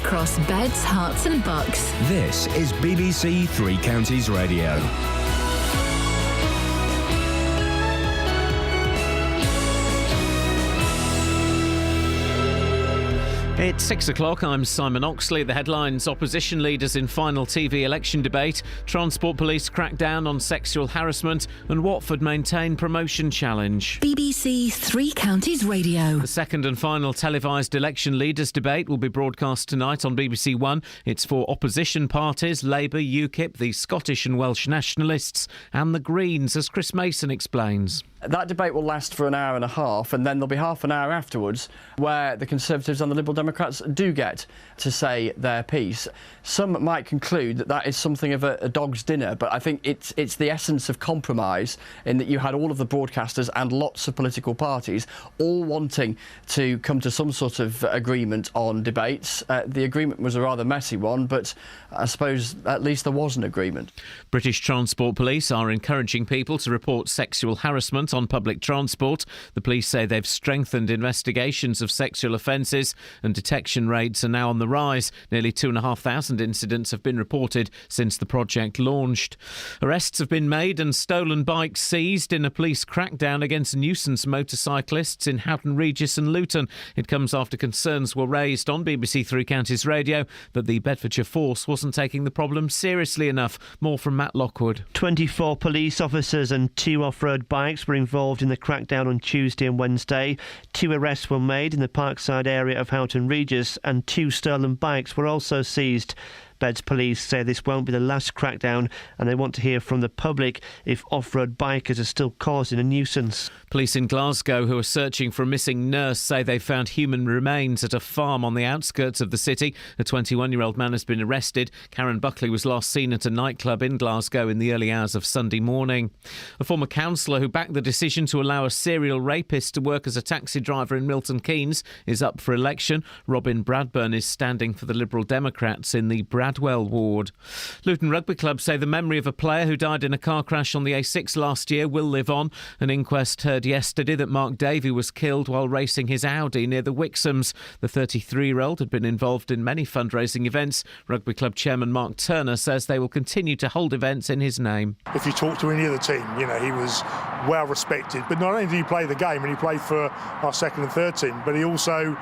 across beds, hearts and bucks. This is BBC Three Counties Radio. It's 6 o'clock. I'm Simon Oxley. The headlines: opposition leaders in final TV election debate, Transport Police crack down on sexual harassment, and Watford maintain promotion challenge. BBC Three Counties Radio. The second and final televised election leaders debate will be broadcast tonight on BBC One. It's for opposition parties, Labour, UKIP, the Scottish and Welsh Nationalists and the Greens, as Chris Mason explains. That debate will last for an hour and a half, and then there'll be half an hour afterwards where the Conservatives and the Liberal Democrats do get to say their piece. Some might conclude that that is something of a dog's dinner, but I think it's the essence of compromise in that you had all of the broadcasters and lots of political parties all wanting to come to some sort of agreement on debates. The agreement was a rather messy one, but I suppose at least there was an agreement. British Transport Police are encouraging people to report sexual harassment on public transport. The police say they've strengthened investigations of sexual offences and detection rates are now on the rise. Nearly 2,500 incidents have been reported since the project launched. Arrests have been made and stolen bikes seized in a police crackdown against nuisance motorcyclists in Houghton Regis and Luton. It comes after concerns were raised on BBC Three Counties Radio that the Bedfordshire Force wasn't taking the problem seriously enough. More from Matt Lockwood. 24 police officers and 2 off-road bikes were involved in the crackdown on Tuesday and Wednesday. 2 arrests were made in the Parkside area of Houghton Regis and 2 stolen bikes were also seized. Beds Police say this won't be the last crackdown and they want to hear from the public if off-road bikers are still causing a nuisance. Police in Glasgow who are searching for a missing nurse say they found human remains at a farm on the outskirts of the city. A 21-year-old man has been arrested. Karen Buckley was last seen at a nightclub in Glasgow in the early hours of Sunday morning. A former councillor who backed the decision to allow a serial rapist to work as a taxi driver in Milton Keynes is up for election. Robin Bradburn is standing for the Liberal Democrats in the Bradwell ward. Luton Rugby Club say the memory of a player who died in a car crash on the A6 last year will live on. An inquest heard yesterday that Mark Davey was killed while racing his Audi near the Wixhams. The 33-year-old had been involved in many fundraising events. Rugby Club chairman Mark Turner says they will continue to hold events in his name. If you talk to any of the team, you know, he was well respected, but not only did he play the game and he played for our second and third team, but he also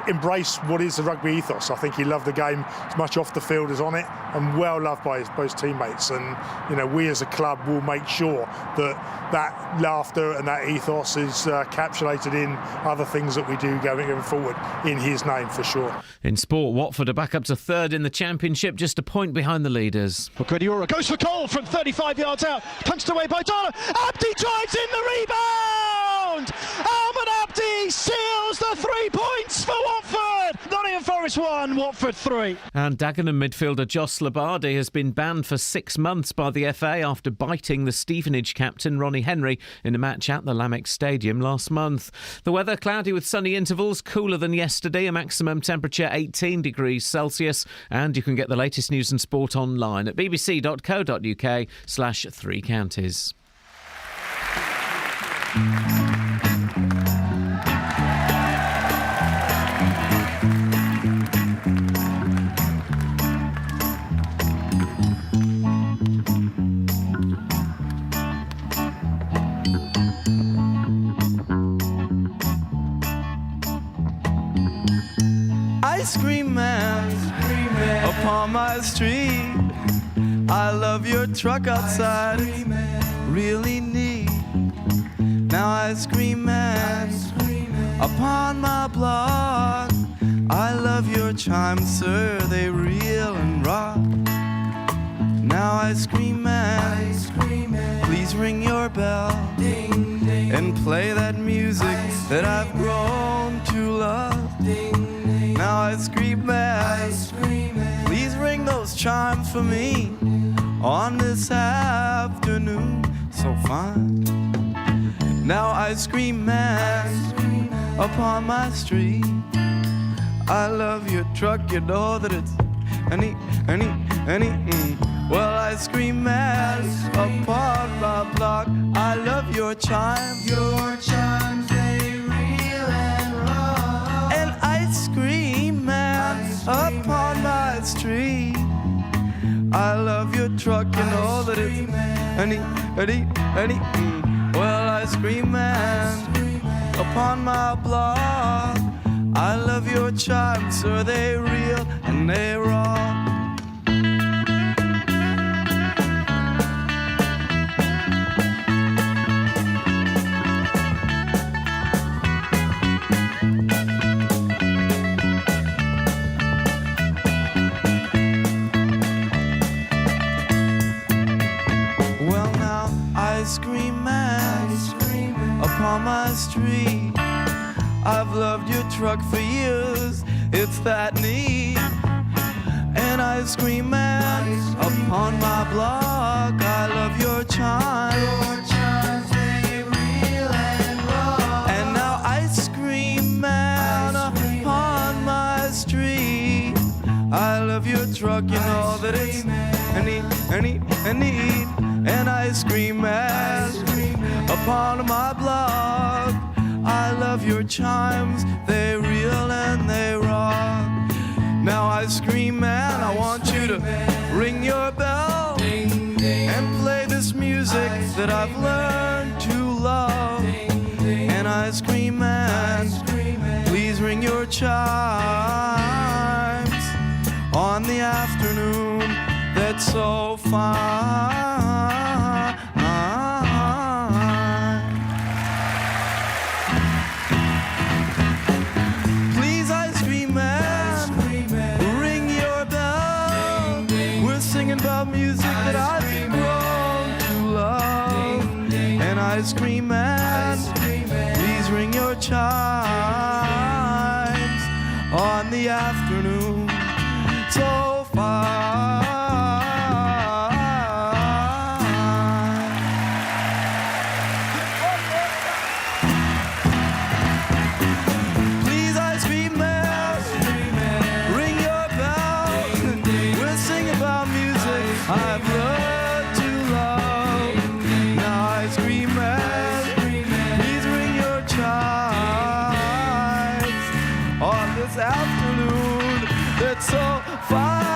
embraced what is the rugby ethos. I think he loved the game as much off the field as on it, and well loved by his teammates. And you know, we as a club will make sure that laughter and that ethos is encapsulated in other things that we do going forward in his name for sure. In sport, Watford are back up to third in the Championship, just a point behind the leaders. Guardiola goes for goal from 35 yards out, punched away by Dollar. Abdi drives in the rebound. Ahmed Abdi seals the 3 points for Watford. Nottingham Forest 1, Watford 3. And Dagenham midfielder Jos Labardi has been banned for 6 months by the FA after biting the Stevenage captain Ronnie Henry in a match at the Lamex Stadium last month. The weather cloudy with sunny intervals, cooler than yesterday, a maximum temperature 18 degrees Celsius. And you can get the latest news and sport online at bbc.co.uk/3 counties. Ice cream man upon my street. I love your truck outside, really neat. Now ice cream man upon my block. I love your chimes, sir, they reel and rock. Now ice cream man, please ring your bell and play that music that I've grown to love. Now ice cream man, please ring those chimes for me on this afternoon so fine. Now ice cream man upon my street. I love your truck, you know that it's any. Well, ice cream man upon my block. I love your chimes. Your chimes, they reel and roll. And ice cream man upon my street. I love your truck and all that it's well, ice cream man upon my block. I love your charms, are they real and they raw? Well now, ice cream man upon my street. I've loved your truck for years, it's that neat. An ice cream man upon my block. I love your charm. And now ice cream man upon my street. I love your truck, you know that it's I need an ice cream man upon my block. I love your chimes, they're real and they rock. Now ice cream man, I want you to ring your bell and play this music that I've learned to love. And ice cream man, please ring your chimes on the afternoon that's so fine. Please, ice cream man, ring your bell. We're singing about music that I've grown to love. And ice cream man, please ring your chimes on the afternoon so fine. Please, ice cream man, ring your bell. We're singing about music I've learned to love. Now, ice cream man, please ring your chimes on this afternoon that's so fine.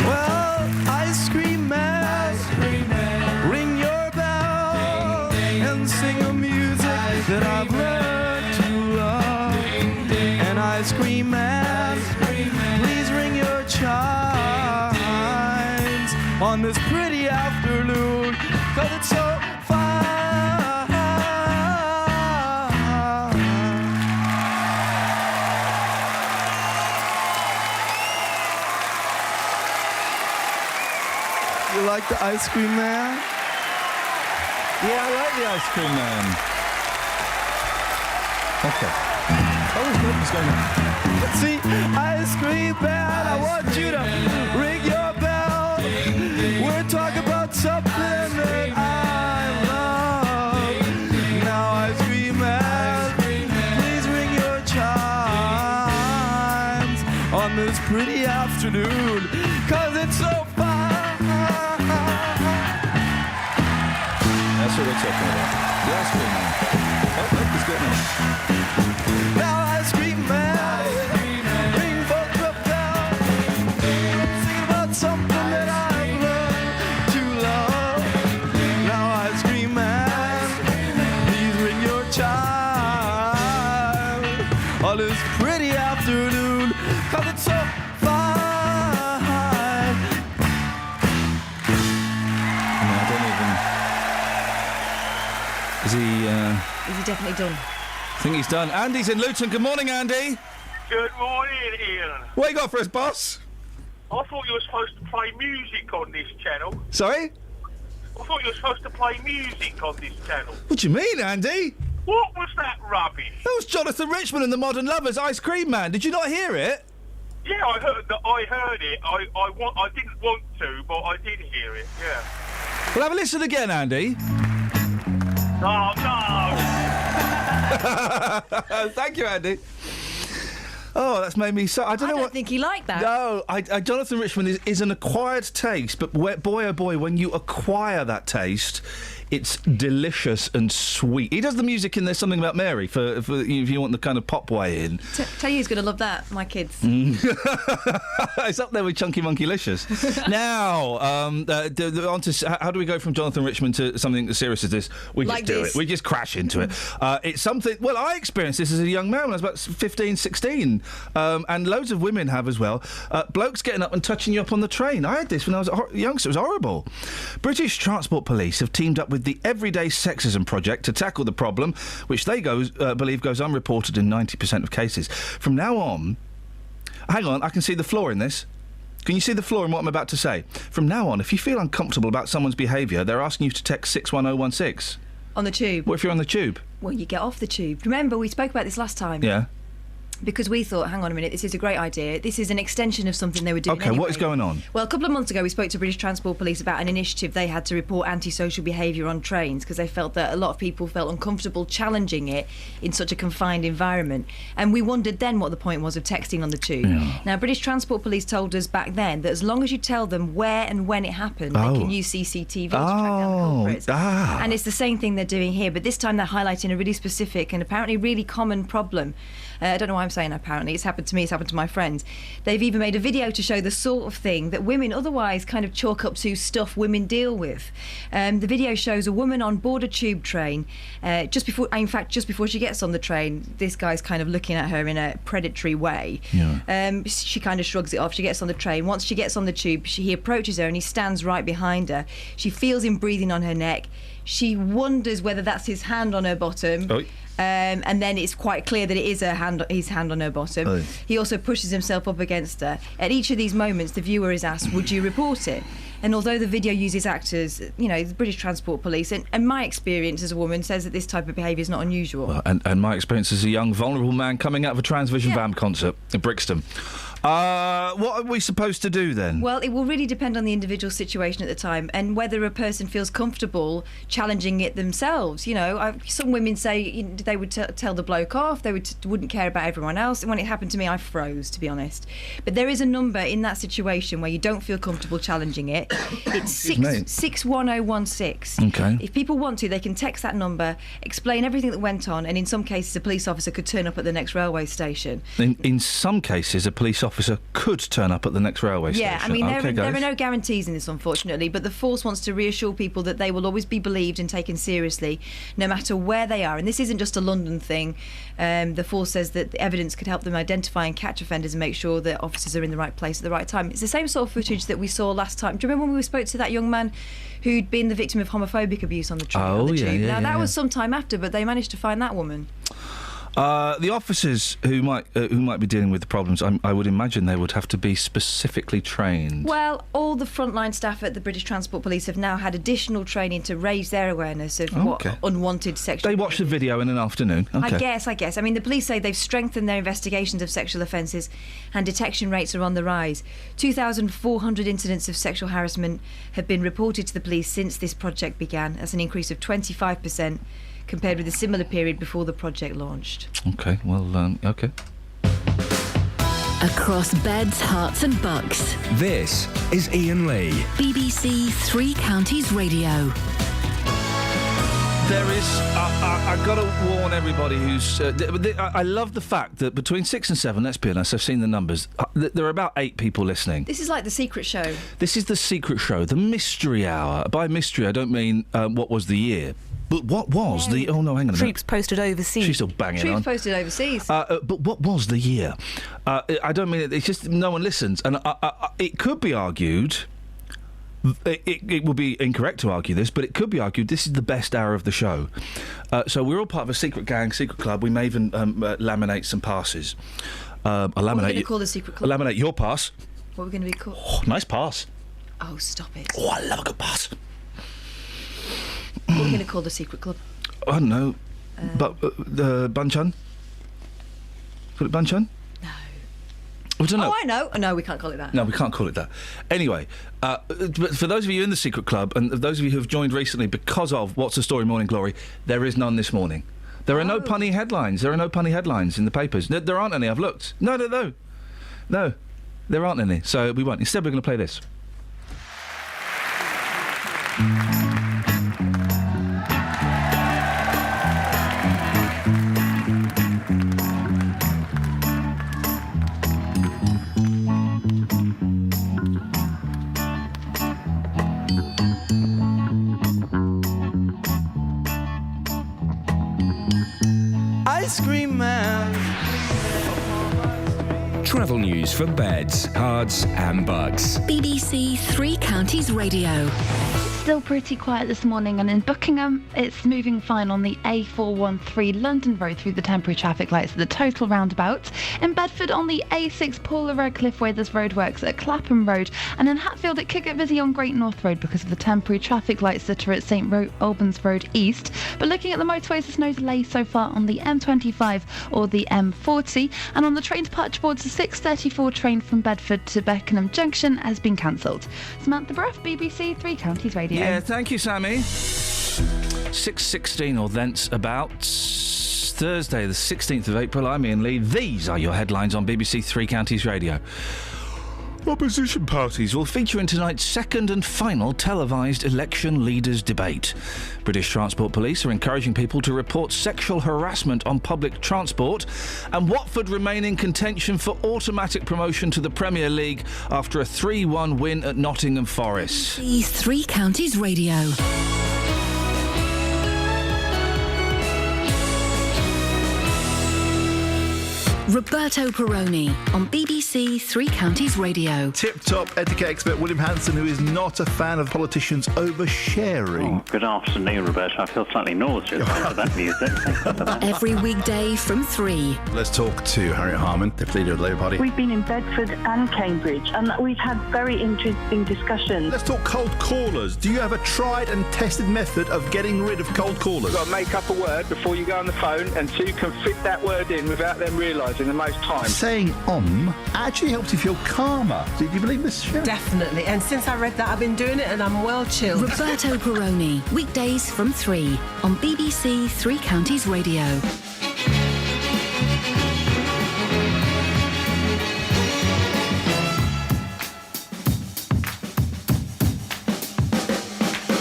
Well, ice cream man, ring your bell and sing a music that I've learned to love. And ice cream man, please ring your chimes on this pretty afternoon, 'cause it's so fine. You like the ice cream man? Yeah, I like the ice cream man. Okay. Oh, what's going on? See, ice cream man, I want you to ring your bell. We're talking about something that I love. Now, ice cream man, please ring your chimes on this pretty afternoon, 'cause it's so fine. That's what we're talking about. The ice cream man. Oh, look, he's getting it. Now, ice cream man, ring for the bell. Sing about something that I've learned to love. Now, ice cream man, please ring your chime on this pretty afternoon, 'cause it's so fine. No, I don't even... Is he definitely done? I think he's done. Andy's in Luton. Good morning, Andy. Good morning, Ian. What you got for us, boss? I thought you were supposed to play music on this channel. Sorry? I thought you were supposed to play music on this channel. What do you mean, Andy? What was that rubbish? That was Jonathan Richman and the Modern Lovers, Ice Cream Man. Did you not hear it? Yeah, I heard that. I heard it. I didn't want to, but I did hear it. Yeah. Well, have a listen again, Andy. Oh no! Thank you, Andy. Oh, that's made me so... I don't know what... think he liked that. No, Jonathan Richman is an acquired taste, but boy, oh boy, when you acquire that taste... It's delicious and sweet. He does the music in There's Something About Mary for if you want the kind of pop way in. Tell you who's going to love that, my kids. It's up there with Chunky Monkeylicious. Now, on to, how do we go from Jonathan Richman to something as serious as this? We just do it. We just crash into it. It's something... Well, I experienced this as a young man when I was about 15, 16, and loads of women have as well. Blokes getting up and touching you up on the train. I had this when I was a youngster. It was horrible. British Transport Police have teamed up with the Everyday Sexism Project to tackle the problem, which they believe goes unreported in 90% of cases. From now on... Hang on, I can see the flaw in this. Can you see the flaw in what I'm about to say? From now on, if you feel uncomfortable about someone's behaviour, they're asking you to text 61016. On the tube? What if you're on the tube? Well, you get off the tube. Remember, we spoke about this last time. Yeah. Because we thought, hang on a minute, this is a great idea. This is an extension of something they were doing anyway. What is going on? Well, a couple of months ago, we spoke to British Transport Police about an initiative they had to report antisocial behaviour on trains because they felt that a lot of people felt uncomfortable challenging it in such a confined environment. And we wondered then what the point was of texting on the tube. Yeah. Now, British Transport Police told us back then that as long as you tell them where and when it happened, they can use CCTV to track down the culprits. And it's the same thing they're doing here, but this time they're highlighting a really specific and apparently really common problem. I don't know why I'm saying apparently. It's happened to me, it's happened to my friends. They've even made a video to show the sort of thing that women otherwise kind of chalk up to stuff women deal with. The video shows a woman on board a tube train. Just before she gets on the train, this guy's kind of looking at her in a predatory way. Yeah. She kind of shrugs it off. She gets on the train. Once she gets on the tube, he approaches her and he stands right behind her. She feels him breathing on her neck. She wonders whether that's his hand on her bottom. Oh. And then it's quite clear that it is his hand on her bottom. Oh. He also pushes himself up against her. At each of these moments, the viewer is asked, would you report it? And although the video uses actors, the British Transport Police, and my experience as a woman says that this type of behaviour is not unusual. Well, and my experience as a young, vulnerable man coming out of a Transvision Vamp concert in Brixton. What are we supposed to do then? Well, it will really depend on the individual situation at the time and whether a person feels comfortable challenging it themselves. Some women say they would tell the bloke off, they wouldn't care about everyone else. And when it happened to me, I froze, to be honest. But there is a number in that situation where you don't feel comfortable challenging it. It's 61016. Okay. If people want to, they can text that number, explain everything that went on, and in some cases, a police officer could turn up at the next railway station. In some cases, a police officer could turn up at the next railway station. Yeah, I mean, there are no guarantees in this, unfortunately, but the force wants to reassure people that they will always be believed and taken seriously, no matter where they are. And this isn't just a London thing. The force says that the evidence could help them identify and catch offenders and make sure that officers are in the right place at the right time. It's the same sort of footage that we saw last time. Do you remember when we spoke to that young man who'd been the victim of homophobic abuse on the tube? Now, that was some time after, but they managed to find that woman. The officers who might be dealing with the problems, I would imagine they would have to be specifically trained. Well, all the frontline staff at the British Transport Police have now had additional training to raise their awareness of what unwanted sexual... They watch the video in an afternoon. Okay. I guess. I mean, the police say they've strengthened their investigations of sexual offences and detection rates are on the rise. 2,400 incidents of sexual harassment have been reported to the police since this project began. That's an increase of 25%. Compared with a similar period before the project launched. OK, well, OK. Across beds, hearts and bucks. This is Iain Lee. BBC Three Counties Radio. There is... I've got to warn everybody who's... I love the fact that between 6 and 7, let's be honest, I've seen the numbers, there are about 8 people listening. This is like the secret show. This is the secret show, the mystery hour. By mystery, I don't mean what was the year. But what was the... Oh, no, hang on a minute. Troops posted overseas. She's still banging on. Troops posted overseas. But what was the year? I don't mean... It's just no one listens. And it could be argued... It would be incorrect to argue this, but it could be argued this is the best hour of the show. So we're all part of a secret gang, secret club. We may even laminate some passes. I'll laminate... What are we going to call the secret club? I'll laminate your pass. What are we going to be called? Oh, nice pass. Oh, stop it. Oh, I love a good pass. What are we going to call the secret club? I don't know. But the Banchan? Call it Banchan? No. I don't know. Oh, I know. No, we can't call it that. No, we can't call it that. Anyway, but for those of you in the secret club and those of you who have joined recently because of What's the Story Morning Glory, there is none this morning. There are no punny headlines. There are no punny headlines in the papers. There aren't any. I've looked. No, there aren't any. So we won't. Instead, we're going to play this. Ice cream man. Travel news for beds, cards and bugs. BBC Three Counties Radio. Still pretty quiet this morning, and in Buckingham it's moving fine on the A413 London Road through the temporary traffic lights at the total roundabout. In Bedford on the A6 Paula Redcliffe where there's roadworks at Clapham Road, and in Hatfield it could get busy on Great North Road because of the temporary traffic lights that are at St Albans Road East. But looking at the motorways, there's no delay so far on the M25 or the M40, and on the train departure boards the 6:34 train from Bedford to Beckenham Junction has been cancelled. Samantha Bruff, BBC Three Counties Radio. Yeah, thank you, Sammy. 6:16 or thence about. Thursday, the 16th of April. I'm Iain Lee. These are your headlines on BBC Three Counties Radio. Opposition parties will feature in tonight's second and final televised election leaders debate. British Transport Police are encouraging people to report sexual harassment on public transport, and Watford remain in contention for automatic promotion to the Premier League after a 3-1 win at Nottingham Forest. BBC Three Counties Radio. Roberto Perroni on BBC Three Counties Radio. Tip-top etiquette expert William Hanson, who is not a fan of politicians oversharing. Oh, good afternoon, Roberto. I feel slightly nauseous after that music. Thanks for that. Every weekday from 3. Let's talk to Harriet Harman, Deputy Leader of the Labour Party. We've been in Bedford and Cambridge, and we've had very interesting discussions. Let's talk cold callers. Do you have a tried and tested method of getting rid of cold callers? You've got to make up a word before you go on the phone, and so you can fit that word in without them realising the most time. Saying actually helps you feel calmer. Do you believe this, Sharon? Definitely. And since I read that, I've been doing it and I'm well chilled. Roberto Perroni, weekdays from 3 on BBC Three Counties Radio.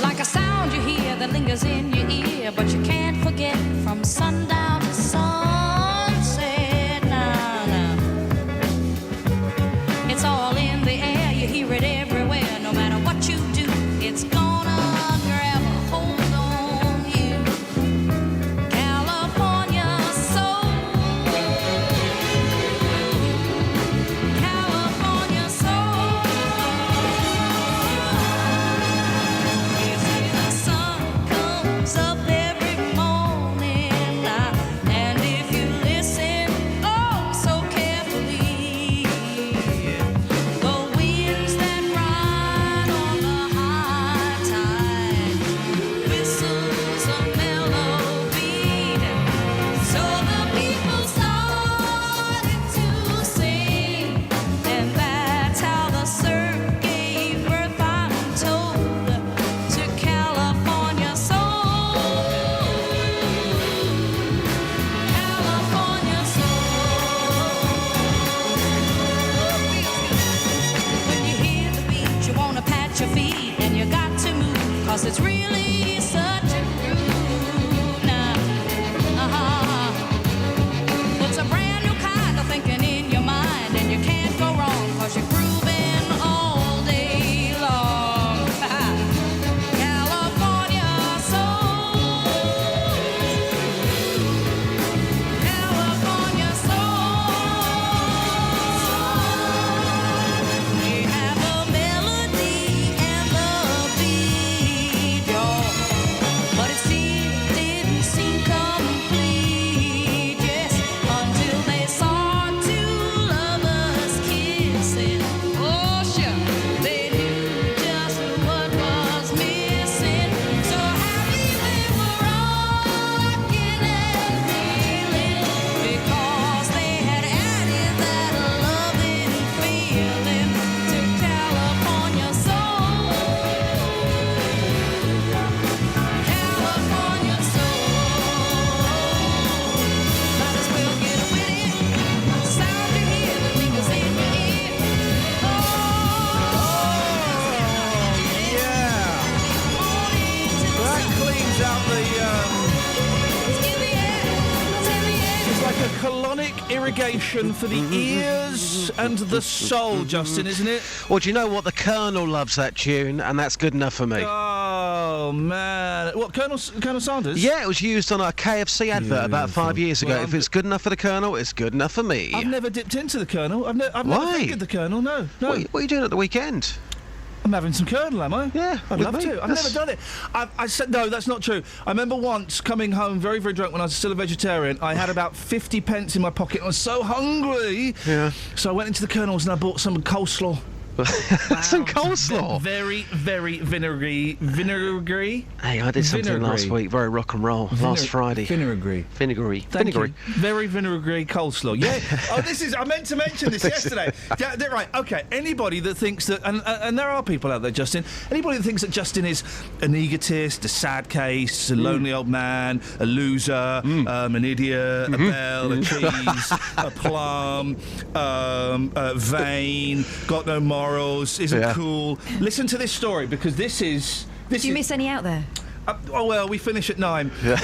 Like a sound you hear that lingers in your ear, but you can't forget from sundown to sunset. It's all in the air, you hear it everywhere. No matter what you do, it's gonna grab a hold on you. California soul, California soul. You see the sun comes up every morning, and if you listen, oh, so carefully, the winds that ride on the high tide whistles a melody. So the people started to sing, and that's how the surf gave birth, I'm told, to California soul. California soul. When you hear the beat, you wanna pat your feet, and you got to move, 'cause it's really such a groove now. It's a brand new kind of thinking in your mind, and you can't go wrong, 'cause you're grooving all day long. California soul. California soul. We have a melody and the beat, y'all. colonic irrigation for the ears and the soul, Justin, isn't it? Well, do you know what? The Colonel loves that tune, and that's good enough for me. Oh, man. What, Colonel Sanders? Yeah, it was used on a KFC advert about 5 years ago. Well, if it's good enough for the Colonel, it's good enough for me. I've never dipped into the Colonel. I've never fingered the Colonel, no. What are you doing at the weekend? I'm having some Colonel, am I? Yeah, I'd love to. I've never done it. I said, no, that's not true. I remember once coming home very, very drunk when I was still a vegetarian. I had about 50 pence in my pocket and I was so hungry. Yeah. So I went into the Colonel's and I bought some coleslaw. Some coleslaw. Very, very vinegary. Hey, I did something last week. Very rock and roll. Last Friday. Vinegary. Thank you. Very vinegary coleslaw. Yeah. I meant to mention this yesterday. Yeah, right. Okay. Anybody that thinks that, and there are people out there, Justin. Anybody that thinks that Justin is an egotist, a sad case, a lonely old man, a loser, an idiot, a bell, a cheese, a plum, vain, got no morals, isn't cool. Listen to this story, because this is... Did you miss any out there? Oh, well, we finish at 9. Yeah.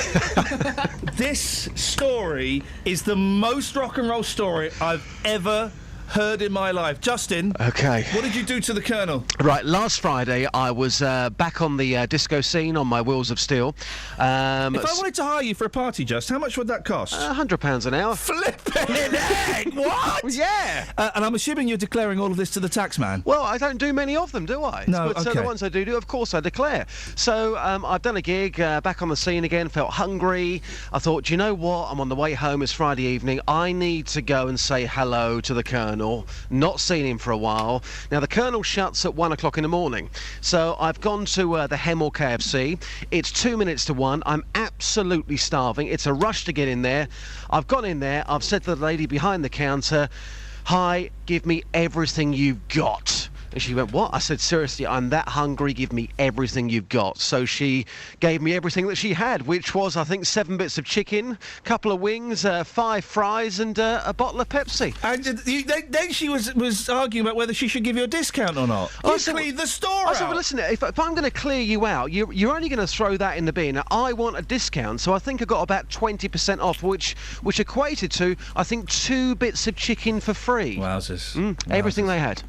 This story is the most rock and roll story I've ever heard in my life. Justin. Okay. What did you do to the Colonel? Right, last Friday I was back on the disco scene on my Wheels of Steel. If I wanted to hire you for a party, Just, how much would that cost? £100 an hour. Flipping egg! What? Yeah. And I'm assuming you're declaring all of this to the tax man. Well, I don't do many of them, do I? No, but okay. the ones I do, of course, I declare. So I've done a gig, back on the scene again, felt hungry. I thought, do you know what? I'm on the way home, it's Friday evening. I need to go and say hello to the Colonel. Not seen him for a while. Now, the Colonel shuts at 1 o'clock in the morning. So I've gone to the Hemel KFC. It's 2 minutes to 1. I'm absolutely starving. It's a rush to get in there. I've gone in there. I've said to the lady behind the counter, "Hi, give me everything you've got." And she went, "What?" I said, "Seriously, I'm that hungry, give me everything you've got." So she gave me everything that she had, which was, I think, 7 bits of chicken, couple of wings, 5 fries, and a bottle of Pepsi. And then she was arguing about whether she should give you a discount or not. You cleared the store I said, "Well, listen, if I'm going to clear you out, you're only going to throw that in the bin. I want a discount." So I think I got about 20% off, which equated to, I think, 2 bits of chicken for free. Wowzers. Everything they had.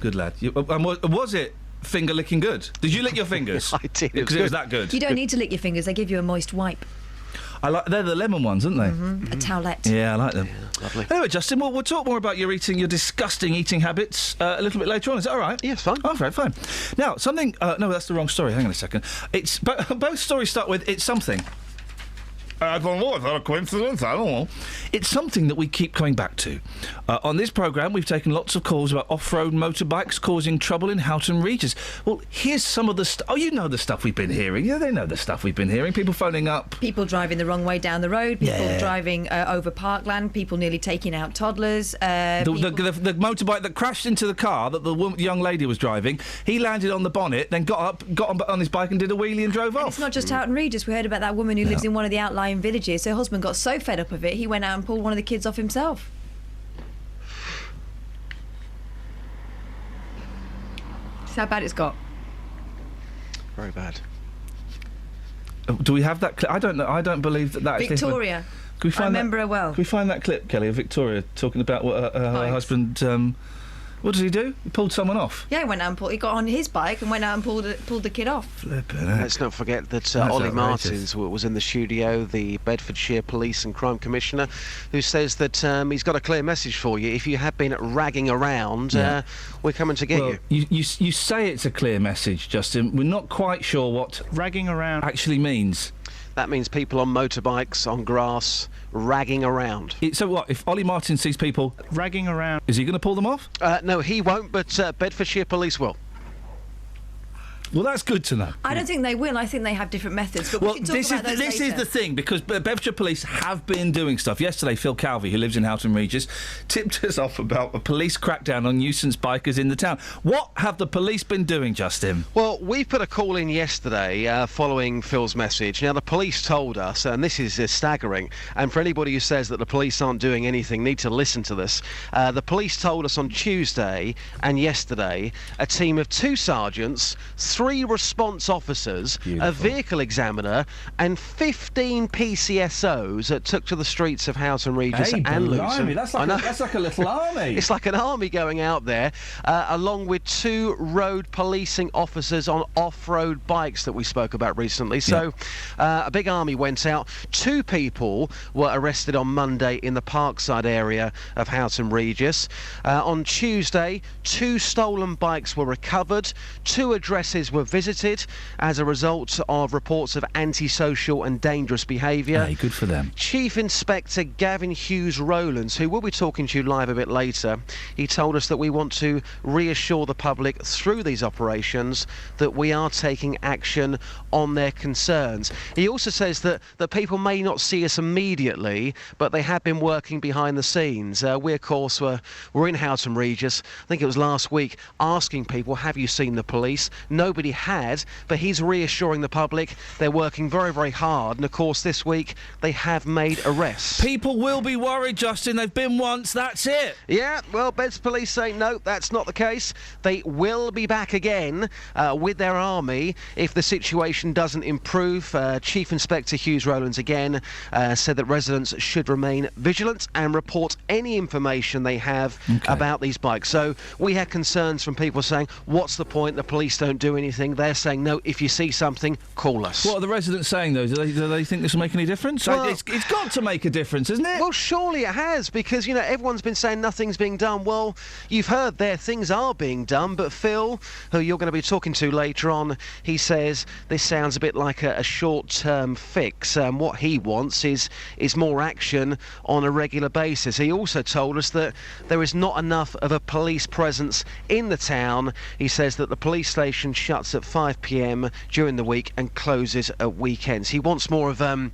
Good lad. Was it finger licking good? Did you lick your fingers? I did. Because it was that good. You don't need to lick your fingers. They give you a moist wipe. They're the lemon ones, aren't they? A towelette. Yeah, I like them. Yeah, lovely. Anyway, Justin, we'll talk more about your disgusting eating habits a little bit later on. Is that all right? Yes, fine. Oh, right, fine. Now, something... no, that's the wrong story. Hang on a second. Both stories start with "it's something." I don't know. Is that a coincidence? I don't know. It's something that we keep coming back to. On this programme, we've taken lots of calls about off-road motorbikes causing trouble in Houghton Regis. Well, here's some of the stuff. Oh, you know the stuff we've been hearing. Yeah, they know the stuff we've been hearing. People phoning up. People driving the wrong way down the road. People driving over parkland. People nearly taking out toddlers. The motorbike that crashed into the car that the young lady was driving, he landed on the bonnet, then got on his bike and did a wheelie and drove off. It's not just Houghton Regis. We heard about that woman who lives in one of the outlying villages. Her husband got so fed up of it, he went out and pulled one of the kids off himself. See how bad it's got. Very bad. Do we have that clip? I don't know. I don't believe that. Victoria. Can we find I remember her well. Can we find that clip, Kelly, of Victoria talking about what her husband... what did he do? He pulled someone off? Yeah, he went out and he got on his bike and went out and pulled the kid off. Let's not forget that Ollie Martins was in the studio, the Bedfordshire Police and Crime Commissioner, who says that he's got a clear message for you. If you have been ragging around, we're coming to get you. You say it's a clear message, Justin. We're not quite sure what ragging around actually means. That means people on motorbikes, on grass, ragging around. So what, if Ollie Martin sees people ragging around, is he going to pull them off? No, he won't, but Bedfordshire Police will. Well, that's good to know. I don't think they will. I think they have different methods. But we can talk about those this later. is the thing, because Bedfordshire Police have been doing stuff. Yesterday, Phil Calvey, who lives in Houghton Regis, tipped us off about a police crackdown on nuisance bikers in the town. What have the police been doing, Justin? Well, we put a call in yesterday following Phil's message. Now, the police told us, and this is staggering, and for anybody who says that the police aren't doing anything, need to listen to this. The police told us on Tuesday and yesterday a team of 2 sergeants, 3 3 response officers, a vehicle examiner, and 15 PCSOs that took to the streets of Houghton Regis and Luton. That's like a little army. It's like an army going out there, along with 2 road policing officers on off-road bikes that we spoke about recently. So a big army went out. 2 people were arrested on Monday in the Parkside area of Houghton Regis. On Tuesday, 2 stolen bikes were recovered. 2 addresses were visited as a result of reports of antisocial and dangerous behaviour. Hey, good for them. Chief Inspector Gavin Hughes-Rowlands, who will be talking to you live a bit later, he told us that we want to reassure the public through these operations that we are taking action on their concerns. He also says that people may not see us immediately, but they have been working behind the scenes. We, of course, were in Houghton Regis, I think it was last week, asking people, have you seen the police? Nobody had, but he's reassuring the public they're working very, very hard, and of course this week they have made arrests. People will be worried, Justin. They've been once, that's it. Yeah, well, Beds Police say no, that's not the case. They will be back again with their army if the situation doesn't improve. Chief Inspector Hughes-Rowlands again said that residents should remain vigilant and report any information they have about these bikes. So we had concerns from people saying, what's the point? The police don't do anything. They're saying, no, if you see something, call us. What are the residents saying, though? Do they think this will make any difference? Well, it's got to make a difference, isn't it? Well, surely it has, because, you know, everyone's been saying nothing's being done. Well, you've heard there things are being done, but Phil, who you're going to be talking to later on, he says this sounds a bit like a short-term fix. What he wants is more action on a regular basis. He also told us that there is not enough of a police presence in the town. He says that the police station shuts at 5 p.m. during the week and closes at weekends. He wants more of a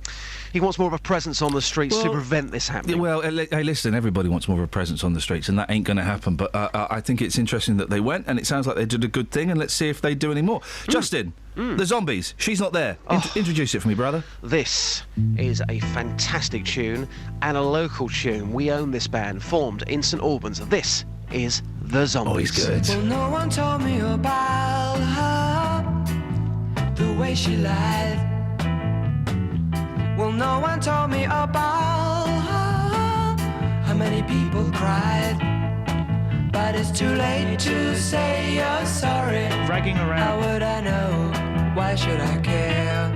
presence on the streets to prevent this happening. Well, hey, listen, everybody wants more of a presence on the streets, and that ain't going to happen. But I think it's interesting that they went, and it sounds like they did a good thing, and let's see if they do any more. Justin, the Zombies, She's Not There. Introduce it for me, brother. This is a fantastic tune and a local tune. We own this band, formed in St Albans. This is The Zombies. Oh, he's good. Well, no one told me about her, the way she lied. Well, no one told me about her, how many people cried. But it's too late to say you're sorry. Dragging around. How would I know? Why should I care?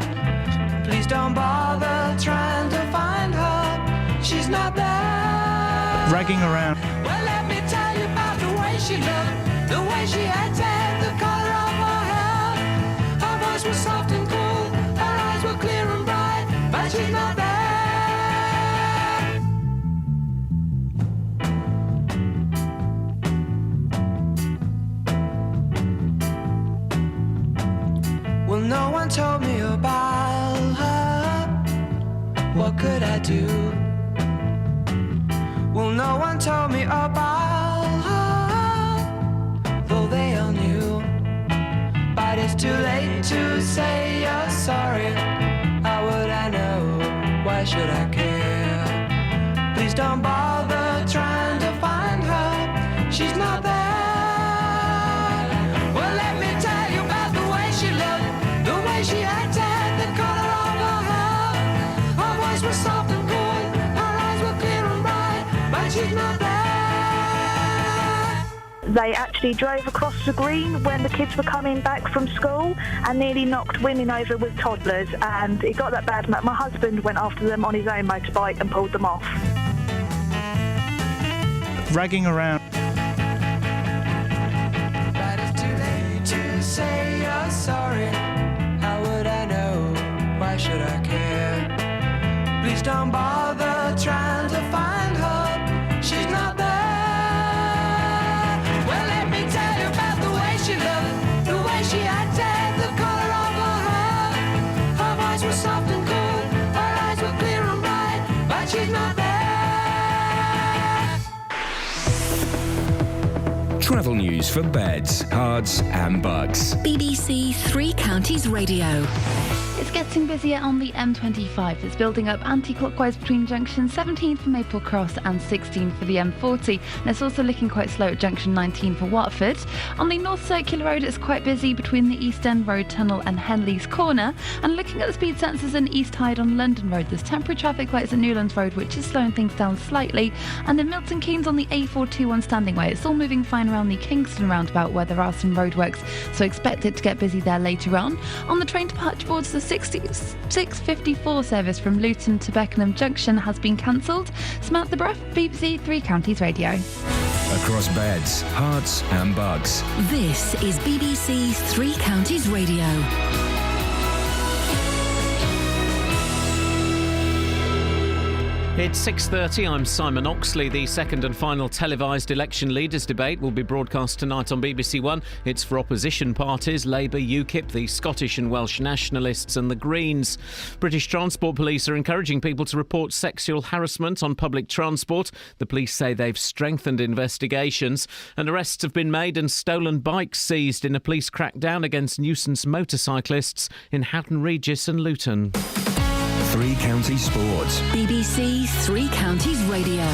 Please don't bother trying to find her. She's not there. Dragging around. Well, let me tell you about the way she looked, the way she acted, the color of her hair. Her voice was soft and cool, her eyes were clear and bright, but she's not there. Well, no one told me about her. What could I do? Well, no one told me about her, though they all knew. But it's too late to say you're sorry. How would I know? Why should I care? Please don't bother trying to find her. She's not there. Well, let me tell you about the way she looked, the way she acted, the color of her hair. Her voice was soft and cool, her eyes were clear and bright, but she's not there. They actually drove across the green when the kids were coming back from school and nearly knocked women over with toddlers, and it got that bad that my husband went after them on his own motorbike and pulled them off. Dragging around. But it's too late to say you're sorry. How would I know? Why should I care? Please don't bother trying to find her. She's not there. Well, let me tell you about the way she looked, the way she acted, the color of her hair. Her voice was soft and cool, her eyes were clear and bright, but she's not there. Travel news for beds, cards and bugs. BBC Three Counties Radio. It's getting busier on the M25. It's building up anti-clockwise between junction 17 for Maple Cross and 16 for the M40. And it's also looking quite slow at junction 19 for Watford. On the North Circular Road, it's quite busy between the East End Road Tunnel and Henley's Corner. And looking at the speed sensors in East Hyde on London Road, there's temporary traffic lights at Newlands Road, which is slowing things down slightly. And in Milton Keynes on the A421 Standing Way, it's all moving fine around the Kingston roundabout where there are some roadworks. So expect it to get busy there later on. On the train departure boards, the 654 service from Luton to Beckenham Junction has been cancelled. Samantha Bruff, BBC Three Counties Radio. Across beds, hearts and bugs. This is BBC Three Counties Radio. It's 6:30. I'm Simon Oxley. The second and final televised election leaders debate will be broadcast tonight on BBC One. It's for opposition parties, Labour, UKIP, the Scottish and Welsh Nationalists and the Greens. British Transport Police are encouraging people to report sexual harassment on public transport. The police say they've strengthened investigations, and arrests have been made and stolen bikes seized in a police crackdown against nuisance motorcyclists in Hatton Regis and Luton. Three Counties Sports. BBC Three Counties Radio.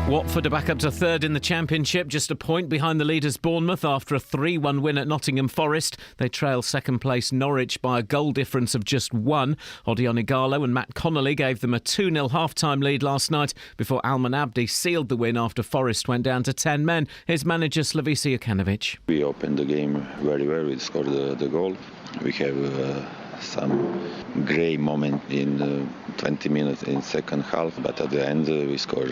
Watford are back up to third in the Championship, just a point behind the leaders Bournemouth after a 3-1 win at Nottingham Forest. They trail second place Norwich by a goal difference of just one. Odion Igalo and Matt Connolly gave them a 2-0 half-time lead last night before Alman Abdi sealed the win after Forest went down to 10 men. Here's manager Slavisa Jokanovic. We opened the game very well. We scored the goal. We have some grey moment in 20 minutes in second half, but at the end we scored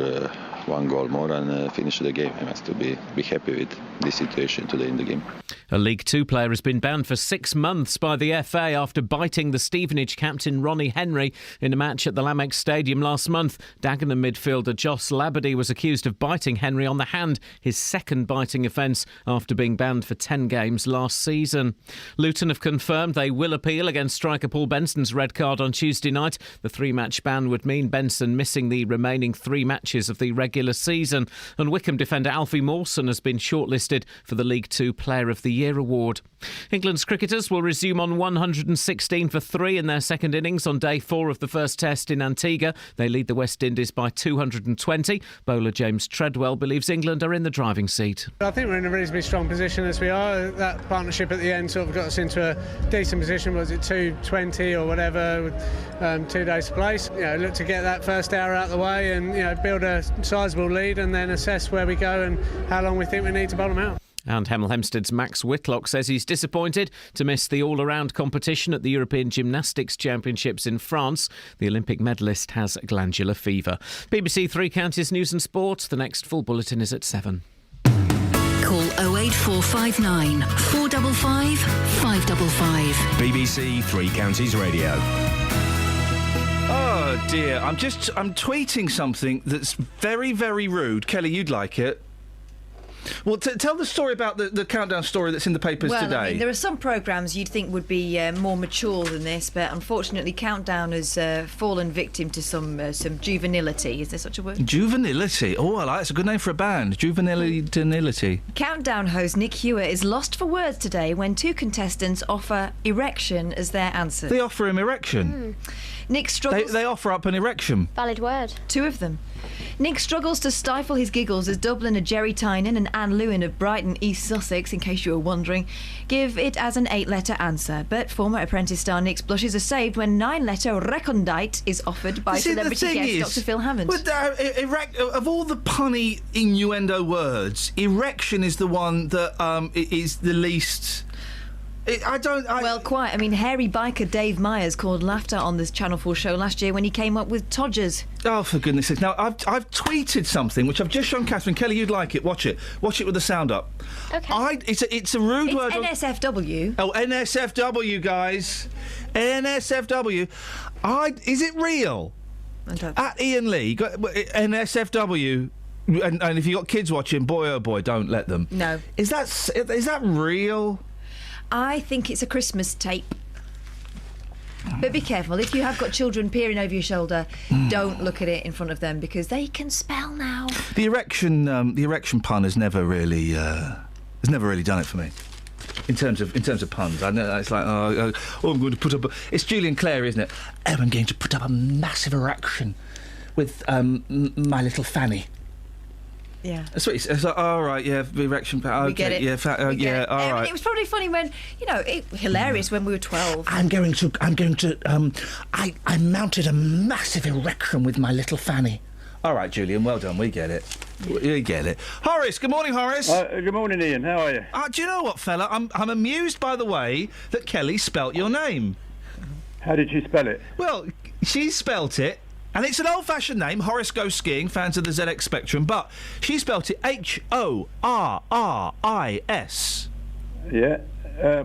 one goal more and finished the game. I must be happy with this situation today in the game. A League Two player has been banned for 6 months by the FA after biting the Stevenage captain Ronnie Henry in a match at the Lamex Stadium last month. Dagenham midfielder Joss Labadie was accused of biting Henry on the hand, his second biting offence after being banned for 10 games last season. Luton have confirmed they will appeal against striker Paul Benson's red card on Tuesday night. The 3-match ban would mean Benson missing the remaining 3 matches of the regular season. And Wycombe defender Alfie Mawson has been shortlisted for the League Two Player of the Year award. England's cricketers will resume on 116 for 3 in their second innings on day 4 of the first test in Antigua. They lead the West Indies by 220. Bowler James Treadwell believes England are in the driving seat. I think we're in a reasonably strong position as we are. That partnership at the end sort of got us into a decent position. Was it 220 or whatever with 2 days to play? Look to get that first hour out of the way and build a sizable lead and then assess where we go and how long we think we need to bowl them out. And Hemel Hempstead's Max Whitlock says he's disappointed to miss the all-around competition at the European Gymnastics Championships in France. The Olympic medalist has glandular fever. BBC Three Counties News and Sport. The next full bulletin is at 7. Call 08459 455 555. BBC Three Counties Radio. Oh dear, I'm tweeting something that's very, very rude. Kelly, you'd like it. Well, tell the story about the countdown story that's in the papers today. I mean, there are some programmes you'd think would be more mature than this, but unfortunately Countdown has fallen victim to some juvenility. Is there such a word? Juvenility. Oh, I like it. It's a good name for a band. Juvenility. Countdown host Nick Hewitt is lost for words today when 2 contestants offer erection as their answer. They offer him erection? Nick struggles... They offer up an erection. Valid word. 2 of them. Nick struggles to stifle his giggles as Dubliner Jerry Tynan and Anne Lewin of Brighton, East Sussex, in case you were wondering, give it as an 8-letter answer. But former Apprentice star Nick's blushes are saved when 9-letter recondite is offered by celebrity guest Dr. Phil Hammond. Of all the punny innuendo words, erection is the one that is the least... Well, quite. I mean, hairy biker Dave Myers called laughter on this Channel 4 show last year when he came up with Todgers. Oh, for goodness sake. Now, I've tweeted something, which I've just shown Catherine. Kelly, you'd like it. Watch it. Watch it with the sound up. OK. It's a rude word. It's NSFW. Oh, NSFW, guys. NSFW. Is it real? At Iain Lee, NSFW... And if you've got kids watching, boy, oh boy, don't let them. No. Is that real? I think it's a Christmas tape. But be careful, if you have got children peering over your shoulder, don't look at it in front of them because they can spell now. The erection pun has never really done it for me. In terms of puns, I know it's like, I'm going to put up. It's Julian Clare, isn't it? Oh, I'm going to put up a massive erection with my little fanny. Yeah. That's what he says. Like, all right, yeah, erection. Okay, we get it. Yeah, yeah, all right. It was probably funny when, hilarious when we were 12. I mounted a massive erection with my little fanny. All right, Julian, well done. We get it. We get it. Horace, good morning, Horace. Good morning, Ian. How are you? Do you know what, fella? I'm amused by the way that Kelly spelt your name. How did she spell it? Well, she spelt it, and it's an old-fashioned name, Horace Goes Skiing, fans of the ZX Spectrum, but she spelt it Horris. Yeah.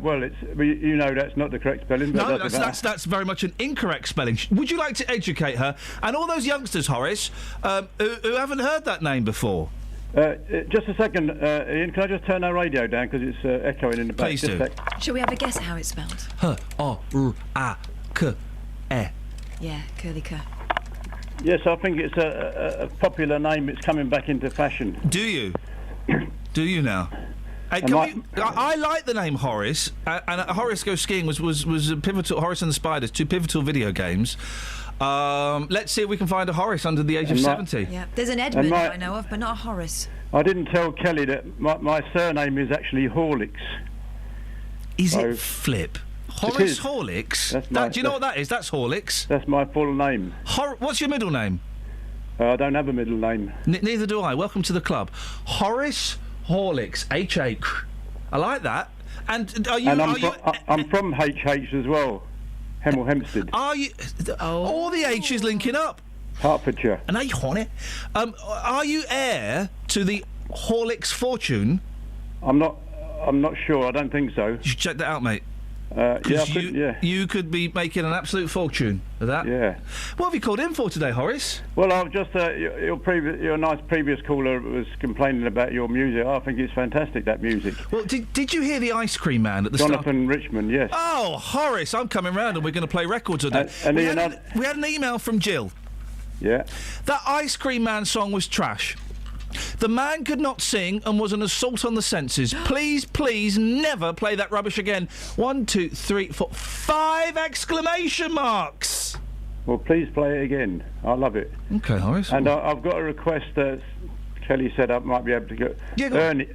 Well, you know that's not the correct spelling. But no, that's very much an incorrect spelling. Would you like to educate her and all those youngsters, Horace, who haven't heard that name before? Just a second, Ian. Can I just turn our radio down because it's echoing in the back? Please do. Shall we have a guess at how it's spelled? H-O-R-A-K-E. Yeah, curly cur. Yes, I think it's a popular name. It's coming back into fashion. Do you? Do you now? I like the name Horace, and Horace Goes Skiing was a pivotal. Horace and the Spiders, 2 pivotal video games. Let's see if we can find a Horace under the age of 70. Yeah, there's an Edmund I know of, but not a Horace. I didn't tell Kelly that my surname is actually Horlicks. Is it Flip? Horace Horlicks? Do you know what that is? That's Horlicks. That's my full name. What's your middle name? I don't have a middle name. Neither do I. Welcome to the club. Horace Horlicks, H-H. I like that. And are you... I'm from HH as well. Hemel Hempstead. Are you... All the H's linking up. Hertfordshire. And are you on it? Are you heir to the Horlicks fortune? I'm not sure. I don't think so. You should check that out, mate. You could be making an absolute fortune of that. Yeah. What have you called in for today, Horace? Well, I've just your nice previous caller was complaining about your music. I think it's fantastic, that music. Well, did you hear the ice cream man at the start? Jonathan Richmond, yes. Oh, Horace, I'm coming round and we're going to play records today. We had an email from Jill. Yeah. That ice cream man song was trash. The man could not sing and was an assault on the senses. Please, never play that rubbish again. 1, 2, 3, 4, 5 exclamation marks. Well, please play it again. I love it. Okay, Horace. And I've got a request that Kelly said I might be able to get. Yeah,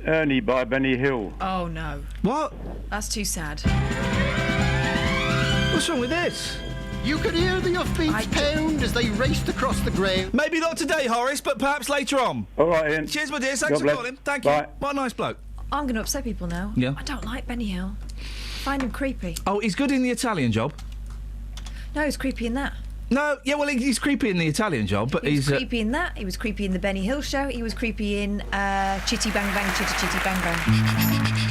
Ernie by Benny Hill. Oh, no. What? That's too sad. What's wrong with this? You could hear the offbeats pound as they raced across the ground. Maybe not today, Horace, but perhaps later on. All right, Ian. Cheers, my dear. Thanks for calling. Thank you. What a nice bloke. I'm going to upset people now. Yeah. I don't like Benny Hill. Find him creepy. Oh, he's good in the Italian job. No, he's creepy in that. No, yeah, well, he's creepy in the Italian job, but he was creepy in that. He was creepy in the Benny Hill show. He was creepy in Chitty Bang Bang, Chitty Chitty Bang Bang.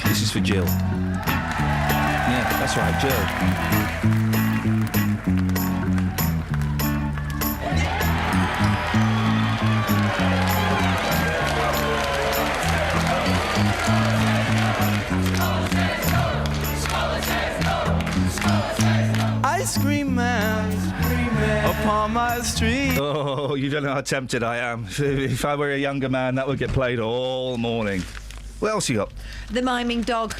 This is for Jill. Yeah, that's right, Jill. Ice cream man upon my street. Oh, you don't know how tempted I am. If I were a younger man, that would get played all morning. What else you got? The miming dog.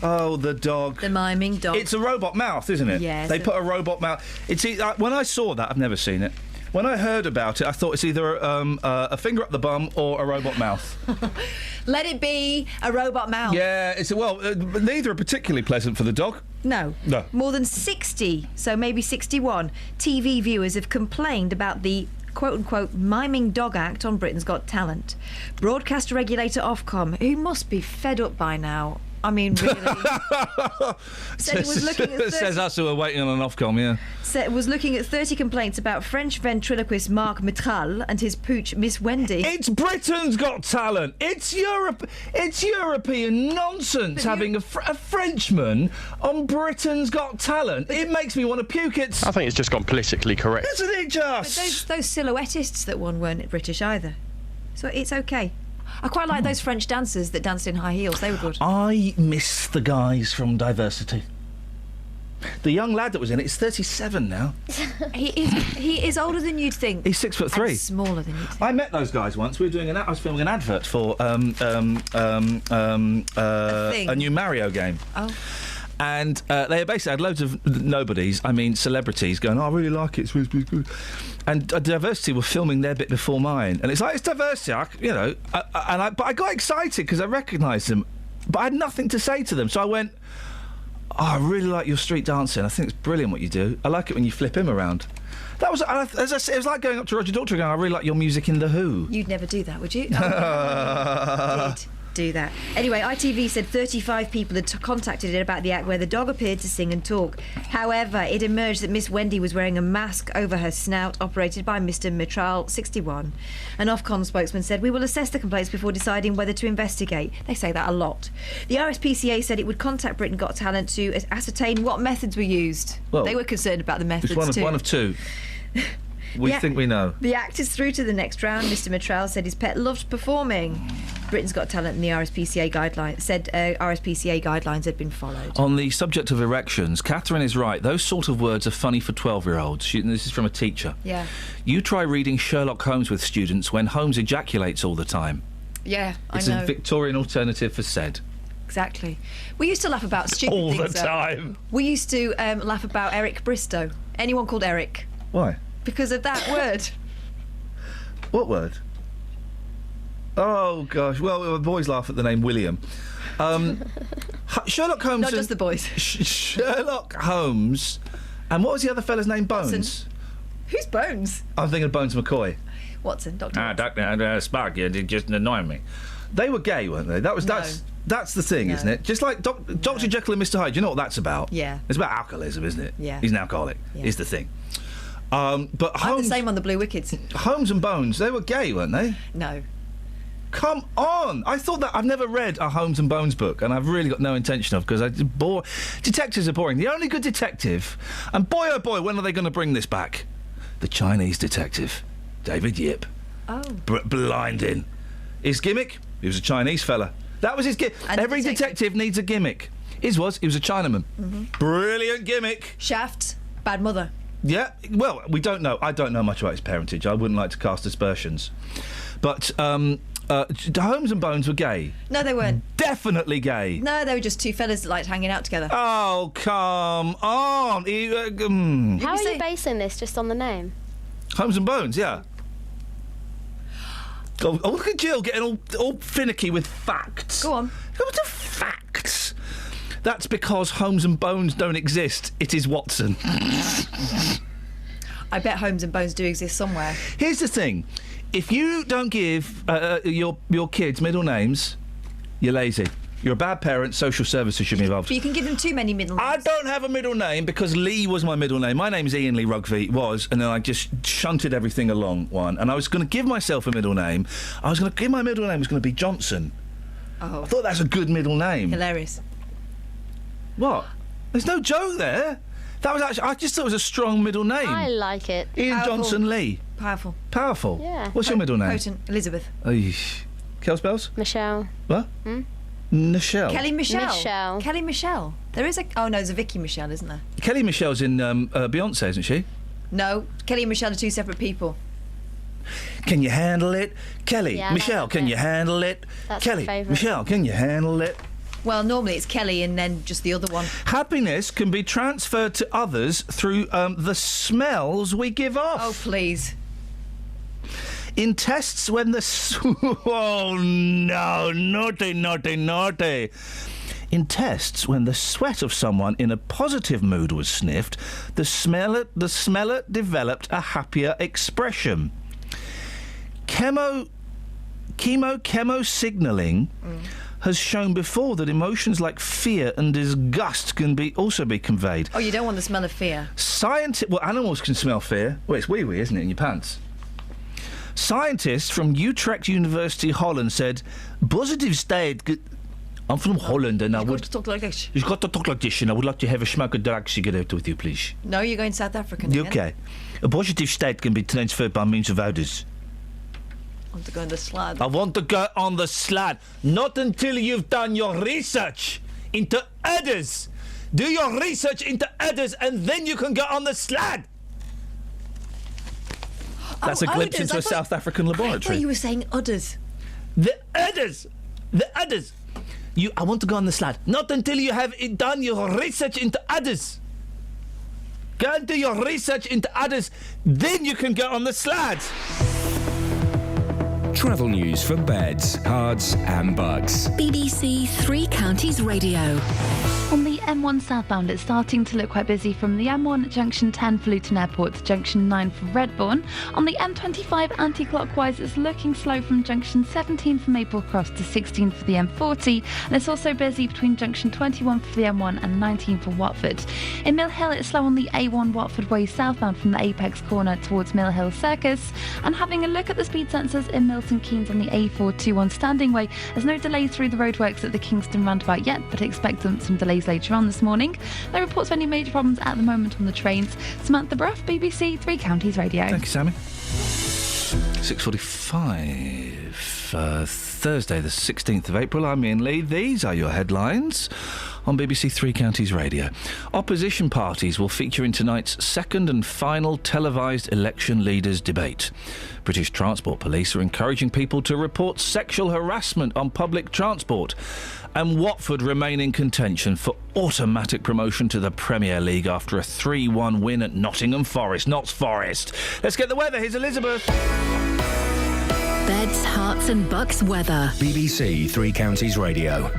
Oh, the dog. The miming dog. It's a robot mouth, isn't it? Yes. They put a robot mouth. When I saw that, I've never seen it. When I heard about it, I thought it's either a finger up the bum or a robot mouth. Let it be a robot mouth. Yeah, neither are particularly pleasant for the dog. No. More than 60, so maybe 61, TV viewers have complained about the quote-unquote miming dog act on Britain's Got Talent. Broadcast regulator Ofcom, who must be fed up by now. I mean, really. Said it was looking at 30... Says us who are waiting on an Ofcom, yeah. Said it was looking at 30 complaints about French ventriloquist Marc Mitral and his pooch Miss Wendy. It's Britain's Got Talent. It's European nonsense having a Frenchman on Britain's Got Talent. It makes me want to puke. I think it's just gone politically correct. Isn't it just? But those silhouettists that won weren't British either. So it's okay. I quite like those French dancers that danced in high heels. They were good. I miss the guys from Diversity. The young lad that was in it is 37 now. He is older than you'd think. He's 6'3". And smaller than you'd think. I met those guys once. We were doing I was filming an advert for a new Mario game. Oh. And they basically had loads of nobodies, I mean celebrities, going, I really like it, it's really good. And Diversity were filming their bit before mine. And it's like, it's Diversity, but I got excited because I recognised them, but I had nothing to say to them. So I went, I really like your street dancing. I think it's brilliant what you do. I like it when you flip him around. That was, as I said, it was like going up to Roger Daltrey and going, I really like your music in The Who. You'd never do that, would you? Did do that. Anyway, ITV said 35 people had contacted it about the act where the dog appeared to sing and talk. However, it emerged that Miss Wendy was wearing a mask over her snout, operated by Mr. Mitral, 61. An Ofcom spokesman said, we will assess the complaints before deciding whether to investigate. They say that a lot. The RSPCA said it would contact Britain Got Talent to ascertain what methods were used. Well, they were concerned about the methods too. One of two. We think we know. The act is through to the next round. Mr. Mitral said his pet loved performing. Britain's Got Talent and the RSPCA guidelines said RSPCA guidelines had been followed. On the subject of erections, Catherine is right. Those sort of words are funny for 12-year-olds. This is from a teacher. Yeah. You try reading Sherlock Holmes with students when Holmes ejaculates all the time. Yeah, it's I know. It's a Victorian alternative for said. Exactly. We used to laugh about stupid all things. All the time. We used to laugh about Eric Bristow. Anyone called Eric? Why? Because of that word. What word? Oh, gosh. Well, the boys laugh at the name William. Sherlock Holmes... Not just the boys. Sherlock Holmes... And what was the other fella's name? Bones? Watson. Who's Bones? I'm thinking of Bones McCoy. Watson, Dr. Watson. Dr. Sparky, it just annoyed me. They were gay, weren't they? That's the thing, isn't it? Just like Dr. Jekyll and Mr. Hyde. You know what that's about? Yeah. It's about alcoholism, isn't it? Yeah. He's an alcoholic, is the thing. But I'm the same on the Blue Wickets. Holmes and Bones, they were gay, weren't they? No. Come on! I thought that... I've never read a Holmes and Bones book, and I've really got no intention of, because detectives are boring. The only good detective... And boy, oh boy, when are they going to bring this back? The Chinese detective, David Yip. Oh. Blinding. His gimmick? He was a Chinese fella. That was his gimmick. Every detective needs a gimmick. He was a Chinaman. Mm-hmm. Brilliant gimmick. Shaft, bad mother. Yeah, well, we don't know. I don't know much about his parentage. I wouldn't like to cast aspersions. But Holmes and Bones were gay. No, they weren't. Definitely gay. No, they were just two fellas that liked hanging out together. Oh, come on. How are you basing this just on the name? Holmes and Bones, yeah. Oh, look at Jill getting all finicky with facts. Go on. What are facts? That's because Holmes and Bones don't exist. It is Watson. I bet Holmes and Bones do exist somewhere. Here's the thing. If you don't give your kids middle names, you're lazy. You're a bad parent. Social services should be involved. But you can give them too many middle names. I don't have a middle name because Lee was my middle name. My name's Iain Lee Rugby, and then I just shunted everything along one. And I was going to give myself a middle name. My middle name was going to be Johnson. Oh. I thought that's a good middle name. Hilarious. What? There's no joke there. That was actually... I just thought it was a strong middle name. I like it. Ian Johnson Lee. Powerful. Powerful? Yeah. What's your middle name? Potent. Elizabeth. Kel spells? Michelle. What? Nichelle. Kelly Michelle. Michelle. Kelly Michelle. There is a... Oh, no, there's a Vicky Michelle, isn't there? Kelly Michelle's in Beyonce, isn't she? No. Kelly and Michelle are two separate people. Can you handle it? Kelly, yeah, Michelle, can you handle it? That's Kelly, my favourite. Michelle, can you handle it? Well, normally it's Kelly and then just the other one. Happiness can be transferred to others through the smells we give off. Oh, please. In tests when the... oh, no, naughty. In tests when the sweat of someone in a positive mood was sniffed, the smeller developed a happier expression. Chemo signalling has shown before that emotions like fear and disgust can also be conveyed. Oh, you don't want the smell of fear. Well, animals can smell fear. Well, it's wee-wee, isn't it, in your pants? Scientists from Utrecht University, Holland, said positive state... I'm from Holland, and I would... You've got to talk like this. You've got to talk like this, and I would like to have a smoke a drag cigarette with you, please. No, you're going South African again. Okay. A positive state can be transferred by means of others. I want to go on the slide. I want to go on the slide. Not until you've done your research into others. Do your research into udders and then you can get on the slad. That's a glimpse into a South African laboratory. I thought you were saying udders. The udders! The udders! I want to go on the slad. Not until you have done your research into udders. Go and do your research into udders, then you can get on the slad. Travel news for beds, cards and bugs. BBC Three Counties Radio. On the M1 southbound, it's starting to look quite busy from the M1 at Junction 10 for Luton Airport to Junction 9 for Redbourne. On the M25 anti-clockwise, it's looking slow from Junction 17 for Maple Cross to 16 for the M40, and it's also busy between Junction 21 for the M1 and 19 for Watford. In Mill Hill, it's slow on the A1 Watford Way southbound from the Apex corner towards Mill Hill Circus, and having a look at the speed sensors in Milton Keynes on the A421 Standing Way, there's no delays through the roadworks at the Kingston roundabout yet, but expect some delays later on this morning. No reports of any major problems at the moment on the trains. Samantha Bruff, BBC Three Counties Radio. Thank you, Sammy. 6:45, Thursday the 16th of April. I'm Iain Lee. These are your headlines on BBC Three Counties Radio. Opposition parties will feature in tonight's second and final televised election leaders debate. British Transport Police are encouraging people to report sexual harassment on public transport. And Watford remain in contention for automatic promotion to the Premier League after a 3-1 win at Nottingham Forest. Notts Forest. Let's get the weather. Here's Elizabeth. Beds, hearts and bucks weather. BBC Three Counties Radio.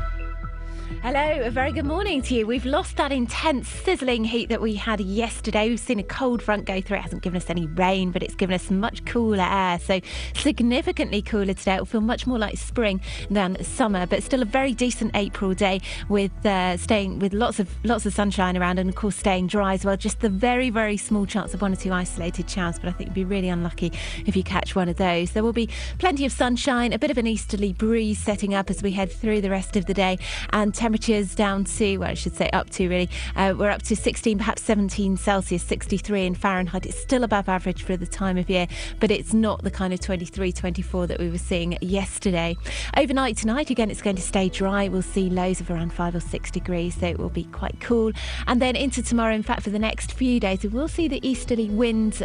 Hello, a very good morning to you. We've lost that intense sizzling heat that we had yesterday. We've seen a cold front go through. It hasn't given us any rain, but it's given us much cooler air. So significantly cooler today. It'll feel much more like spring than summer, but still a very decent April day with staying with lots of sunshine around, and of course staying dry as well. Just the very, very small chance of one or two isolated showers, but I think you'd be really unlucky if you catch one of those. There will be plenty of sunshine, a bit of an easterly breeze setting up as we head through the rest of the day, and temperatures down to, well, I should say up to really, we're up to 16, perhaps 17 Celsius, 63 in Fahrenheit. It's still above average for the time of year, but it's not the kind of 23, 24 that we were seeing yesterday. Overnight tonight, again, it's going to stay dry. We'll see lows of around 5 or 6 degrees, so it will be quite cool. And then into tomorrow, in fact, for the next few days, we will see the easterly winds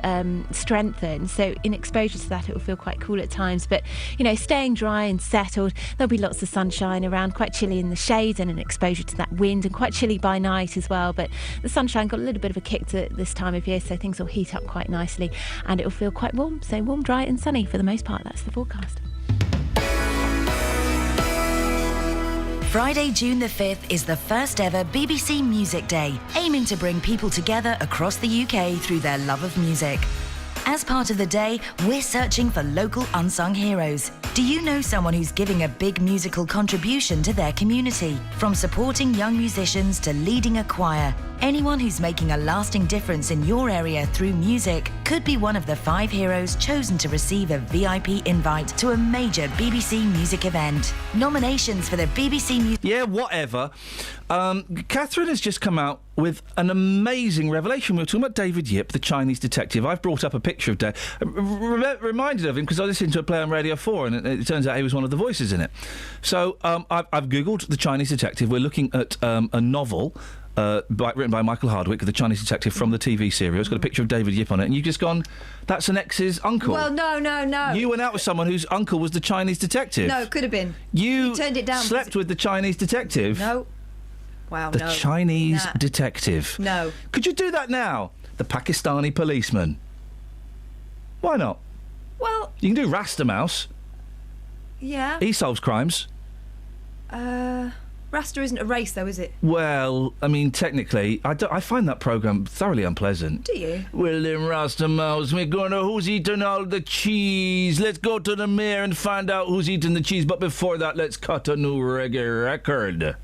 strengthen. So in exposure to that, it will feel quite cool at times, but, you know, staying dry and settled. There'll be lots of sunshine around, quite chilly in the shades and an exposure to that wind, and quite chilly by night as well, but the sunshine got a little bit of a kick to this time of year, so things will heat up quite nicely and it will feel quite warm, so warm, dry and sunny for the most part. That's the forecast. Friday, June the 5th is the first ever BBC Music Day, aiming to bring people together across the UK through their love of music. As part of the day, we're searching for local unsung heroes. Do you know someone who's giving a big musical contribution to their community? From supporting young musicians to leading a choir, anyone who's making a lasting difference in your area through music could be one of the 5 heroes chosen to receive a VIP invite to a major BBC music event. Nominations for the BBC Music... Yeah, whatever. Catherine has just come out with an amazing revelation. We were talking about David Yip, the Chinese detective. I've brought up a picture of Dave, reminded of him because I listened to a play on Radio 4 and it turns out he was one of the voices in it. So I've Googled the Chinese detective. We're looking at a novel written by Michael Hardwick, the Chinese detective from the TV series. It's got a picture of David Yip on it, and you've just gone, that's an ex's uncle. Well, no. You went out with someone whose uncle was the Chinese detective. No, it could have been. You turned it down. Slept with the Chinese detective. No. Wow, the no. Chinese detective. No. Could you do that now? The Pakistani policeman. Why not? Well... You can do Rasta Mouse. Yeah. He solves crimes. Rasta isn't a race, though, is it? Well, I mean, technically, I find that programme thoroughly unpleasant. Do you? Well, then, Rasta Mouse, we're going to who's eating all the cheese. Let's go to the mayor and find out who's eating the cheese. But before that, let's cut a new reggae record.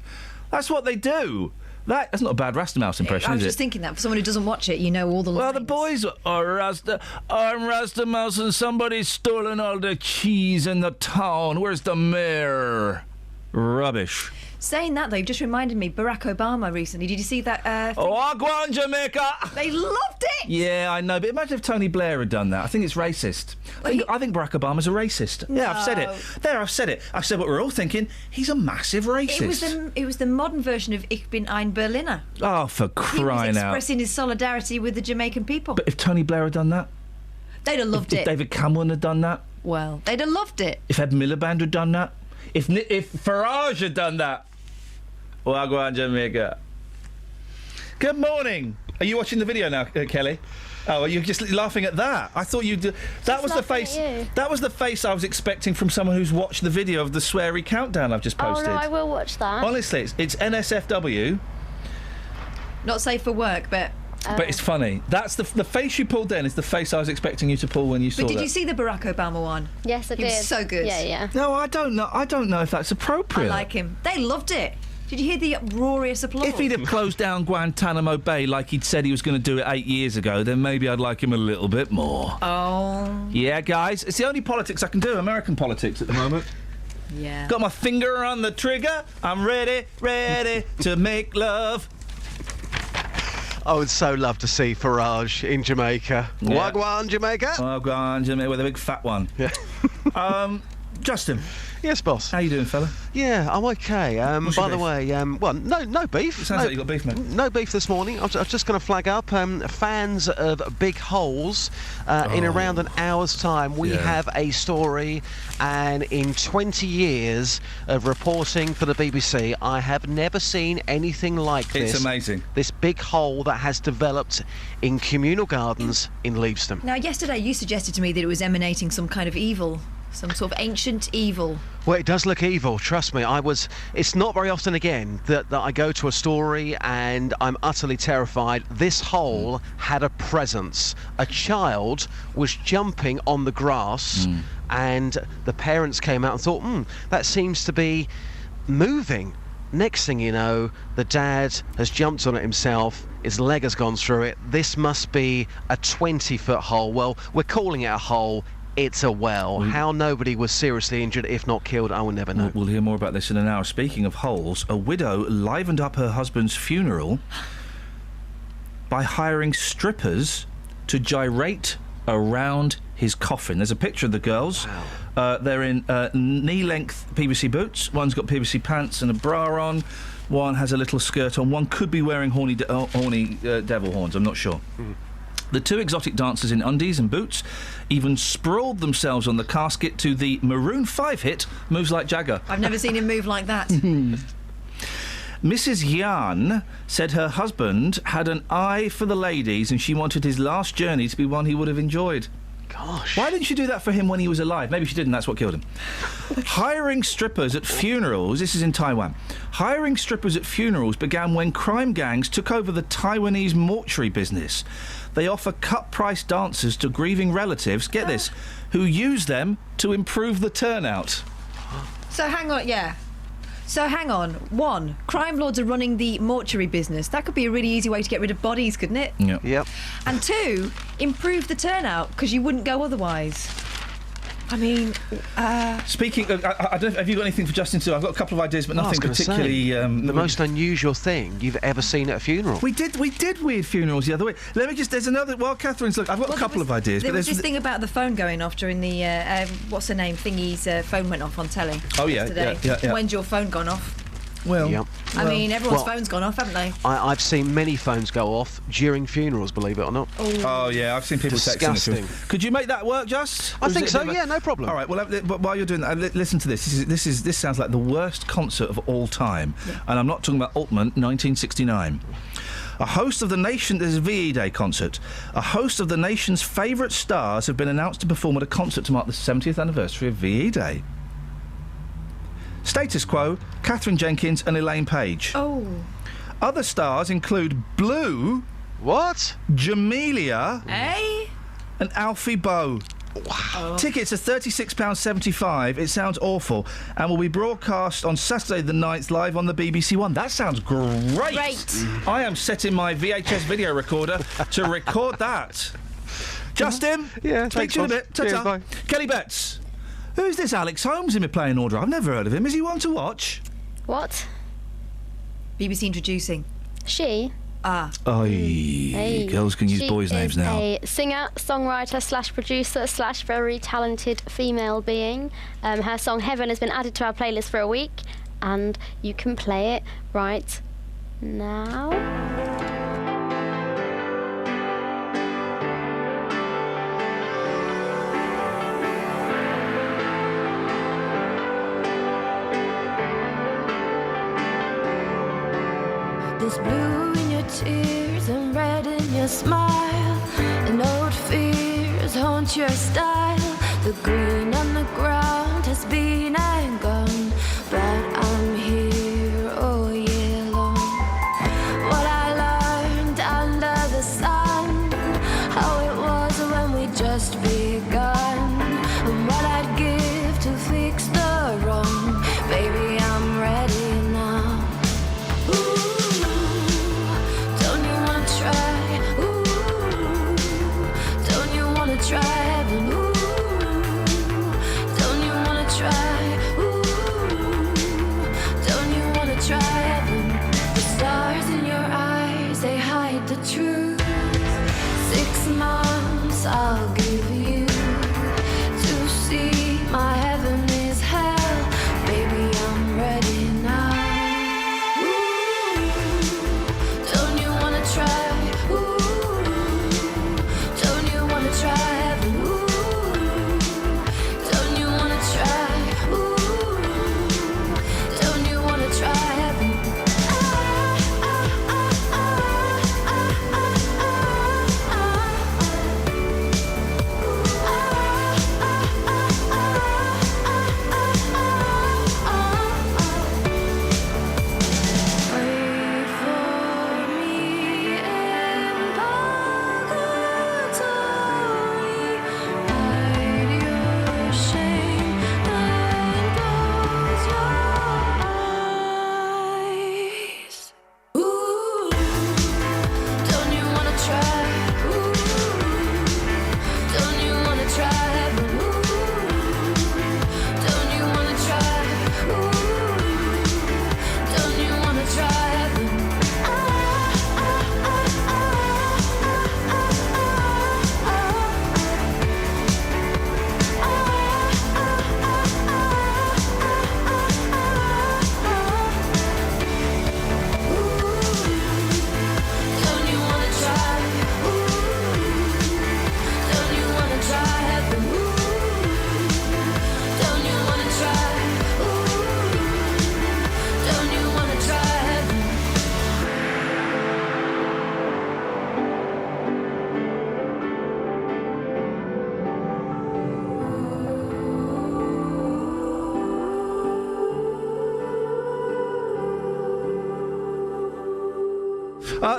That's what they do. That's not a bad Rasta Mouse impression, is it? I was just thinking that for someone who doesn't watch it, you know all the lines. Well, the boys are Rasta. I'm Rasta Mouse and somebody's stolen all the cheese in the town. Where's the mayor? Rubbish. Saying that, though, you've just reminded me, Barack Obama recently. Did you see that? Wagwan, Jamaica! They loved it! Yeah, I know, but imagine if Tony Blair had done that. I think it's racist. I think Barack Obama's a racist. Yeah, I've said it. There, I've said it. I've said what we're all thinking. He's a massive racist. It was the modern version of Ich bin ein Berliner. Oh, for crying He was out. expressing his solidarity with the Jamaican people. But if Tony Blair had done that? They'd have loved If it. David Cameron had done that? Well, they'd have loved it. If Ed Miliband had done that? If Farage had done that? Wagwan, Jamaica. Good morning. Are you watching the video now, Kelly? Oh, are you just laughing at that? I thought you'd... That was the face... That was the face I was expecting from someone who's watched the video of the sweary countdown I've just posted. Oh, no, I will watch that. Honestly, it's NSFW. Not safe for work, but... But it's funny. That's the face you pulled then is the face I was expecting you to pull when you saw that. But did you see the Barack Obama one? Yes, I did. He was so good. Yeah. No, I don't know. I don't know if that's appropriate. I like him. They loved it. Did you hear the uproarious applause? If he'd have closed down Guantanamo Bay like he'd said he was going to do it 8 years ago, then maybe I'd like him a little bit more. Oh. Yeah, guys, it's the only politics I can do, American politics at the moment. Yeah. Got my finger on the trigger. I'm ready to make love. I would so love to see Farage in Jamaica. Yeah. Wagwan, Jamaica. Wagwan, Jamaica, with a big fat one. Yeah. Justin. Yes, boss. How you doing, fella? Yeah, I'm okay. By the way, well, no beef. It sounds like you got beef, mate. No beef this morning. I was just going to flag up fans of big holes. In around an hour's time, we have a story, and in 20 years of reporting for the BBC, I have never seen anything like this. It's amazing. This big hole that has developed in communal gardens in Leavesden. Now, yesterday you suggested to me that it was emanating some kind of evil. Some sort of ancient evil. Well, it does look evil, trust me. It's not very often again that I go to a story and I'm utterly terrified. This hole had a presence. A child was jumping on the grass and the parents came out and thought, that seems to be moving. Next thing you know, the dad has jumped on it himself, his leg has gone through it. This must be a 20-foot hole. Well, we're calling it a hole. It's a well. How nobody was seriously injured, if not killed, I will never know. We'll hear more about this in an hour. Speaking of holes, a widow livened up her husband's funeral by hiring strippers to gyrate around his coffin. There's a picture of the girls. Wow. They're in knee-length PVC boots. One's got PVC pants and a bra on. One has a little skirt on. One could be wearing horny devil horns. I'm not sure. The two exotic dancers in undies and boots even sprawled themselves on the casket to the Maroon 5 hit Moves Like Jagger. I've never seen him move like that. Mrs. Iain said her husband had an eye for the ladies and she wanted his last journey to be one he would have enjoyed. Gosh. Why didn't she do that for him when he was alive? Maybe she didn't, that's what killed him. Hiring strippers at funerals, this is in Taiwan. Hiring strippers at funerals began when crime gangs took over the Taiwanese mortuary business. They offer cut-price dancers to grieving relatives, get this, who use them to improve the turnout. So hang on. One, crime lords are running the mortuary business. That could be a really easy way to get rid of bodies, couldn't it? Yep. And two, improve the turnout, because you wouldn't go otherwise. I mean, Speaking of, I don't know, have you got anything for Justin to do? I've got a couple of ideas, but nothing particularly... the most unusual thing you've ever seen at a funeral. We did weird funerals the other week. Let me just... There's another... While Catherine's... Look, I've got a couple of ideas. There but was this thing about the phone going off during the... what's her name? Thingy's phone went off on telly. Oh, yeah, yesterday. yeah. When's your phone gone off? Well, I mean, everyone's phone's gone off, haven't they? I've seen many phones go off during funerals, believe it or not. Oh yeah, I've seen people texting. Disgusting. Could you make that work, Just? I think so. Yeah, no problem. All right. Well, but while you're doing that, listen to this. This sounds like the worst concert of all time, and I'm not talking about Altman, 1969. A host of the nation... There's a VE Day concert. A host of the nation's favourite stars have been announced to perform at a concert to mark the 70th anniversary of VE Day. Status quo, Catherine Jenkins and Elaine Page. Oh. Other stars include Blue... What? Jamelia... Eh? And Alfie Bow. Wow. Tickets are £36.75. It sounds awful. And will be broadcast on Saturday the 9th live on the BBC One. That sounds great. I am setting my VHS video recorder to record that. Justin? Yeah, speak to you in a bit. Ta-ta. Cheers, bye. Kelly Betts. Who's this Alex Holmes in my playing order? I've never heard of him. Is he one to watch? What? BBC Introducing. She. Girls can use boys' names now. A singer, songwriter / producer / very talented female being. Her song Heaven has been added to our playlist for a week, and you can play it right now. There's blue in your tears and red in your smile, and old fears haunt your style. The green on the ground has been and gone, but I'm here all year long. What I learned under the sun, how it was when we just begun, and what I'd give to fix the wrong. Baby, I'm ready now. Try heaven, ooh. Don't you wanna try? Ooh. Don't you wanna try heaven? The stars in your eyes, they hide the truth. 6 months I'll give you to see my heaven is hell. Baby, I'm ready now. Ooh. Don't you wanna try? Ooh. Don't you wanna try?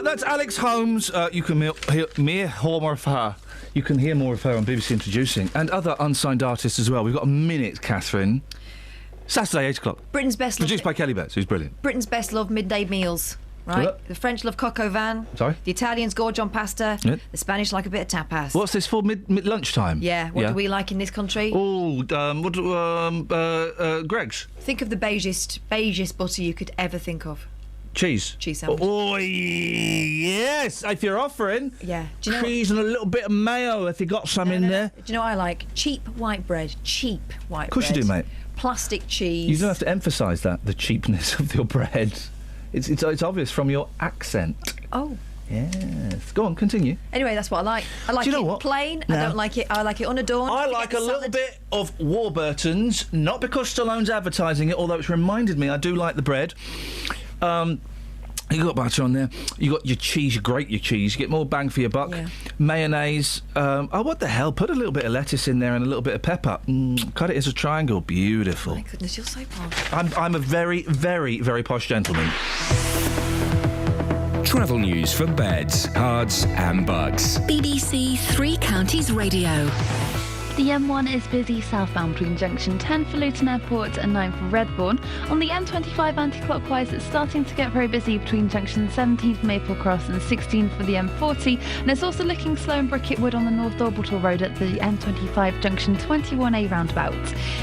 That's Alex Holmes. You can hear more of her. You can hear more of her on BBC Introducing, and other unsigned artists as well. We've got a minute, Catherine. Saturday, 8 o'clock. Britain's best. Produced by Kelly Betts, who's brilliant. Britain's best loved midday meals. Right? What? The French love coq au vin. Sorry? The Italians gorge on pasta. Yeah. The Spanish like a bit of tapas. What's this for? Mid lunchtime? Yeah. What do we like in this country? Oh, Greg's. Think of the beigest butter you could ever think of. Cheese sandwich. Oh, yes, if you're offering. Yeah. Do you know cheese and a little bit of mayo if you got some in there. Do you know what I like? Cheap white bread. Cheap white bread. Of course you do, mate. Plastic cheese. You don't have to emphasise that, the cheapness of your bread. It's obvious from your accent. Oh. Yes. Go on, continue. Anyway, that's what I like. I like it plain. No. I don't like it. I like it unadorned. I like a little bit of Warburton's, not because Stallone's advertising it, although it's reminded me I do like the bread. You got butter on there. You got your cheese. You grate your cheese. You get more bang for your buck. Yeah. Mayonnaise. Oh, what the hell? Put a little bit of lettuce in there and a little bit of pepper. Cut it as a triangle. Beautiful. Oh my goodness, you're so posh. I'm a very, very, very posh gentleman. Travel news for beds, cards and bugs. BBC Three Counties Radio. The M1 is busy southbound between junction 10 for Luton Airport and 9 for Redbourne. On the M25 anti-clockwise, it's starting to get very busy between junction 17 for Maple Cross and 16 for the M40, and it's also looking slow in Bricket Wood on the North Orbital Road at the M25 junction 21A roundabout.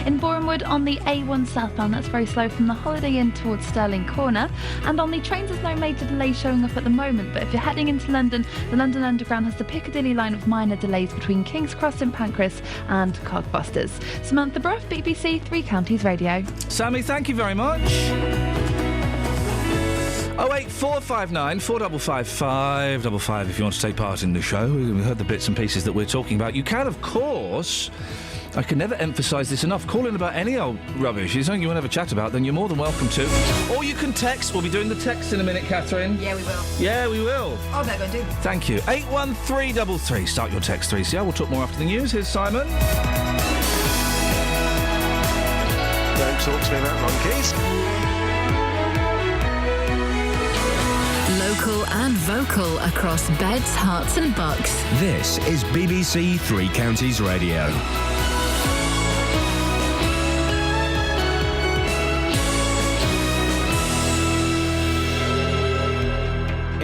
In Borehamwood on the A1 southbound, that's very slow from the Holiday Inn towards Stirling Corner, and on the trains there's no major delays showing up at the moment, but if you're heading into London, the London Underground has the Piccadilly line with minor delays between King's Cross, St Pancras and Cogbusters. Samantha Bruff, BBC Three Counties Radio. Sammy, thank you very much. 08459 455 555 if you want to take part in the show. We heard the bits and pieces that we're talking about. You can, of course, I can never emphasise this enough, call in about any old rubbish. If it's something you want to have a chat about, then you're more than welcome to. Or you can text. We'll be doing the text in a minute, Catherine. Yeah, we will. Yeah, we will. Oh, they're going to do. Thank you. 81333. Start your text 3CR. We'll talk more after the news. Here's Simon. Don't talk to me about monkeys. Local and vocal across beds, hearts and bucks. This is BBC Three Counties Radio.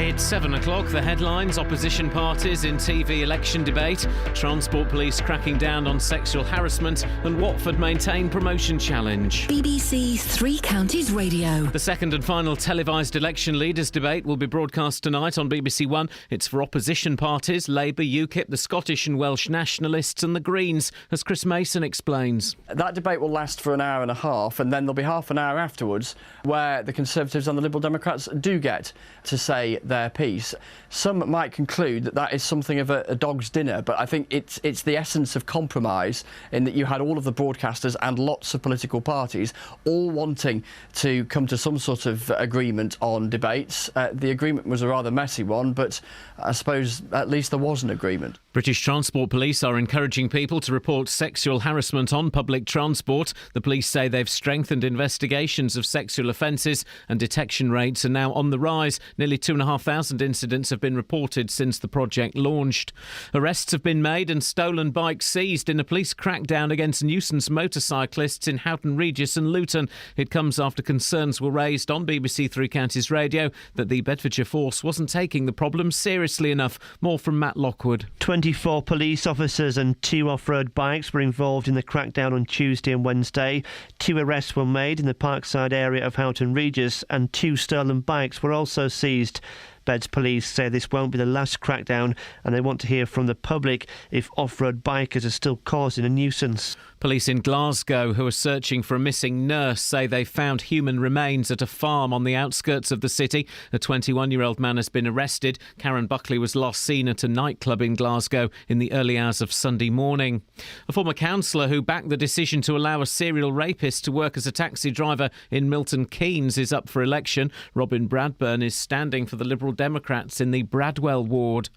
It's 7 o'clock. The headlines: opposition parties in TV election debate, Transport Police cracking down on sexual harassment, and Watford maintain promotion challenge. BBC Three Counties Radio. The second and final televised election leaders debate will be broadcast tonight on BBC One. It's for opposition parties, Labour, UKIP, the Scottish and Welsh Nationalists and the Greens, as Chris Mason explains. That debate will last for an hour and a half, and then there'll be half an hour afterwards where the Conservatives and the Liberal Democrats do get to say their piece. Some might conclude that that is something of a dog's dinner, but I think it's the essence of compromise in that you had all of the broadcasters and lots of political parties all wanting to come to some sort of agreement on debates. The agreement was a rather messy one, but I suppose at least there was an agreement. British Transport Police are encouraging people to report sexual harassment on public transport. The police say they've strengthened investigations of sexual offences and detection rates are now on the rise. Nearly 2,500 incidents have been reported since the project launched. Arrests have been made and stolen bikes seized in a police crackdown against nuisance motorcyclists in Houghton Regis and Luton. It comes after concerns were raised on BBC Three Counties Radio that the Bedfordshire Force wasn't taking the problem seriously enough. More from Matt Lockwood. 24 police officers and 2 off-road bikes were involved in the crackdown on Tuesday and Wednesday. 2 arrests were made in the Parkside area of Houghton Regis and 2 stolen bikes were also seized. Beds Police say this won't be the last crackdown and they want to hear from the public if off-road bikers are still causing a nuisance. Police in Glasgow who are searching for a missing nurse say they found human remains at a farm on the outskirts of the city. A 21-year-old man has been arrested. Karen Buckley was last seen at a nightclub in Glasgow in the early hours of Sunday morning. A former councillor who backed the decision to allow a serial rapist to work as a taxi driver in Milton Keynes is up for election. Robin Bradburn is standing for the Liberal Democrats in the Bradwell ward.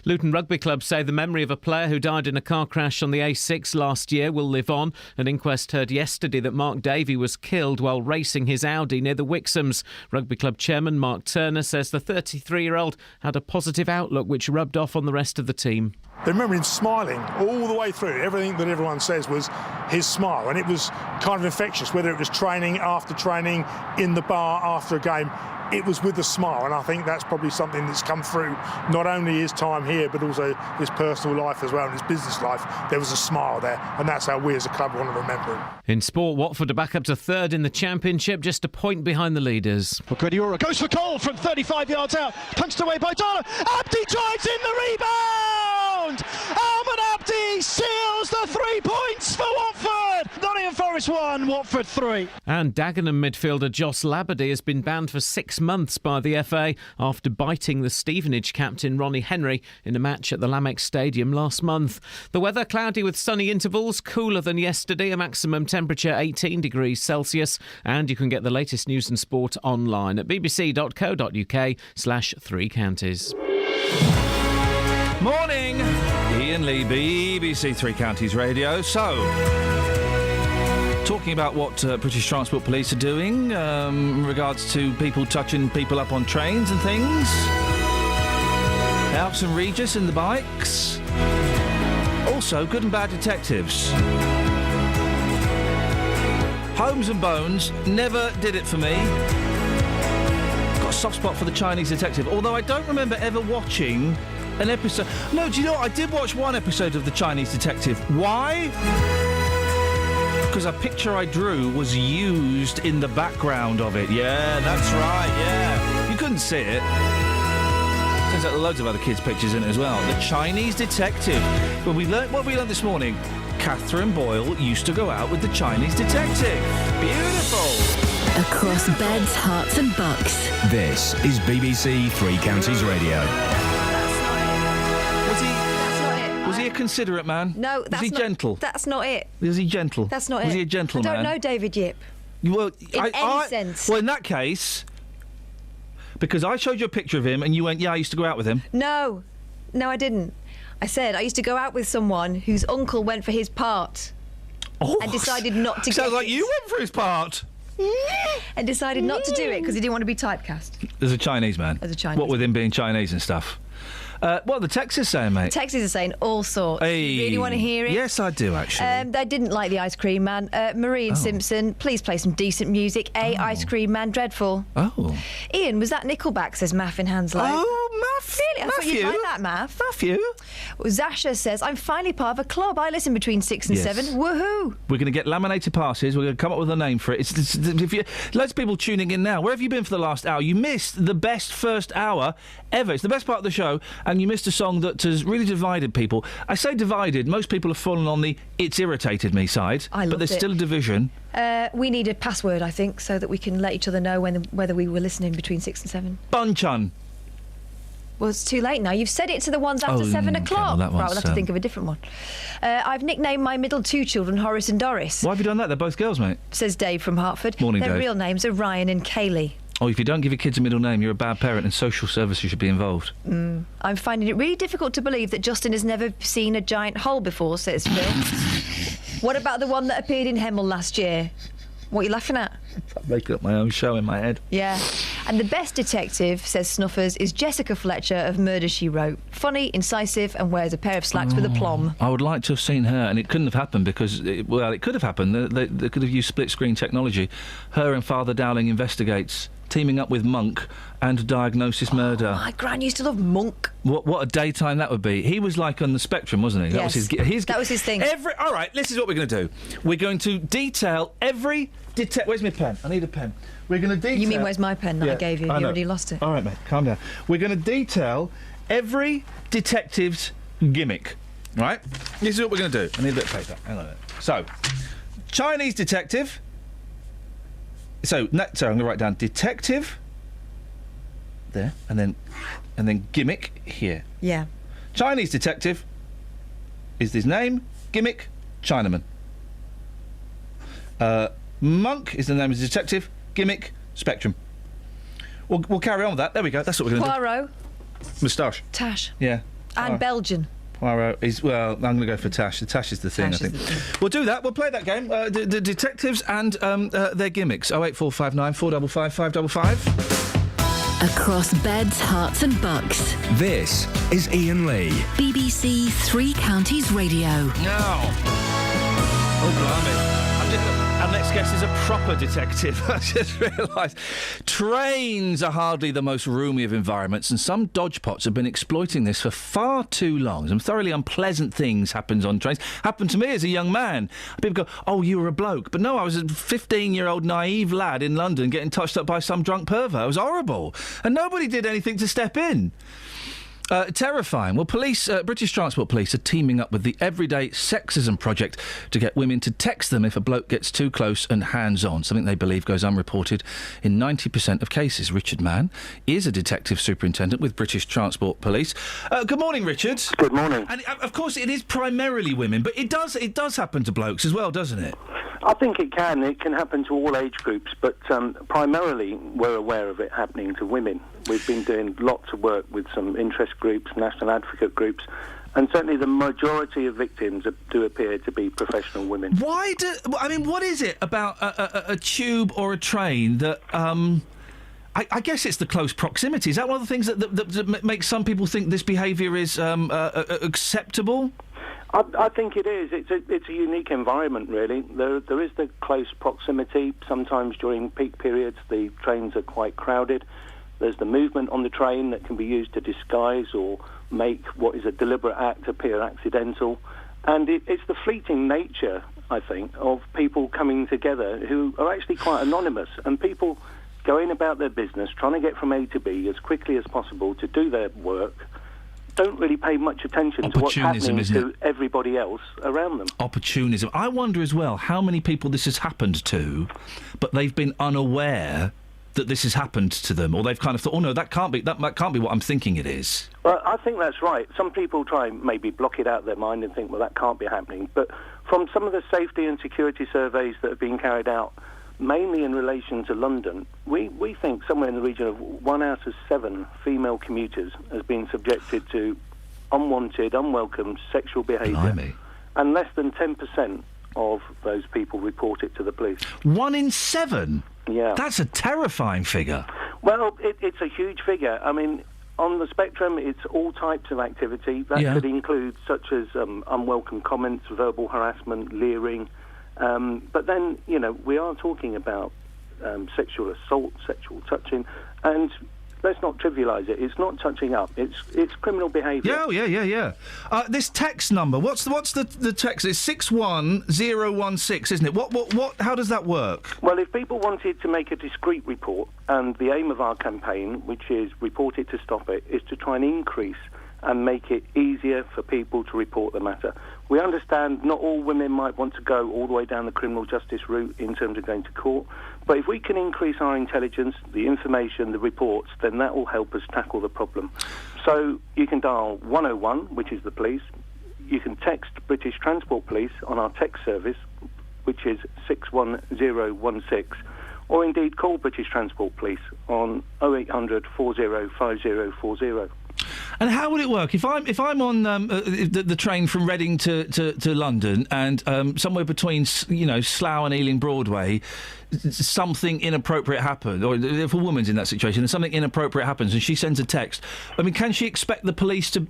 Luton Rugby Club say the memory of a player who died in a car crash on the A6 last year will live on. An inquest heard yesterday that Mark Davey was killed while racing his Audi near the Wixhams. Rugby Club chairman Mark Turner says the 33-year-old had a positive outlook which rubbed off on the rest of the team. They remember him smiling all the way through. Everything that everyone says was his smile, and it was kind of infectious, whether it was training, after training, in the bar, after a game. It was with a smile, and I think that's probably something that's come through not only his time here, but also his personal life as well, and his business life. There was a smile there, and that's how we as a club want to remember him. In sport, Watford are back up to third in the Championship, just a point behind the leaders. Guardiola goes for goal from 35 yards out, punched away by Dala. Abdi drives in the rebound! Ahmed Abdi seals the 3 points for Watford! Nottingham Forest 1, Watford 3. And Dagenham midfielder Joss Labadie has been banned for 6 months by the FA after biting the Stevenage captain Ronnie Henry in a match at the Lamex Stadium last month. The weather cloudy with sunny intervals, cooler than yesterday, a maximum temperature 18 degrees Celsius, and you can get the latest news and sport online at bbc.co.uk/3 counties. Morning! Iain Lee, BBC Three Counties Radio. So, talking about what British Transport Police are doing in regards to people touching people up on trains and things. Houghton Regis and the bikes. also Good and Bad Detectives. Holmes and Bones never did it for me. Got a soft spot for the Chinese Detective, although I don't remember ever watching an episode. No, do you know what? I did watch one episode of the Chinese Detective. Why? Because a picture I drew was used in the background of it. Yeah, that's right, yeah. You couldn't see it. Turns out loads of other kids' pictures in it as well. The Chinese Detective. Well, what we learned this morning. Catherine Boyle used to go out with the Chinese Detective. Beautiful. Across beds, hearts and bucks. This is BBC Three Counties Radio. Was he a considerate man? No, that's Was he not, gentle? That's not it. Was he gentle? That's not it. Was he a gentleman? I don't know David Yip. Well, in any sense. Well, in that case, because I showed you a picture of him and you went, yeah, I used to go out with him. No, I didn't. I said I used to go out with someone whose uncle went for his part and decided not to. Sounds like you went for his part. And decided not to do it because he didn't want to be typecast. As a Chinese man. As a Chinese. What with him being Chinese and stuff. What are the Texans saying, mate? Texans are saying all sorts. Hey. You really want to hear it? Yes, I do, actually. They didn't like the Ice Cream Man. Marie and Simpson, please play some decent music. Ice Cream Man, dreadful. Oh. Ian, was that Nickelback, says Maff in Hounslow. Oh, Maff. Really? I thought you'd like that, Maff. Matthew. Well, Zasha says, I'm finally part of a club. I listen between 6 and 7. Woohoo! We're going to get laminated passes. We're going to come up with a name for it. Loads of people tuning in now. Where have you been for the last hour? You missed the best first hour ever. It's the best part of the show, and you missed a song that has really divided people. I say divided. Most people have fallen on the "it's irritated me" side, but there's still a division. We need a password, I think, so that we can let each other know whether we were listening between 6 and 7. Bunchun. Well, it's too late now. You've said it to the ones after 7 o'clock. Well, right, we'll have to think of a different one. I've nicknamed my middle 2 children Horace and Doris. Why have you done that? They're both girls, mate. Says Dave from Hertford. Morning, Their Dave. real names are Ryan and Kaylee. Oh, if you don't give your kids a middle name, you're a bad parent, and social services should be involved. I'm finding it really difficult to believe that Justin has never seen a giant hole before, says Phil. What about the one that appeared in Hemel last year? What are you laughing at? I'm making up my own show in my head. Yeah. And the best detective, says Snuffers, is Jessica Fletcher of Murder, She Wrote. Funny, incisive, and wears a pair of slacks with a plum. I would like to have seen her, and it couldn't have happened because, it could have happened. They could have used split-screen technology. Her and Father Dowling Investigates, teaming up with Monk and Diagnosis Murder. My gran used to love Monk. What a daytime that would be. He was like on the spectrum, wasn't he? That Yes. was his thing. All right, this is what we're going to do. We're going to detail every... Where's my pen? I need a pen. We're going to detail... You mean where's my pen that I gave you? You already lost it. All right, mate, calm down. We're going to detail every detective's gimmick, right? This is what we're going to do. I need a bit of paper. Hang on a minute. So, Chinese detective... So I'm going to write down detective there, and then gimmick here. Yeah. Chinese detective is his name. Gimmick, Chinaman. Monk is the name of the detective. Gimmick, Spectrum. We'll carry on with that. There we go. That's what we're going to do. Poirot. Moustache. Tash. Yeah. And Belgian. Poirot is, well, I'm going to go for Tash. The Tash is the thing, I think. We'll do that. We'll play that game. The detectives and their gimmicks. 08459 455 555. Across beds, hearts and bucks. This is Iain Lee. BBC Three Counties Radio. Now. Oh, blimey. Our next guest is a proper detective. I just realised. Trains are hardly the most roomy of environments, and some dodgepots have been exploiting this for far too long. Some thoroughly unpleasant things happens on trains. Happened to me as a young man. People go, "Oh, you were a bloke," but no, I was a 15-year-old naive lad in London getting touched up by some drunk pervert. It was horrible, and nobody did anything to step in. Terrifying. Well, British Transport Police are teaming up with the Everyday Sexism Project to get women to text them if a bloke gets too close and hands-on, something they believe goes unreported in 90% of cases. Richard Mann is a detective superintendent with British Transport Police. Good morning, Richard. Good morning. And, of course, it is primarily women, but it does happen to blokes as well, doesn't it? I think it can. It can happen to all age groups, but primarily we're aware of it happening to women. We've been doing lots of work with some interest groups, national advocate groups, and certainly the majority of victims do appear to be professional women. What is it about a tube or a train that... I guess it's the close proximity. Is that one of the things that makes some people think this behaviour is acceptable? I think it is. It's a unique environment, really. There is the close proximity. Sometimes during peak periods, the trains are quite crowded. There's the movement on the train that can be used to disguise or make what is a deliberate act appear accidental. And it's the fleeting nature, I think, of people coming together who are actually quite anonymous, and people going about their business, trying to get from A to B as quickly as possible to do their work, don't really pay much attention to what's happening to everybody else around them. Opportunism. I wonder as well how many people this has happened to, but they've been unaware that this has happened to them, or they've kind of thought, oh no, that can't be what I'm thinking it is. Well, I think that's right. Some people try and maybe block it out of their mind and think, well, that can't be happening. But from some of the safety and security surveys that have been carried out, mainly in relation to London, we think somewhere in the region of 1 out of 7 female commuters has been subjected to unwanted, unwelcome sexual behaviour. Blimey. And less than 10% of those people report it to the police. 1 in 7? Yeah. That's a terrifying figure. Well, it's a huge figure. I mean, on the spectrum, it's all types of activity. That could include such as unwelcome comments, verbal harassment, leering. But then, we are talking about sexual assault, sexual touching, and let's not trivialise it. It's not touching up. It's criminal behaviour. Yeah. This text number. What's the text? It's 61016, isn't it? What? How does that work? Well, if people wanted to make a discreet report, and the aim of our campaign, which is Report It to Stop It, is to try and increase and make it easier for people to report the matter. We understand not all women might want to go all the way down the criminal justice route in terms of going to court, but if we can increase our intelligence, the information, the reports, then that will help us tackle the problem. So you can dial 101, which is the police. You can text British Transport Police on our text service, which is 61016, or indeed call British Transport Police on 0800 40 5040. And how would it work if I'm on the train from Reading to London, and somewhere between Slough and Ealing Broadway, something inappropriate happens, or if a woman's in that situation and something inappropriate happens and she sends a text, I mean, can she expect the police to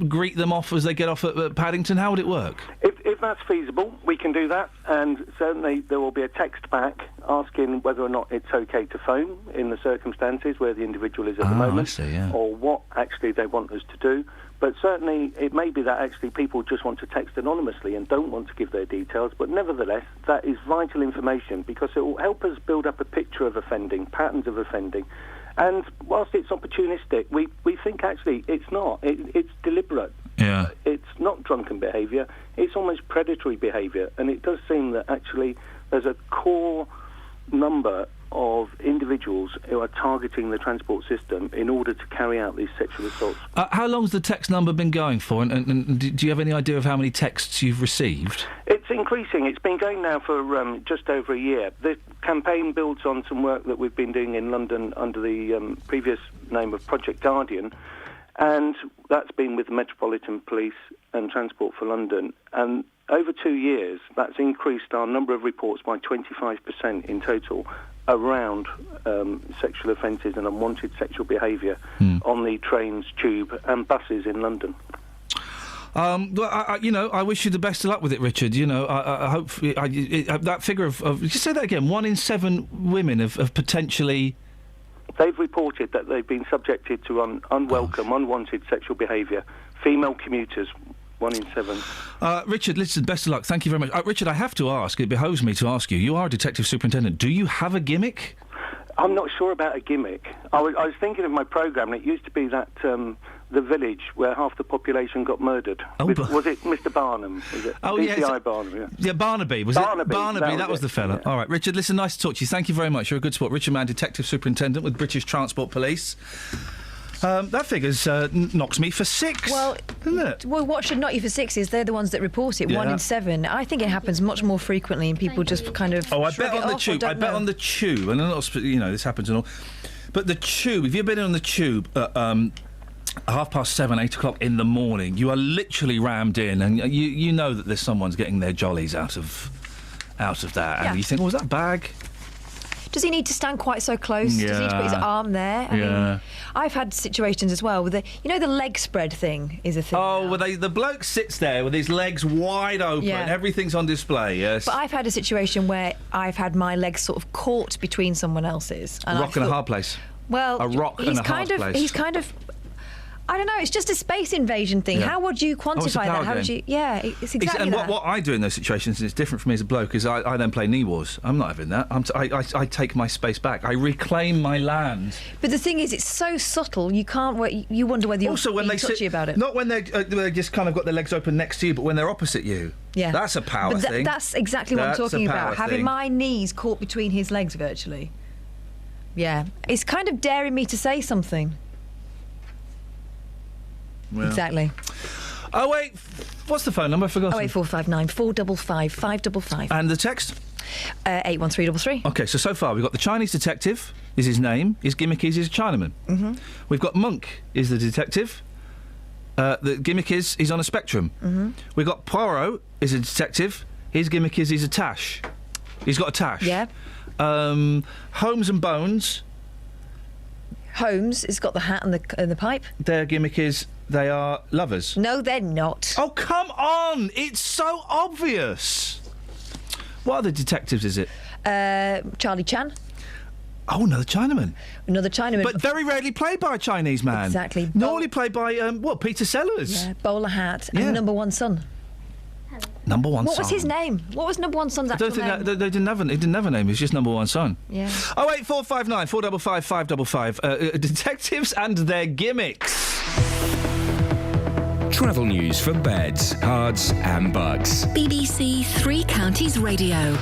greet them off as they get off at Paddington? How would it work? If that's feasible, we can do that, and certainly there will be a text back asking whether or not it's okay to phone in the circumstances where the individual is at the moment, I see, yeah. or what actually they want us to do. But certainly it may be that actually people just want to text anonymously and don't want to give their details, but nevertheless that is vital information because it will help us build up a picture of offending, patterns of offending. And whilst it's opportunistic, we think actually it's not. It's deliberate. Yeah. It's not drunken behaviour. It's almost predatory behaviour. And it does seem that actually there's a core number of individuals who are targeting the transport system in order to carry out these sexual assaults. How long's the text number been going for? And do you have any idea of how many texts you've received? It's increasing. It's been going now for just over a year. The campaign builds on some work that we've been doing in London under the previous name of Project Guardian, and that's been with the Metropolitan Police and Transport for London. And over 2 years, that's increased our number of reports by 25% in total around sexual offences and unwanted sexual behaviour on the trains, tube and buses in London. Well, I wish you the best of luck with it, Richard. I hope that figure of just say that again. 1 in 7 women have potentially. They've reported that they've been subjected to unwelcome, unwanted sexual behaviour. Female commuters. 1 in 7. Richard, listen, best of luck. Thank you very much. Richard, I have to ask, it behoves me to ask you, you are a detective superintendent. Do you have a gimmick? I'm not sure about a gimmick. I was thinking of my programme, and it used to be that The Village, where half the population got murdered. Was it Mr. Barnum? Was it? Oh, DCI yes. Barnum, yeah. Yeah, Barnaby. Barnaby, that was the fella. Yeah. All right, Richard, listen, nice to talk to you. Thank you very much. You're a good sport. Richard Mann, Detective Superintendent with British Transport Police. That figures knocks me for 6, isn't it? Well, what should knock you for 6 is they're the ones that report it. 1 in 7. I think it happens much more frequently, and people just kind of. Oh, I bet on the tube. I bet on the tube, and this happens and all. But the tube. If you've been on the tube at 7:30, 8 o'clock in the morning, you are literally rammed in, and you know that there's someone's getting their jollies out of that, and you think, was that bag? Does he need to stand quite so close? Does he need to put his arm there? I mean, I've had situations as well with the leg spread thing is a thing. Oh, well, the bloke sits there with his legs wide open. Yeah. Everything's on display. Yes. But I've had a situation where I've had my legs sort of caught between someone else's. And Rock and a hard place. Well, a rock and a hard place. He's kind of. I don't know. It's just a space invasion thing. Yeah. How would you quantify that? How would you? Yeah, it's exactly that. And what I do in those situations, and it's different for me as a bloke, is I then play knee wars. I'm not having that. I take my space back. I reclaim my land. But the thing is, it's so subtle. You can't. You wonder whether you're also when they touchy about it. Not when they just kind of got their legs open next to you, but when they're opposite you. Yeah, that's a power thing. That's exactly what I'm talking about. Having my knees caught between his legs, virtually. Yeah, it's kind of daring me to say something. Well. Exactly. Oh wait, what's the phone number? I forgot. 08459 455 555. And the text? 81333. Okay, so far we've got the Chinese detective is his name. His gimmick is he's a Chinaman. Mm-hmm. We've got Monk is the detective. The gimmick is he's on a spectrum. Mm-hmm. We've got Poirot is a detective. His gimmick is he's a tash. He's got a tash. Yeah. Holmes and Bones. Holmes has got the hat and the pipe. Their gimmick is they are lovers. No, they're not. Oh, come on! It's so obvious. What other detectives is it? Charlie Chan. Oh, another Chinaman. Another Chinaman. But very rarely played by a Chinese man. Exactly. Normally played by, Peter Sellers. Yeah, bowler hat and number one son. Number one son. What was his name? What was number one son's actual name? They didn't have a name. He was just number one son. Yeah. 08459 455 555. Detectives and their gimmicks. Travel news for beds, cards and bugs. BBC Three Counties Radio.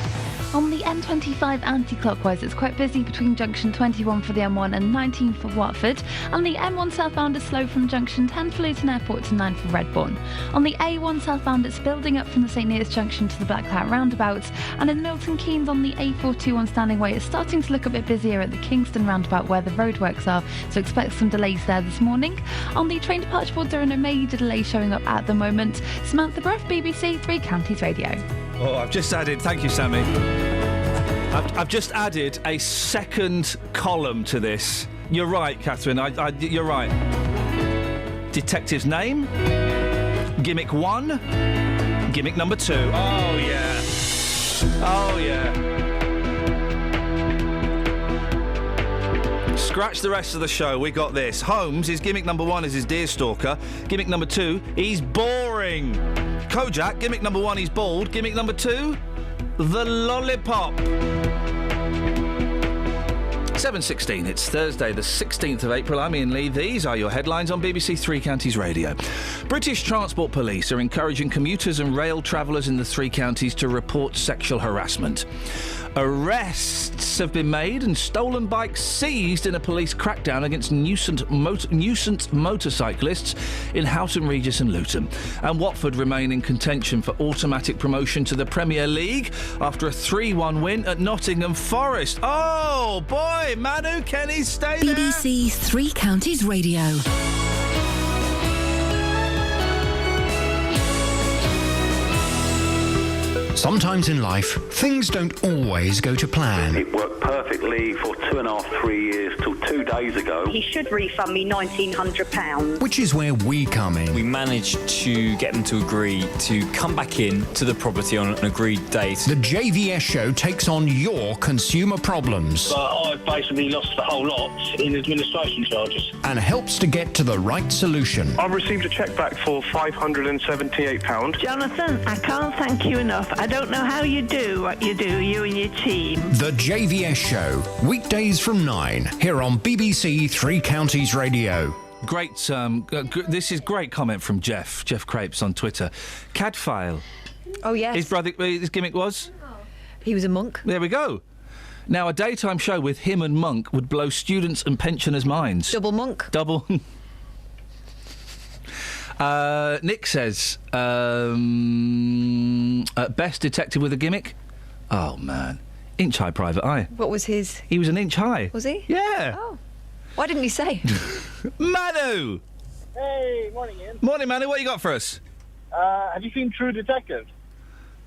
On the M25 anti-clockwise, it's quite busy between junction 21 for the M1 and 19 for Watford. And the M1 southbound is slow from junction 10 for Luton Airport to 9 for Redbourne. On the A1 southbound, it's building up from the St Neots junction to the Black Cat roundabout. And in Milton Keynes on the A421 Standing Way, it's starting to look a bit busier at the Kingston roundabout where the roadworks are, so expect some delays there this morning. On the train departure board, there are no major delays showing up at the moment. Samantha Bruff, BBC Three Counties Radio. Oh, I've just added... Thank you, Sammy. I've just added a second column to this. You're right, Catherine. You're right. Detective's name. Gimmick 1. Gimmick number 2. Oh, yeah. Oh, yeah. Scratch the rest of the show. We got this. Holmes, his gimmick number 1 is his deerstalker. Gimmick number 2, he's boring. Kojak, gimmick number 1, he's bald. Gimmick number 2, the lollipop. 7:16. It's Thursday, the 16th of April. I'm Iain Lee. These are your headlines on BBC Three Counties Radio. British Transport Police are encouraging commuters and rail travellers in the three counties to report sexual harassment. Arrests have been made and stolen bikes seized in a police crackdown against nuisance motorcyclists in Houghton Regis and Luton. And Watford remain in contention for automatic promotion to the Premier League after a 3-1 win at Nottingham Forest. Oh, boy, Manu, Kenny, stay there. BBC Three Counties Radio. Sometimes in life, things don't always go to plan. It worked perfectly for 2.5, 3 years till 2 days ago. He should refund me £1,900. Which is where we come in. We managed to get them to agree to come back in to the property on an agreed date. The JVS show takes on your consumer problems. I've basically lost the whole lot in administration charges. And helps to get to the right solution. I've received a cheque back for £578. Jonathan, I can't thank you enough. I don't know how you do what you do, you and your team. The JVS show, weekdays from 9, here on BBC Three Counties Radio. Great, this is great comment from Jeff Crapes on Twitter. Cadfael. Oh, yes. His gimmick was? He was a monk. There we go. Now, a daytime show with him and Monk would blow students and pensioners' minds. Double Monk. Double... Nick says, best detective with a gimmick? Oh, man. Inch high private eye. What was his? He was an inch high. Was he? Yeah. Oh. Why didn't he say? Manu! Hey, morning, Ian. Morning, Manu. What you got for us? Have you seen True Detective?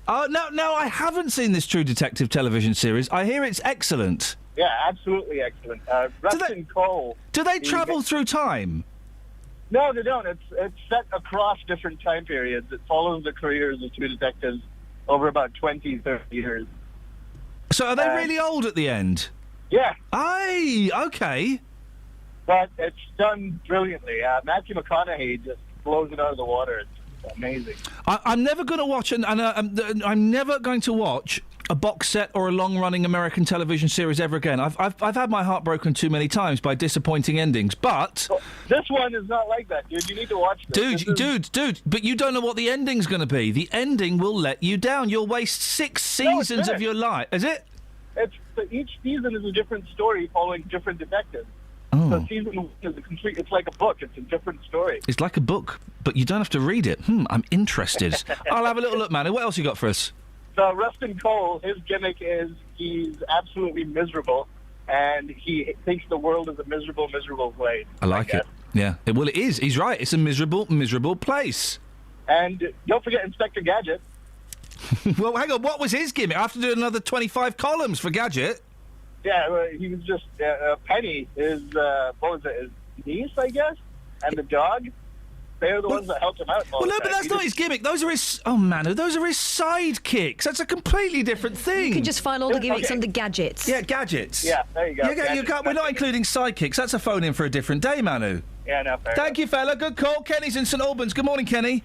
Oh, no, I haven't seen this True Detective television series. I hear it's excellent. Yeah, absolutely excellent. Rustin Cole. Do they travel through time? No, they don't. It's set across different time periods. It follows the careers of two detectives over about 20, 30 years. So are they really old at the end? Yeah. Aye, okay. But it's done brilliantly. Matthew McConaughey just blows it out of the water. It's amazing. I'm never going to watch, I'm never going to watch a box set or a long-running American television series ever again. I've had my heart broken too many times by disappointing endings, but... Well, this one is not like that, dude. You need to watch this. Dude, but you don't know what the ending's going to be. The ending will let you down. You'll waste 6 seasons of your life. Is it? Each season is a different story following different detectives. Oh. So season 1 is it's like a book. It's a different story. It's like a book, but you don't have to read it. I'm interested. I'll have a little look, Manu. What else you got for us? So Rustin Cole, his gimmick is he's absolutely miserable, and he thinks the world is a miserable, miserable place. I like it. Yeah. Well, it is. He's right. It's a miserable, miserable place. And don't forget Inspector Gadget. Well, hang on. What was his gimmick? I have to do another 25 columns for Gadget. Yeah, he was just Penny. His what was it? His niece, I guess, and the dog. They're the ones that helped him out. Well, no, but that's not his gimmick. Those are his... Oh, Manu, those are his sidekicks. That's a completely different thing. You can just find all the gimmicks under gadgets. Yeah, gadgets. Yeah, there you go. You can't, we're not including sidekicks. That's a phone-in for a different day, Manu. Yeah, no, fair Thank you, fella. Good call. Kenny's in St Albans. Good morning, Kenny.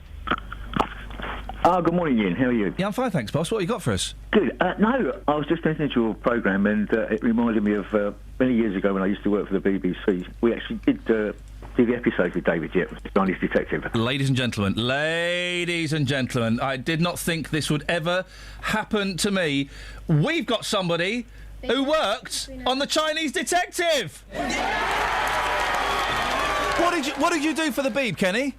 Good morning, Ian. How are you? Yeah, I'm fine, thanks, boss. What have you got for us? Good. No, I was just listening to your programme, and it reminded me of many years ago when I used to work for the BBC. We actually did TV episodes with David Yip, the Chinese detective. Ladies and gentlemen, I did not think this would ever happen to me. We've got somebody who worked on the Chinese detective. What did you do for the Beeb, Kenny?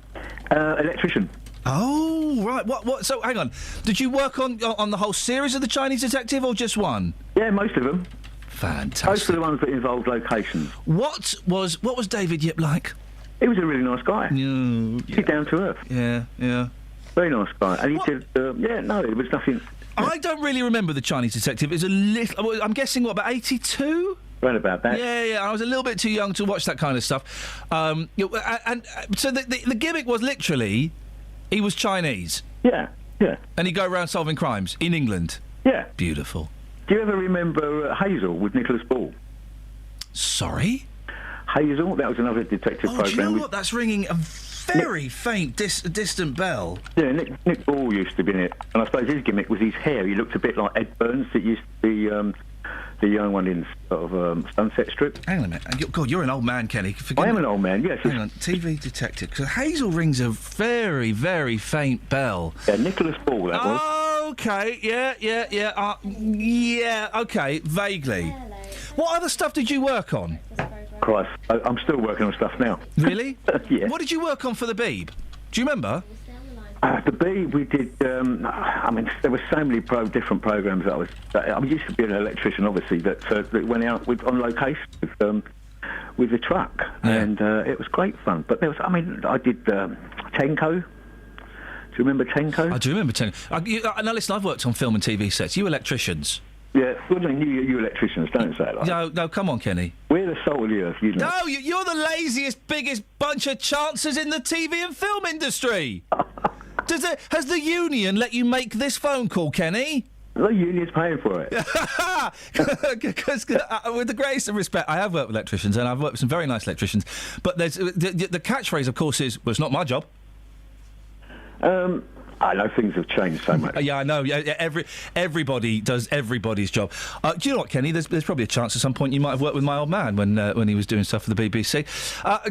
Electrician. Oh, right. What? So, hang on. Did you work on the whole series of the Chinese detective, or just one? Yeah, most of them. Fantastic. Most of the ones that involved locations. What was David Yip like? He was a really nice guy. Yeah. Down to earth. Yeah. Very nice guy. And he did. It was nothing. I don't really remember the Chinese detective. It's a little. I'm guessing about 82. Right about that. Yeah. I was a little bit too young to watch that kind of stuff. And so the gimmick was literally, he was Chinese. Yeah. And he'd go around solving crimes in England. Yeah. Beautiful. Do you ever remember Hazel with Nicholas Ball? Sorry? Hazel, that was another detective programme. Do you know what? That's ringing a very faint, distant bell. Yeah, Nick Ball used to be in it, and I suppose his gimmick was his hair. He looked a bit like Ed Burns, that used to be the young one in sort of Sunset Strip. Hang on a minute. God, you're an old man, Kenny. I am an old man, yes. Hang on, TV detective. Because Hazel rings a very, very faint bell. Yeah, Nicholas Ball, that was. Okay, yeah, okay, vaguely. Hello. What other stuff did you work on? Christ, I'm still working on stuff now. Really? Yeah. What did you work on for the Beeb? Do you remember? The Beeb, we did. There were so many different programmes that I used to be an electrician, obviously, that went out on location with the truck, and it was great fun. But there was, I did Tenko. Do you remember Tenko? I do remember Tenko. Now listen, I've worked on film and TV sets. You electricians. Yeah, well, you electricians don't say it like that. No, come on, Kenny. We're the salt of the earth, you know. No, you're the laziest, biggest bunch of chancers in the TV and film industry. Has the union let you make this phone call, Kenny? The union's paying for it. Because with the greatest of respect, I have worked with electricians, and I've worked with some very nice electricians. But there's the catchphrase, of course, is, well, it's not my job. I know things have changed so much. Yeah, I know. Everybody does everybody's job. Do you know what, Kenny? There's probably a chance at some point you might have worked with my old man when he was doing stuff for the BBC.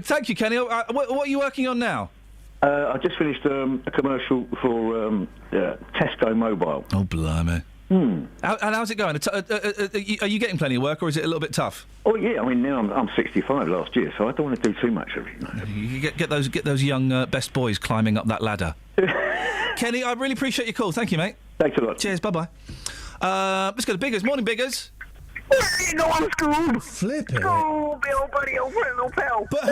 Thank you, Kenny. What are you working on now? I just finished a commercial for Tesco Mobile. Oh, blimey. And how's it going? Are you getting plenty of work, or is it a little bit tough? Oh yeah, now I'm 65 last year, so I don't want to do too much of it. You get those young best boys climbing up that ladder. Kenny, I really appreciate your call. Thank you, mate. Thanks a lot. Cheers. Bye-bye. Let's go to Biggers. Morning, Biggers. Where you going, Scoob? Flip it. Scoob, old buddy, old friend, old pal. But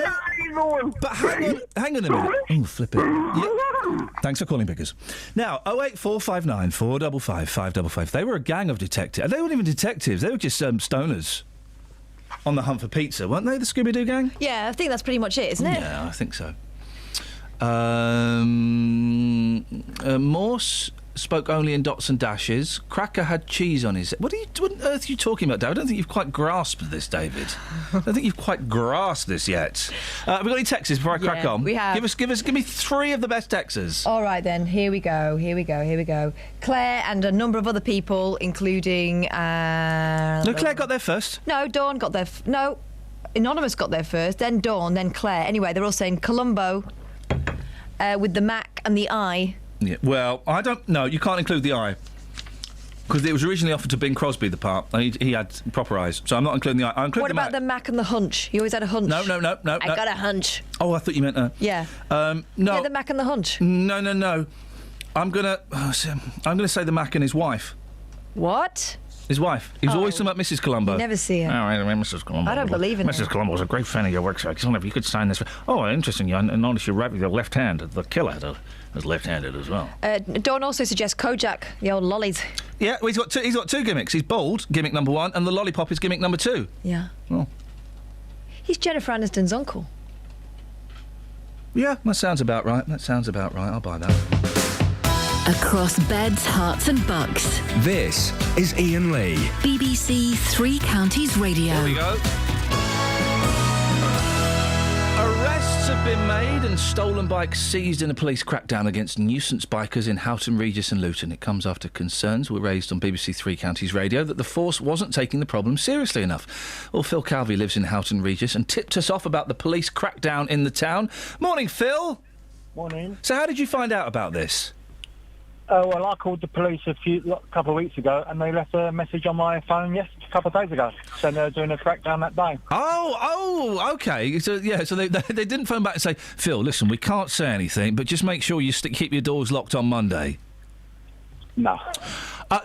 hang on a minute. Oh, flip it. Yeah. Thanks for calling, Biggers. Now, 08459 455 555. They were a gang of detectives. They weren't even detectives. They were just stoners. on the hunt for pizza, weren't they, the Scooby-Doo gang? Yeah, I think that's pretty much it, isn't it? Yeah, I think so. Morse spoke only in dots and dashes. Cracker had cheese on his... What on earth are you talking about, David? I don't think you've quite grasped this, David. I don't think you've quite grasped this yet. Have we got any texts before I crack on? We have. Give me 3 of the best texters. All right, then. Here we go. Claire and a number of other people, including... No, Claire got there first. No, Dawn got there... No, Anonymous got there first, then Dawn, then Claire. Anyway, they're all saying Columbo with the Mac and the I. Yeah, well, I don't know. You can't include the eye. Because it was originally offered to Bing Crosby, the part. He had proper eyes. So I'm not including the eye. What about the Mac and the hunch? You always had a hunch. No. I got a hunch. Oh, I thought you meant... Yeah. No. Yeah, the Mac and the hunch. No. I'm gonna say the Mac and his wife. What? His wife. He was always talking about Mrs. Columbo. You never see her. Oh, I remember Mrs. Columbo. I don't believe in Mrs. her. Columbo was a great fan of your work, sir. I wonder if you could sign this. Oh, interesting. I noticed you write with your left hand. The killer was left-handed as well. Dawn also suggests Kojak, the old lollies. Yeah, well, he's got 2 gimmicks. He's bald, gimmick number 1, and the lollipop is gimmick number 2. Yeah. Oh. He's Jennifer Aniston's uncle. Yeah, that sounds about right. I'll buy that. Across beds, hearts and bucks. This is Iain Lee. BBC Three Counties Radio. There we go. Arrests have been made and stolen bikes seized in a police crackdown against nuisance bikers in Houghton, Regis and Luton. It comes after concerns were raised on BBC Three Counties Radio that the force wasn't taking the problem seriously enough. Well, Phil Calvey lives in Houghton, Regis and tipped us off about the police crackdown in the town. Morning, Phil. Morning. So how did you find out about this? Well, I called the police a couple of weeks ago, and they left a message on my phone a couple of days ago, saying they were doing a crackdown that day. Oh, okay. So they didn't phone back and say, Phil, listen, we can't say anything, but just make sure you keep your doors locked on Monday. No.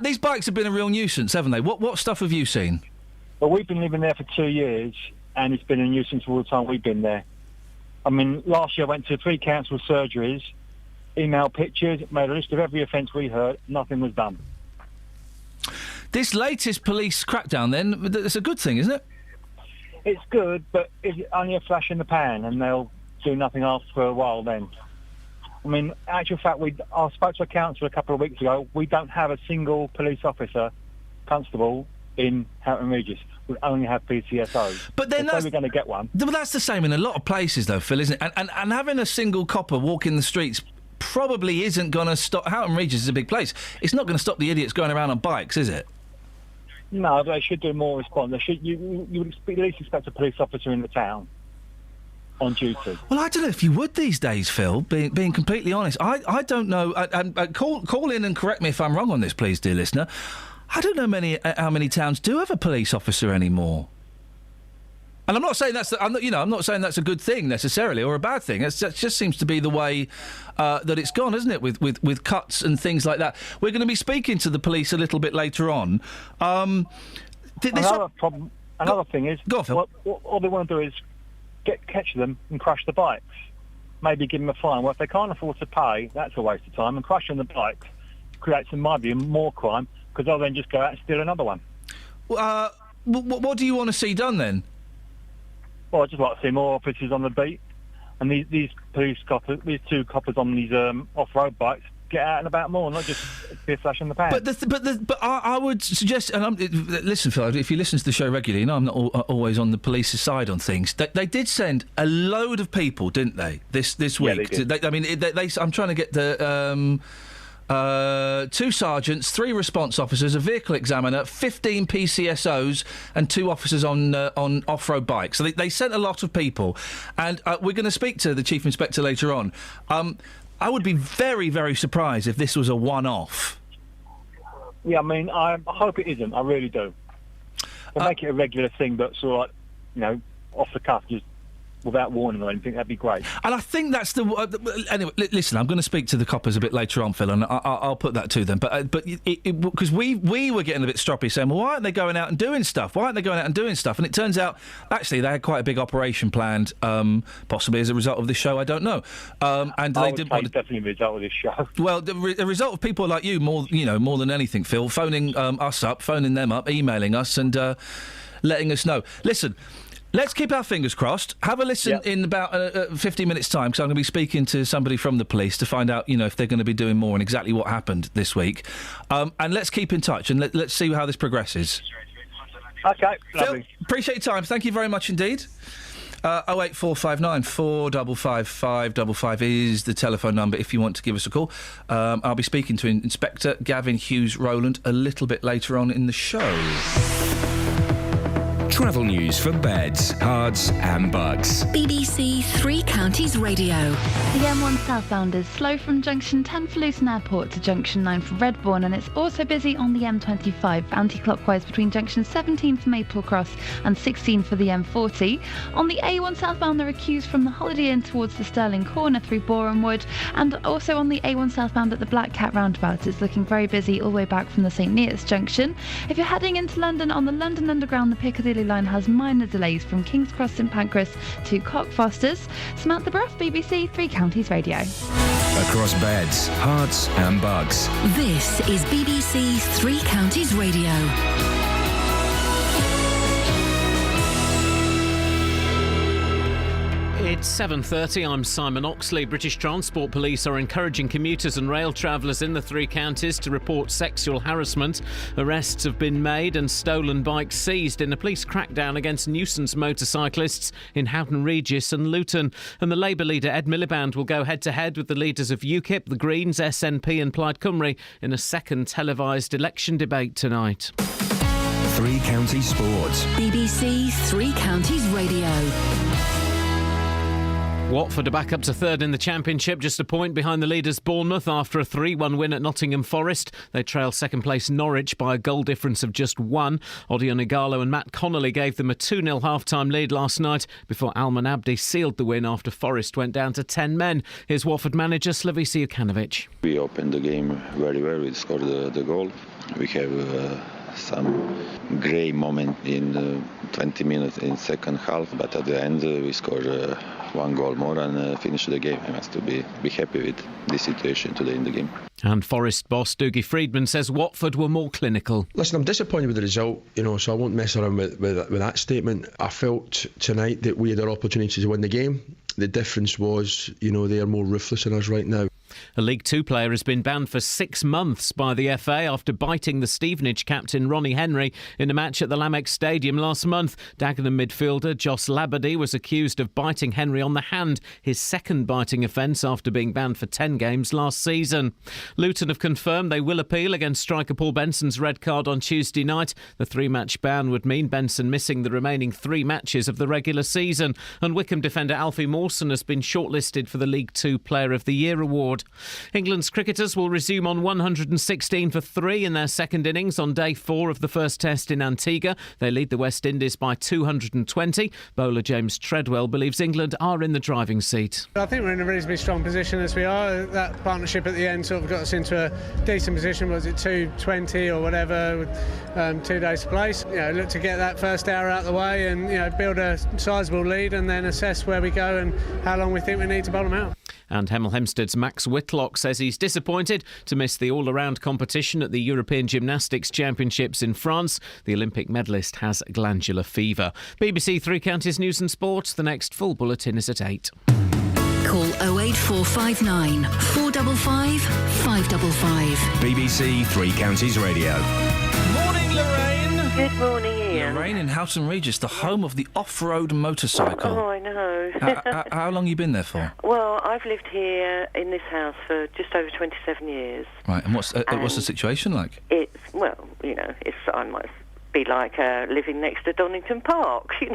These bikes have been a real nuisance, haven't they? What stuff have you seen? Well, we've been living there for 2 years, and it's been a nuisance all the time we've been there. I mean, last year I went to 3 council surgeries, emailed pictures, made a list of every offence we heard. Nothing was done. This latest police crackdown, then, it's a good thing, isn't it? It's good, but it's only a flash in the pan, and they'll do nothing else for a while then. I mean, actual fact, I spoke to a council a couple of weeks ago. We don't have a single police officer, constable, in Houghton Regis. We only have PCSOs. But then we're going to get one. But that's the same in a lot of places, though, Phil, isn't it? And having a single copper walking the streets probably isn't going to stop... Houghton Regis is a big place. It's not going to stop the idiots going around on bikes, is it? No, they should do more response. You would at least expect a police officer in the town on duty. Well, I don't know if you would these days, Phil, being completely honest. I don't know. Call in and correct me if I'm wrong on this, please, dear listener. I don't know how many towns do have a police officer anymore. And I'm not saying I'm not saying that's a good thing necessarily or a bad thing. That just seems to be the way that it's gone, isn't it? With cuts and things like that. We're going to be speaking to the police a little bit later on. Another thing is, go on, Phil. All they want to do is catch them and crush the bikes. Maybe give them a fine. Well, if they can't afford to pay, that's a waste of time. And crushing the bikes creates, in my view, more crime because they'll then just go out and steal another one. What do you want to see done then? Well, I'd just like to see more officers on the beat, and these police coppers, these 2 coppers on these off-road bikes, get out and about more, not just be a flash in the pan. But I would suggest, and listen, Phil, if you listen to the show regularly, you know I'm not always on the police's side on things. They did send a load of people, didn't they? This week. Yeah, they did. I'm trying to get the. 2 sergeants, 3 response officers, a vehicle examiner, 15 PCSOs and 2 officers on off-road bikes. So they sent a lot of people. And we're going to speak to the Chief Inspector later on. I would be very, very surprised if this was a one-off. Yeah, I mean, I hope it isn't. I really do. We'll make it a regular thing, but sort of, off the cuff, just without warning or anything, that'd be great. And I think that's anyway, listen, I'm going to speak to the coppers a bit later on, Phil, and I'll put that to them. But because we were getting a bit stroppy saying, well, why aren't they going out and doing stuff? And it turns out, actually, they had quite a big operation planned, possibly as a result of this show, I don't know. And they didn't want to... definitely a result of this show. Well, the result of people like you, more than anything, Phil, phoning us up, phoning them up, emailing us, and... letting us know. Listen, let's keep our fingers crossed. Have a listen in about 15 minutes' time, because I'm going to be speaking to somebody from the police to find out, if they're going to be doing more and exactly what happened this week. And let's keep in touch and let's see how this progresses. Okay, Phil, appreciate your time. Thank you very much indeed. 08459 455 555 is the telephone number if you want to give us a call. I'll be speaking to Inspector Gavin Hughes Rowland a little bit later on in the show. Travel news for beds, cards and bugs. BBC Three Counties Radio. The M1 southbound is slow from junction 10 for Luton Airport to junction 9 for Redbourne, and it's also busy on the M25 anti-clockwise between junction 17 for Maple Cross and 16 for the M40. On the A1 southbound there are queues from the Holiday Inn towards the Stirling Corner through Boreham Wood, and also on the A1 southbound at the Black Cat roundabout it's looking very busy all the way back from the St Neots junction. If you're heading into London on the London Underground, the Piccadilly line has minor delays from King's Cross St Pancras to Cockfosters. Samantha Bruff, BBC Three Counties Radio. Across beds, hearts and bugs. This is BBC Three Counties Radio. It's 7:30. I'm Simon Oxley. British Transport Police are encouraging commuters and rail travellers in the three counties to report sexual harassment. Arrests have been made and stolen bikes seized in a police crackdown against nuisance motorcyclists in Houghton Regis and Luton. And the Labour leader Ed Miliband will go head-to-head with the leaders of UKIP, the Greens, SNP and Plaid Cymru in a second televised election debate tonight. Three Counties Sports. BBC Three Counties Radio. Watford are back up to third in the Championship, just a point behind the leaders Bournemouth after a 3-1 win at Nottingham Forest. They trail second place Norwich by a goal difference of just one. Odion Igalo and Matt Connolly gave them a 2-0 half-time lead last night before Alman Abdi sealed the win after Forest went down to 10 men. Here's Watford manager Slavisa Jokanovic. We opened the game very well. We scored the goal. We have some grey moment in 20 minutes in second half, but at the end we scored one goal more and finished the game. I must be happy with this situation today in the game. And Forest boss Dougie Friedman says Watford were more clinical. Listen, I'm disappointed with the result, so I won't mess around with that statement. I felt tonight that we had our opportunity to win the game. The difference was, they are more ruthless than us right now. A League Two player has been banned for 6 months by the FA after biting the Stevenage captain Ronnie Henry in a match at the Lamex Stadium last month. Dagenham midfielder Joss Labadie was accused of biting Henry on the hand, his second biting offence after being banned for 10 games last season. Luton have confirmed they will appeal against striker Paul Benson's red card on Tuesday night. The 3-match ban would mean Benson missing the remaining 3 matches of the regular season. And Wickham defender Alfie Mawson has been shortlisted for the League Two Player of the Year award. England's cricketers will resume on 116 for 3 in their second innings on day 4 of the first test in Antigua. They lead the West Indies by 220. Bowler James Treadwell believes England are in the driving seat. I think we're in a reasonably strong position as we are. That partnership at the end sort of got us into a decent position. Was it 220 or whatever with 2 days to play? Look to get that first hour out of the way and build a sizeable lead and then assess where we go and how long we think we need to bowl them out. And Hemel Hempstead's Max Whitlock says he's disappointed to miss the all-around competition at the European Gymnastics Championships in France. The Olympic medalist has glandular fever. BBC Three Counties News and Sport. The next full bulletin is at 8. Call 08459 455 555. BBC Three Counties Radio. Morning, Lorraine. Good morning, Iain. Lorraine in Houghton Regis, the home of the off-road motorcycle. Oh, I know. How long have you been there for? Well, I've lived here in this house for just over 27 years. Right, and what's the situation like? I might be like living next to Donington Park, You've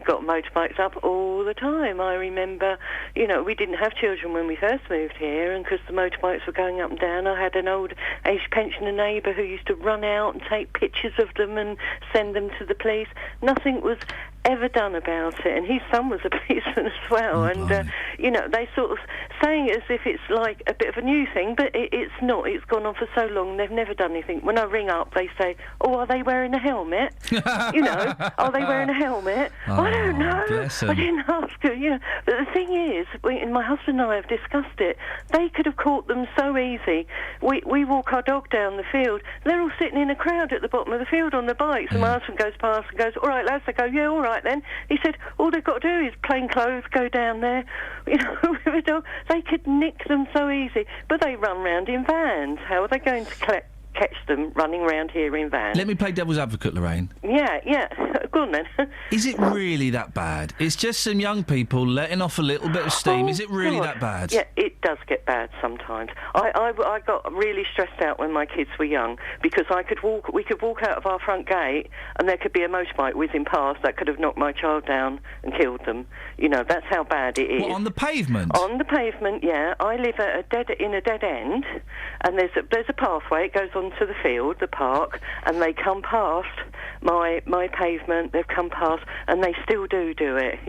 got motorbikes up all the time. I remember, we didn't have children when we first moved here, and because the motorbikes were going up and down, I had an old age pensioner neighbour who used to run out and take pictures of them and send them to the police. Nothing was ever done about it, and his son was a policeman as well, and they sort of saying it as if it's like a bit of a new thing, but it's not. It's gone on for so long, they've never done anything. When I ring up, they say, "Oh, are they wearing a helmet?" Are they wearing a helmet? I don't know. Bless 'em. I didn't ask her. But the thing is, my husband and I have discussed it. They could have caught them so easy. We walk our dog down the field. They're all sitting in a crowd at the bottom of the field on the bikes, and my husband goes past and goes, "All right, lads." I go, "Yeah, all right then." He said, "All they've got to do is plain clothes, go down there, with a dog." They could nick them so easy, but they run round in vans. How are they going to catch them running around here in vans? Let me play devil's advocate, Lorraine. Yeah. Go on then. Is it really that bad? It's just some young people letting off a little bit of steam. Is it really that bad? Yeah, it does get bad sometimes. I got really stressed out when my kids were young because we could walk out of our front gate and there could be a motorbike whizzing past that could have knocked my child down and killed them. That's how bad it is. What, on the pavement? On the pavement, yeah. I live in a dead end, and there's a pathway. It goes onto the field, the park, and they come past my pavement. They've come past, and they still do it.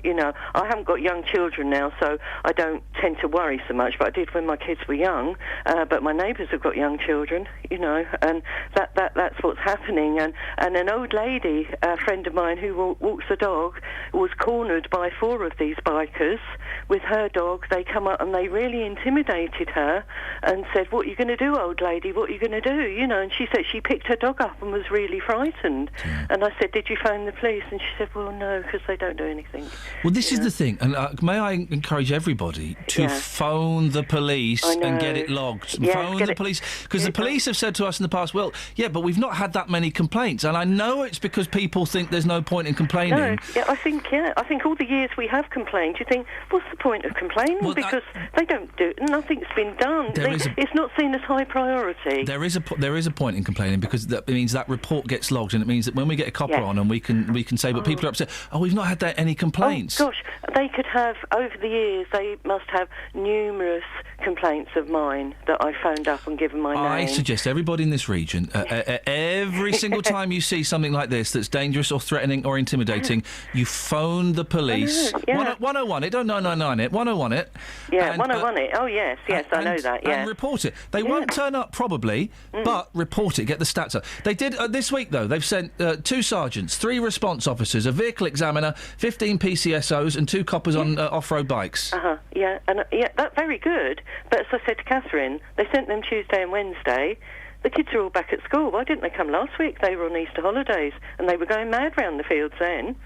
I haven't got young children now, so I don't tend to worry so much. But I did when my kids were young. But my neighbours have got young children, and that's what's happening. And an old lady, a friend of mine who walks a dog, was cornered by 4 of these bikers with her dog. They come up and they really intimidated her and said, "What are you going to do, old lady? What are you going to do?" And she said she picked her dog up and was really frightened. Yeah. And I said, "Did you phone the police?" And she said, "Well, no, because they don't do anything." Well, this is the thing, and may I encourage everybody to phone the police and get it logged. Yeah, phone the police, because the police have said to us in the past, "Well, yeah, but we've not had that many complaints," and I know it's because people think there's no point in complaining. No, I think all the years we have complained, you think, what's the point of complaining? Well, because they don't do, nothing's been done. It's not seen as high priority. There is a point in complaining because that means that report gets logged, and it means that when we get a copper on and we can say, but people are upset. Oh, we've not had any complaints. Oh gosh, they could have over the years. They must have numerous complaints of mine that I phoned up and given my name. I suggest everybody in this region, every single time you see something like this that's dangerous or threatening or intimidating, you phone the police. 101 it, don't 999 it. 101 it. Yeah, 101 it. Oh yes, I know that. Yeah, and report it. They won't turn up probably, but report it. Get the stats up. They did this week though. They've sent 2 sergeants, 3 response officers, a vehicle examiner, 15 PCSOs, and 2 coppers on off-road bikes. Yeah, and that's very good. But as I said to Catherine, they sent them Tuesday and Wednesday. The kids are all back at school. Why didn't they come last week? They were on Easter holidays, and they were going mad round the fields then.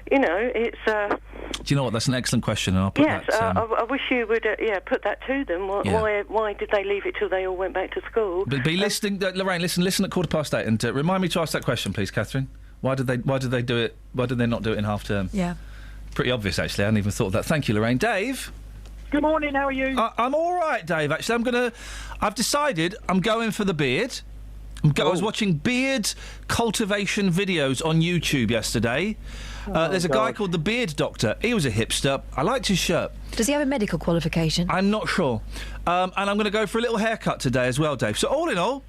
It's... Do you know what? That's an excellent question, and I'll put that... I wish you would, put that to them. Why did they leave it till they all went back to school? Be listening, Lorraine. Listen at 8:15, and remind me to ask that question, please, Catherine. Why did they do it? Why did they not do it in half term? Yeah. Pretty obvious, actually. I hadn't even thought of that. Thank you, Lorraine. Dave. Good morning. How are you? I'm all right, Dave. Actually, I've decided I'm going for the beard. I was watching beard cultivation videos on YouTube yesterday. There's a guy called the Beard Doctor. He was a hipster. I liked his shirt. Does he have a medical qualification? I'm not sure. And I'm going to go for a little haircut today as well, Dave. So all in all,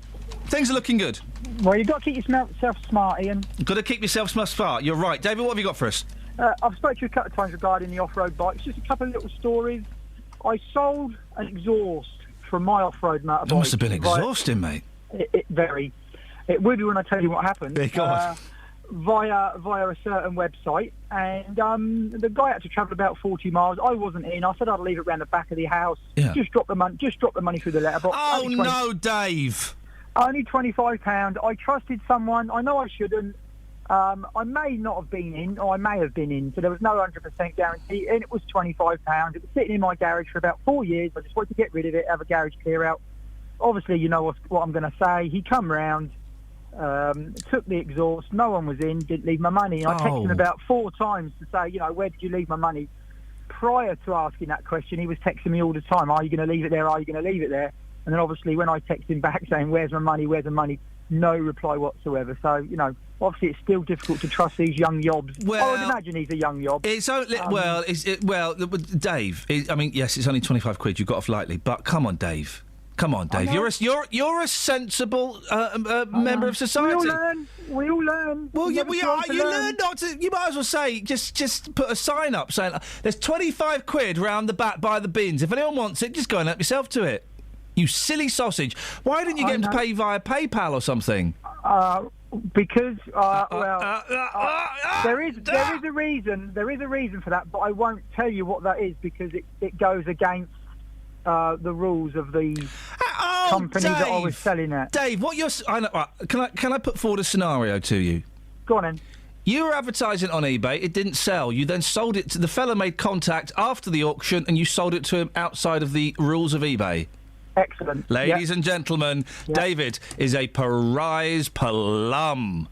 things are looking good. Well, you've got to keep yourself smart, Iain. Got to keep yourself smart. You're right. David, what have you got for us? I've spoken to you a couple of times regarding the off-road bikes. Just a couple of little stories. I sold an exhaust from my off-road motorbike. That must have been exhausting, mate. Very. It would be when I tell you what happened. Via a certain website, and the guy had to travel about 40 miles. I wasn't in. I said I'd leave it around the back of the house. Yeah. Just drop the money through the letterbox. Oh no, Dave! Only £25. I trusted someone. I know I shouldn't. I may not have been in, or I may have been in, so there was no 100% guarantee, and it was £25. It was sitting in my garage for about 4 years. I just wanted to get rid of it, have a garage clear out. Obviously, you know what I'm going to say. He come round, took the exhaust, no one was in, didn't leave my money. I texted him about 4 times to say, where did you leave my money? Prior to asking that question, he was texting me all the time, are you going to leave it there, are you going to leave it there? And then obviously when I texted him back saying, where's my money, no reply whatsoever. So, obviously it's still difficult to trust these young yobs. Well, I would imagine he's a young yob. It's only, Dave, yes, it's only 25 quid, you got off lightly, but come on, Dave. Come on, Dave. You're a sensible member of society. We all learn. Well, You learn not to. You might as well say just put a sign up saying there's 25 quid round the back by the bins. If anyone wants it, just go and help yourself to it. You silly sausage. Why didn't you get him to pay via PayPal or something? Because there is a reason. There is a reason for that, but I won't tell you what that is because it goes against the rules of the company Dave, that I was selling at. Dave, can I put forward a scenario to you? Go on then. You were advertising on eBay, it didn't sell. You then sold it to the fella made contact after the auction and you sold it to him outside of the rules of eBay. Excellent. Ladies and gentlemen, David is a prize plum.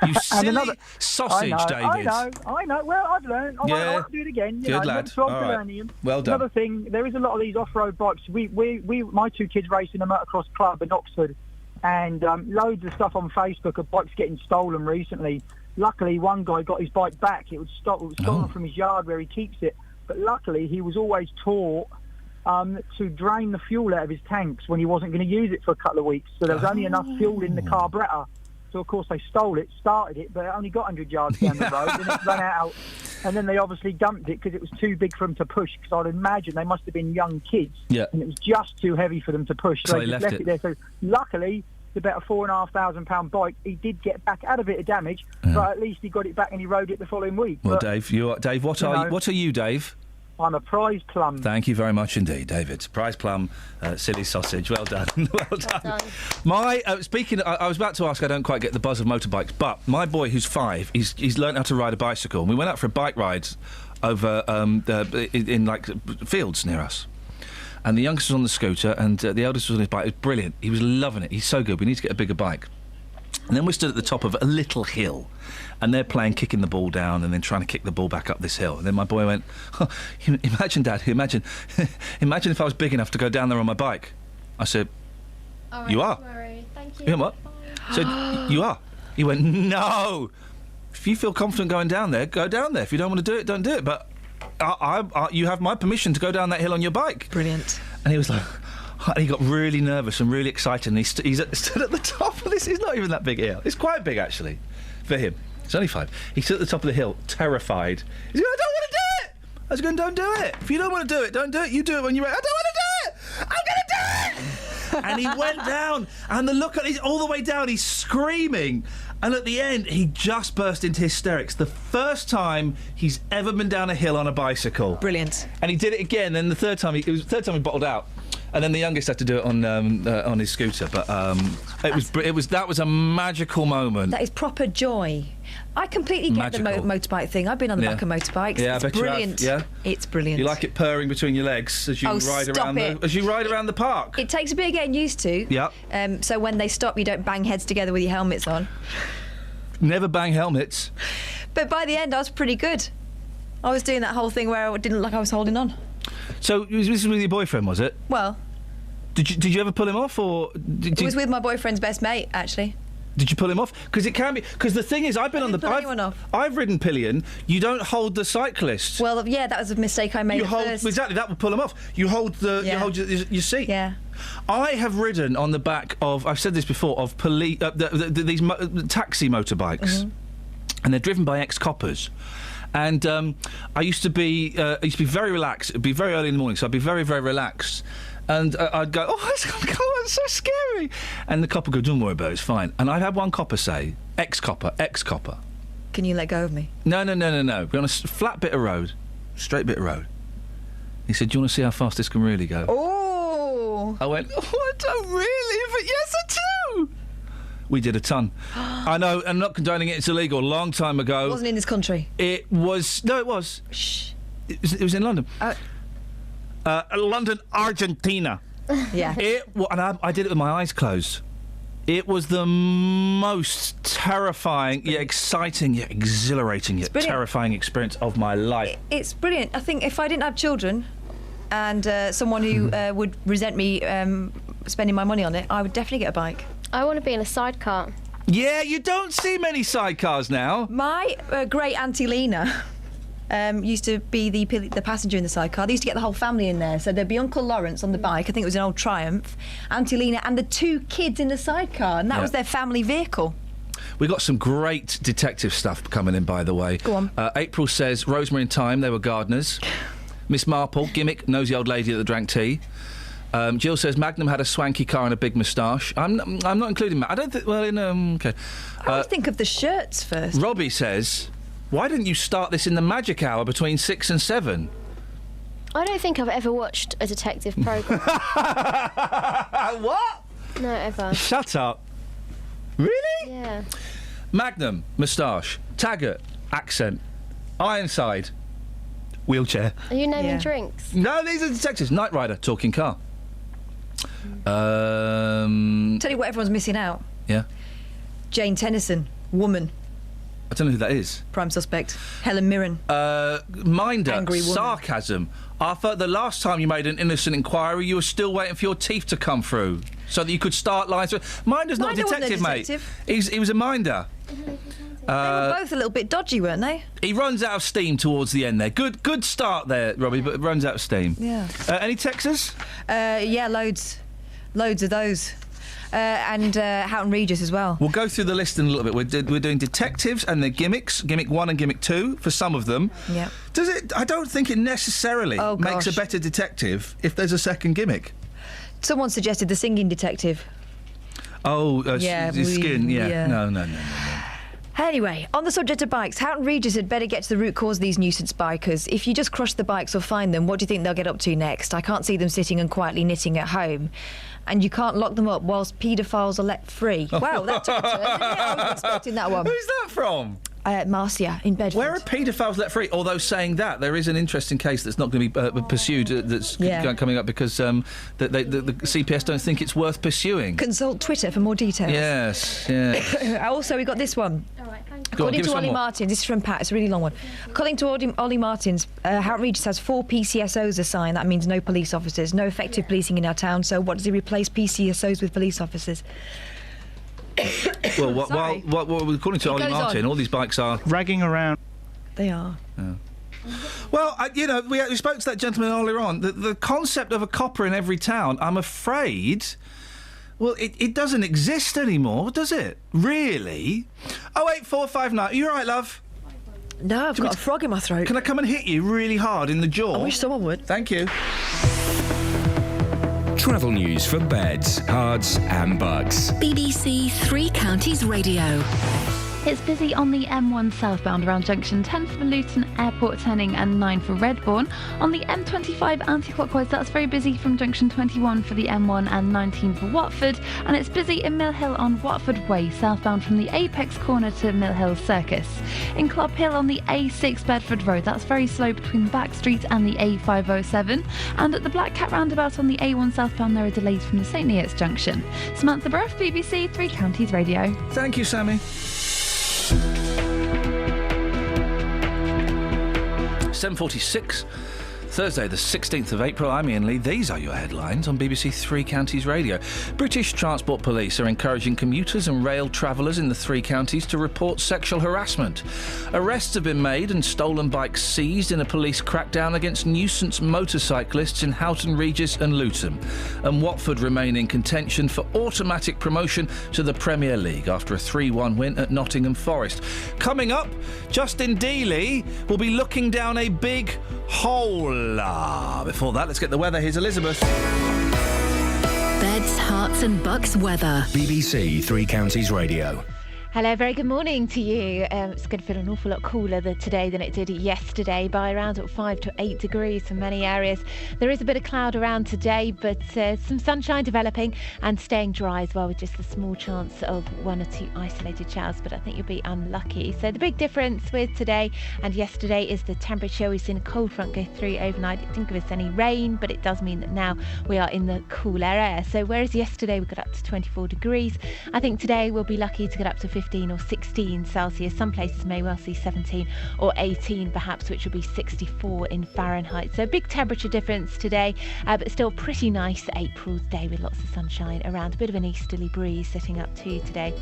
You silly sausage, David. I know. Well, I've learned. I won't do it again. Good lad. All right. Well done. Another thing, there is a lot of these off-road bikes. My two kids race in a motocross club in Oxford, and loads of stuff on Facebook of bikes getting stolen recently. Luckily, one guy got his bike back. It was stolen from his yard where he keeps it. But luckily, he was always taught to drain the fuel out of his tanks when he wasn't going to use it for a couple of weeks. So there was only enough fuel in the carburettor. So, of course, they stole it, started it, but it only got 100 yards down the road and it ran out. And then they obviously dumped it because it was too big for them to push, because I'd imagine they must have been young kids. Yeah. And it was just too heavy for them to push. So they they just left left it there. So, luckily, it's about a £4,500 bike. He did get back out of a bit of damage, but at least he got it back and he rode it the following week. Well, but, Dave, what are you, Dave? I'm a prize plum. Thank you very much indeed, David. Prize plum, silly sausage. Well done. Well done. I was about to ask, I don't quite get the buzz of motorbikes, but my boy who's 5, he's learnt how to ride a bicycle. And we went out for a bike ride over in like fields near us. And the youngest was on the scooter and the eldest was on his bike. It was brilliant. He was loving it. He's so good. We need to get a bigger bike. And then we stood at the top of a little hill, and they're playing kicking the ball down and then trying to kick the ball back up this hill. And then my boy went, imagine, Dad, imagine if I was big enough to go down there on my bike. I said, you are. Thank you. You know what? I said, you are. He went, no. If you feel confident going down there, go down there. If you don't want to do it, don't do it. But you have my permission to go down that hill on your bike. Brilliant. And he was like... And he got really nervous and really excited, and he's stood at the top of this. It's not even that big a hill. It's quite big, actually, for him. It's only 5. He stood at the top of the hill, terrified. He's going, I don't want to do it! I was going, don't do it. If you don't want to do it, don't do it. You do it when you're ready. I don't want to do it! I'm going to do it! And he went down, and the look at he's all the way down, he's screaming. And at the end, he just burst into hysterics. The first time he's ever been down a hill on a bicycle. Brilliant. And he did it again, then the third time, he bottled out. And then the youngest had to do it on his scooter, but that was a magical moment. That is proper joy. I completely get the motorbike thing. I've been on the back of motorbikes. Yeah, it's brilliant. Yeah, it's brilliant. You like it purring between your legs as you ride around the park. It takes a bit of getting used to. Yeah. So when they stop, you don't bang heads together with your helmets on. Never bang helmets. But by the end, I was pretty good. I was doing that whole thing where I didn't look like I was holding on. So this was with your boyfriend, was it? Well, did you ever pull him off, or it was with my boyfriend's best mate, actually. Did you pull him off? Because it can be. Because the thing is, I've ridden pillion. You don't hold the cyclist. Well, yeah, that was a mistake I made. Exactly, that would pull him off. You hold your seat. Yeah. I have ridden on the back of. I've said this before of these taxi motorbikes, and they're driven by ex-coppers. And I used to be very relaxed. It'd be very early in the morning, so I'd be very, very relaxed. And I'd go, it's so scary. And the copper would go, don't worry about it, it's fine. And I'd had one copper say, ex-copper. Can you let go of me? No. We're on a flat bit of road, straight bit of road. He said, do you want to see how fast this can really go? Oh! I went, I don't really, but yes, I do. We did a ton. I know, I'm not condoning it, it's illegal. A long time ago. It wasn't in this country. It was. No, it was. Shh. It was in London. London, Argentina. Yeah. And I did it with my eyes closed. It was the most terrifying, yet exciting, yet exhilarating, yet terrifying experience of my life. It's brilliant. I think if I didn't have children and someone who would resent me spending my money on it, I would definitely get a bike. I want to be in a sidecar. Yeah, you don't see many sidecars now. My great auntie Lena used to be the passenger in the sidecar. They used to get the whole family in there. So there'd be Uncle Lawrence on the bike, I think it was an old Triumph, Auntie Lena and the 2 kids in the sidecar, and that was their family vehicle. We got some great detective stuff coming in, by the way. Go on. April says, Rosemary and Thyme, they were gardeners. Miss Marple, gimmick, nosy old lady that drank tea. Jill says Magnum had a swanky car and a big moustache. I'm not including that. I don't think... Well, okay. I always think of the shirts first. Robbie says, why didn't you start this in the magic hour between 6 and 7? I don't think I've ever watched a detective programme. What? No, ever. Shut up. Really? Yeah. Magnum, moustache. Taggart, accent. Ironside, wheelchair. Are you naming drinks? No, these are detectives. Knight Rider, talking car. Tell you what everyone's missing out. Yeah. Jane Tennyson, woman. I don't know who that is. Prime suspect. Helen Mirren. Minder, Angry woman. sarcasm. Arthur, the last time you made an innocent inquiry, you were still waiting for your teeth to come through so that you could start lines. Minder's not a Minder wasn't a detective, mate. detective. He was a minder. They were both a little bit dodgy, weren't they? He runs out of steam towards the end there. Good start there, Robbie, but runs out of steam. Yeah. Any Texas? Yeah, loads of those. And Houghton Regis as well. We'll go through the list in a little bit. We're doing detectives and their gimmicks, gimmick 1 and gimmick 2 for some of them. Yeah. Does it? I don't think it necessarily makes a better detective if there's a second gimmick. Someone suggested the singing detective. Oh, skin. Yeah. No. Anyway, on the subject of bikes, Houghton Regis had better get to the root cause of these nuisance bikers. If you just crush the bikes or find them, what do you think they'll get up to next? I can't see them sitting and quietly knitting at home. And you can't lock them up whilst paedophiles are let free. Wow, that took a turn, didn't it? I wasn't expecting that one. Who's that from? Marcia in Bedford. Where are paedophiles let free? Although saying that, there is an interesting case that's not going to be pursued that's coming up because the CPS don't think it's worth pursuing. Consult Twitter for more details. Yes. Also, we got this one. All right, thank you. According to Ollie Martins, this is from Pat, it's a really long one. According to Ollie Martins, Houghton Regis has 4 PCSOs assigned. That means no police officers, no effective policing in our town. So what does he replace PCSOs with police officers? Well, according to Ollie Martin, all these bikes are ragging around. They are. Yeah. Well, we spoke to that gentleman earlier on. The concept of a copper in every town, I'm afraid, well, it doesn't exist anymore, does it? Really? 08459. Are you all right, love? No, I've got a frog in my throat. Can I come and hit you really hard in the jaw? I wish someone would. Thank you. Travel news for beds, cards and bugs. BBC Three Counties Radio. It's busy on the M1 southbound around junction 10 for Luton Airport turning and 9 for Redbourne. On the M25 anti-clockwise, that's very busy from junction 21 for the M1 and 19 for Watford. And it's busy in Mill Hill on Watford Way, southbound from the Apex corner to Mill Hill Circus. In Club Hill on the A6 Bedford Road, that's very slow between the Back Street and the A507. And at the Black Cat roundabout on the A1 southbound, there are delays from the St Neots junction. Samantha Bruff, BBC Three Counties Radio. Thank you, Sammy. 7:46, Thursday the 16th of April. I'm Iain Lee. These are your headlines on BBC Three Counties Radio. British Transport Police are encouraging commuters and rail travellers in the Three Counties to report sexual harassment. Arrests have been made and stolen bikes seized in a police crackdown against nuisance motorcyclists in Houghton Regis and Luton. And Watford remain in contention for automatic promotion to the Premier League after a 3-1 win at Nottingham Forest. Coming up, Justin Dealey will be looking down a big hole. Before that, let's get the weather. Here's Elizabeth. Beds, Herts and bucks weather. BBC Three Counties Radio. Hello, very good morning to you. It's going to feel an awful lot cooler today than it did yesterday by around 5 to 8 degrees for many areas. There is a bit of cloud around today, but some sunshine developing and staying dry as well, with just a small chance of 1 or 2 isolated showers, but I think you'll be unlucky. So the big difference with today and yesterday is the temperature. We've seen a cold front go through overnight. It didn't give us any rain, but it does mean that now we are in the cooler air. So whereas yesterday we got up to 24 degrees, I think today we'll be lucky to get up to 15 or 16 Celsius. Some places may well see 17 or 18 perhaps, which will be 64 in Fahrenheit. So a big temperature difference today, but still pretty nice April's day with lots of sunshine around. A bit of an easterly breeze sitting up too today.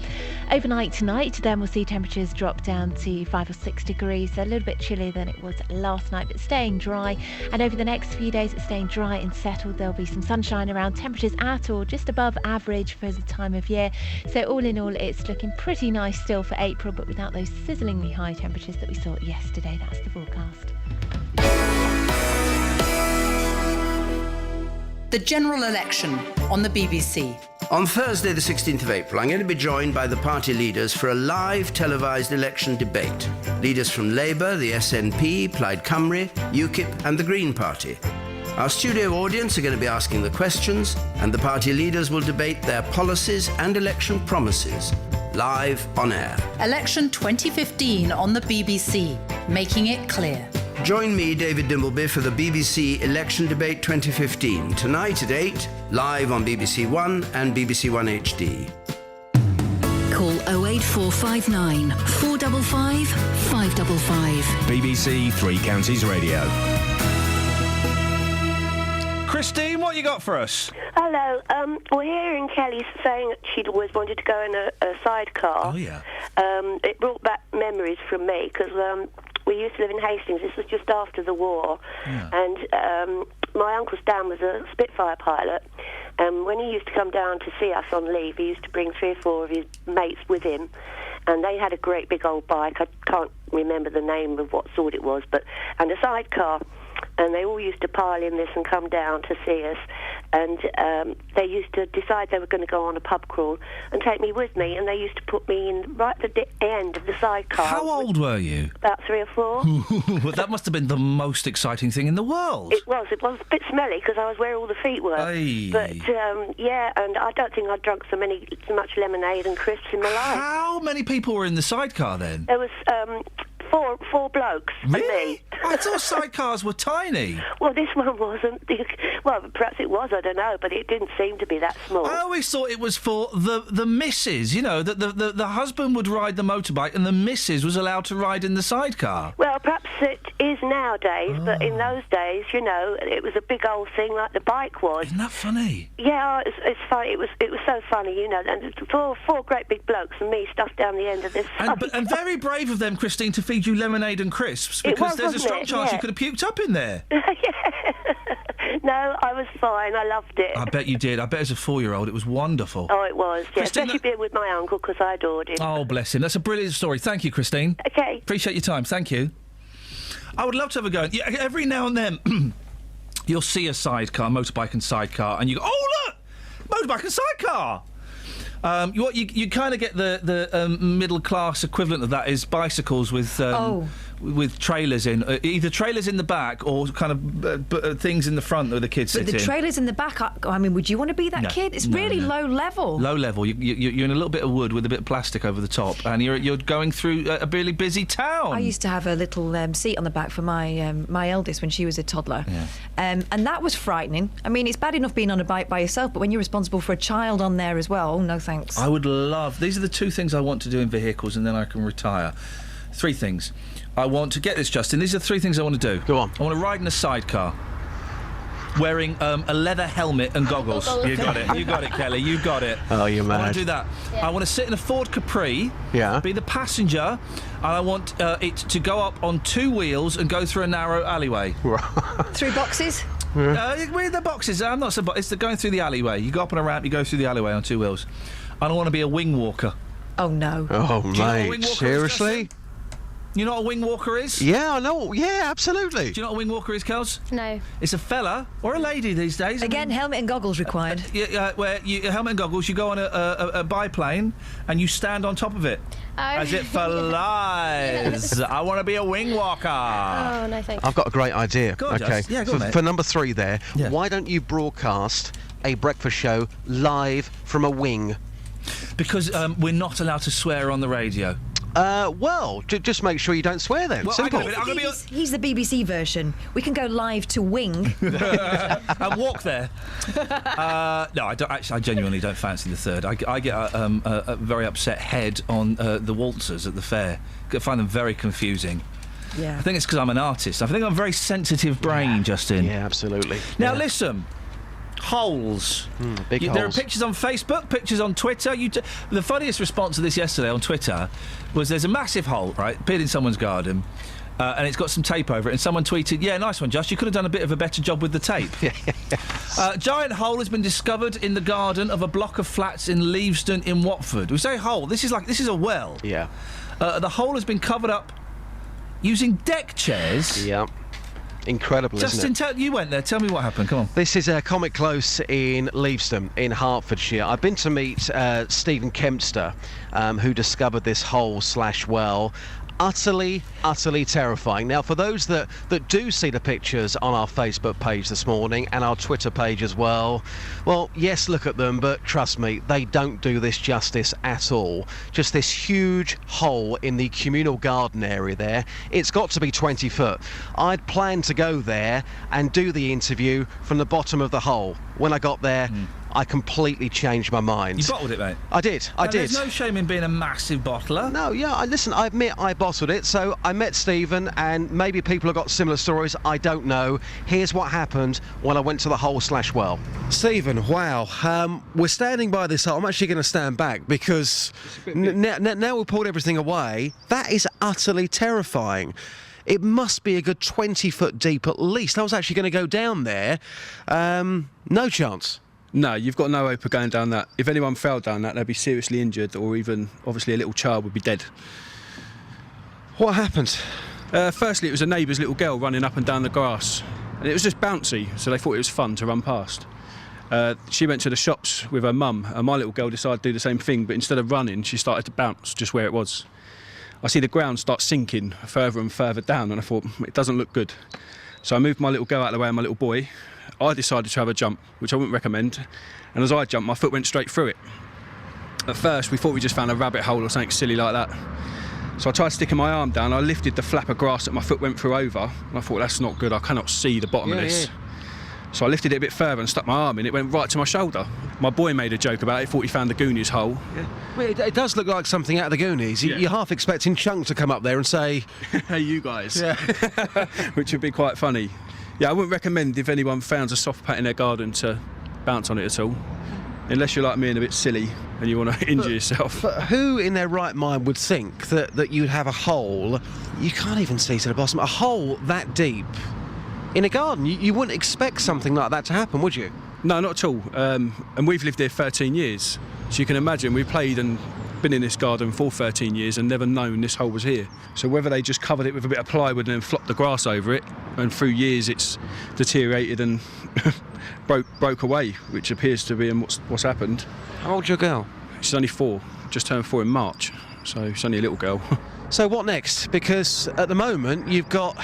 Overnight tonight, then we'll see temperatures drop down to 5 or 6 degrees. So a little bit chillier than it was last night, but staying dry. And over the next few days, it's staying dry and settled. There'll be some sunshine around, temperatures at or just above average for the time of year. So all in all, it's looking pretty nice still for April, but without those sizzlingly high temperatures that we saw yesterday. That's the forecast. The general election on the BBC. On Thursday, the 16th of April, I'm going to be joined by the party leaders for a live televised election debate. Leaders from Labour, the SNP, Plaid Cymru, UKIP and the Green Party. Our studio audience are going to be asking the questions, and the party leaders will debate their policies and election promises, live on air. Election 2015 on the BBC, making it clear. Join me, David Dimbleby, for the BBC Election Debate 2015, tonight at 8, live on BBC One and BBC One HD. Call 08459 455 555. BBC Three Counties Radio. Christine, what you got for us? Hello. We're hearing Kelly saying that she'd always wanted to go in a sidecar. Oh, yeah. It brought back memories from me, because we used to live in Hastings. This was just after the war. Yeah. And my uncle's dad was a Spitfire pilot. And when he used to come down to see us on leave, he used to bring 3 or 4 of his mates with him. And they had a great big old bike. I can't remember the name of what sort it was, and a sidecar. And they all used to pile in this and come down to see us. And they used to decide they were going to go on a pub crawl and take me with me. And they used to put me in right at the end of the sidecar. How old were you? About 3 or 4. Well, that must have been the most exciting thing in the world. It was a bit smelly because I was where all the feet were. Aye. But, yeah, and I don't think I'd drunk so much lemonade and crisps in my life. How many people were in the sidecar then? There was four blokes really? and me. I thought sidecars were tiny. Well, this one wasn't. Well, perhaps it was, I don't know, but it didn't seem to be that small. I always thought it was for the missus, you know, that the husband would ride the motorbike and the missus was allowed to ride in the sidecar. Well, perhaps it is nowadays, but in those days, you know, it was a big old thing like the bike was. Isn't that funny? Yeah, it's funny. It was so funny, you know, and four great big blokes and me stuffed down the end of this. And very brave of them, Christine, to feed you lemonade and crisps, because there's a strong chance you could have puked up in there. No, I was fine. I loved it. I bet you did. I bet as a 4-year-old it was wonderful. Oh, it was, yeah. Christine, especially being with my uncle, because I adored him. Oh, bless him. That's a brilliant story. Thank you, Christine. OK. Appreciate your time. Thank you. I would love to have a go. Yeah, every now and then you'll see a sidecar, motorbike and sidecar, and you go, oh, look! Motorbike and sidecar! You kind of get the middle class equivalent of that is bicycles with trailers in, either trailers in the back or kind of things in the front that the kids sit in. But the trailers in the back, I mean, would you want to be that kid? It's really low level. Low level. You're in a little bit of wood with a bit of plastic over the top, and you're going through a really busy town. I used to have a little seat on the back for my eldest when she was a toddler, and that was frightening. I mean, it's bad enough being on a bike by yourself, but when you're responsible for a child on there as well, no thanks. I would love... These are the 2 things I want to do in vehicles, and then I can retire. 3 things. I want to... Get this, Justin. These are 3 things I want to do. Go on. I want to ride in a sidecar, wearing a leather helmet and goggles. You got it. You got it, Kelly. You got it. Oh, you're mad. I want to do that. Yeah. I want to sit in a Ford Capri, be the passenger, and I want it to go up on 2 wheels and go through a narrow alleyway. Through boxes? With the boxes. I'm not so... It's going through the alleyway. You go up on a ramp, you go through the alleyway on 2 wheels. I don't want to be a wing walker. Oh, no. Oh, mate, seriously? You know what a wing walker is? Yeah, I know. Yeah, absolutely. Do you know what a wing walker is, Kels? No. It's a fella or a lady these days. Again, helmet and goggles required. Where helmet and goggles, you go on a biplane and you stand on top of it. Oh. As it flies. I want to be a wing walker. Oh, no thanks. I've got a great idea. Go on, okay. Yeah, go on, mate. For number 3 there, why don't you broadcast a breakfast show live from a wing? Because we're not allowed to swear on the radio. Well, just make sure you don't swear then. Well, Simple. He's the BBC version. We can go live to Wing. And walk there. No, I don't. Actually, I genuinely don't fancy the third. I get a very upset head on the waltzers at the fair. I find them very confusing. Yeah. I think it's because I'm an artist. I think I'm a very sensitive brain, Justin. Yeah, absolutely. Now listen. Holes. Big holes. There are pictures on Facebook, pictures on Twitter. The funniest response to this yesterday on Twitter was there's a massive hole, right, appeared in someone's garden, and it's got some tape over it, and someone tweeted, yeah, nice one, Josh, you could have done a bit of a better job with the tape. Giant hole has been discovered in the garden of a block of flats in Leavesden in Watford. We say hole, this is a well. Yeah. The hole has been covered up using deck chairs. Yeah. Incredible, Justin, isn't it? you went there. Tell me what happened. Come on. This is Comic Close in Leavesden in Hertfordshire. I've been to meet Stephen Kempster, who discovered this hole/well. Utterly terrifying. Now, for those that do see the pictures on our Facebook page this morning and our Twitter page as well, yes, look at them, but trust me, they don't do this justice at all. Just this huge hole in the communal garden area there. It's got to be 20 foot. I'd planned to go there and do the interview from the bottom of the hole. When I got there, I completely changed my mind. You bottled it, mate? I did. There's no shame in being a massive bottler. No, yeah, I admit I bottled it, so I met Stephen, and maybe people have got similar stories, I don't know. Here's what happened when I went to the hole/well. Stephen, wow, we're standing by this hole. I'm actually going to stand back because now we've pulled everything away. That is utterly terrifying. It must be a good 20 foot deep at least. I was actually going to go down there. No chance. No, you've got no hope of going down that. If anyone fell down that, they'd be seriously injured, or even, obviously, a little child would be dead. What happened? Firstly, it was a neighbour's little girl running up and down the grass. And it was just bouncy, so they thought it was fun to run past. She went to the shops with her mum, and my little girl decided to do the same thing, but instead of running, she started to bounce just where it was. I see the ground start sinking further and further down, and I thought, it doesn't look good. So I moved my little girl out of the way and my little boy. I decided to have a jump, which I wouldn't recommend, and as I jumped, my foot went straight through it. At first, we thought we just found a rabbit hole or something silly like that. So I tried sticking my arm down, I lifted the flap of grass that my foot went through over, and I thought, that's not good, I cannot see the bottom of this. Yeah. So I lifted it a bit further and stuck my arm in, it went right to my shoulder. My boy made a joke about it, thought he found the Goonies hole. Yeah. Well, it does look like something out of the Goonies. Yeah. You're half expecting Chunk to come up there and say, hey, you guys. Yeah. Which would be quite funny. Yeah, I wouldn't recommend if anyone finds a soft pat in their garden to bounce on it at all. Unless you're like me and a bit silly and you want to injure yourself. But who in their right mind would think that you'd have a hole, you can't even see to the bottom, a hole that deep in a garden? You wouldn't expect something like that to happen, would you? No, not at all. And we've lived here 13 years. So you can imagine we played and been in this garden for 13 years and never known this hole was here. So whether they just covered it with a bit of plywood and then flopped the grass over it, and through years it's deteriorated and broke away, which appears to be what's happened. How old's your girl? She's only 4, just turned 4 in March, so she's only a little girl. So what next? Because at the moment you've got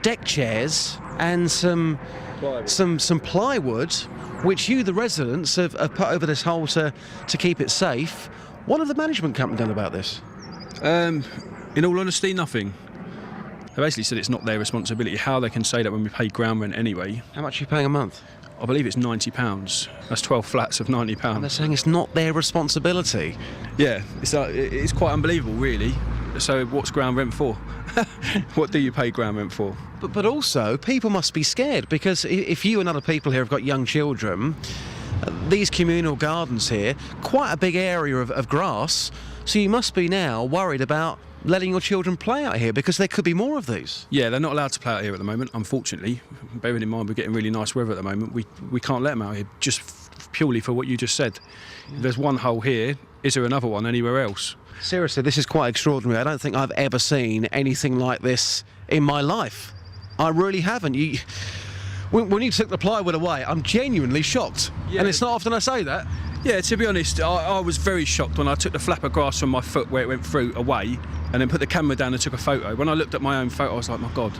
deck chairs and some plywood, which you, the residents, have put over this hole to keep it safe. What have the management company done about this? In all honesty, nothing. They basically said it's not their responsibility. How they can say that when we pay ground rent anyway? How much are you paying a month? I believe it's £90. That's 12 flats of £90. And they're saying it's not their responsibility. Yeah, it's quite unbelievable, really. So what's ground rent for? What do you pay ground rent for? But also, people must be scared, because if you and other people here have got young children, these communal gardens here, quite a big area of grass, so you must be now worried about letting your children play out here, because there could be more of these. Yeah, they're not allowed to play out here at the moment, unfortunately. Bearing in mind we're getting really nice weather at the moment, we can't let them out here, just purely for what you just said. Yeah. If there's one hole here, is there another one anywhere else? Seriously, this is quite extraordinary. I don't think I've ever seen anything like this in my life. I really haven't. When you took the plywood away, I'm genuinely shocked. Yeah. And it's not often I say that. Yeah, to be honest, I was very shocked when I took the flap of grass from my foot where it went through away and then put the camera down and took a photo. When I looked at my own photo, I was like, my God,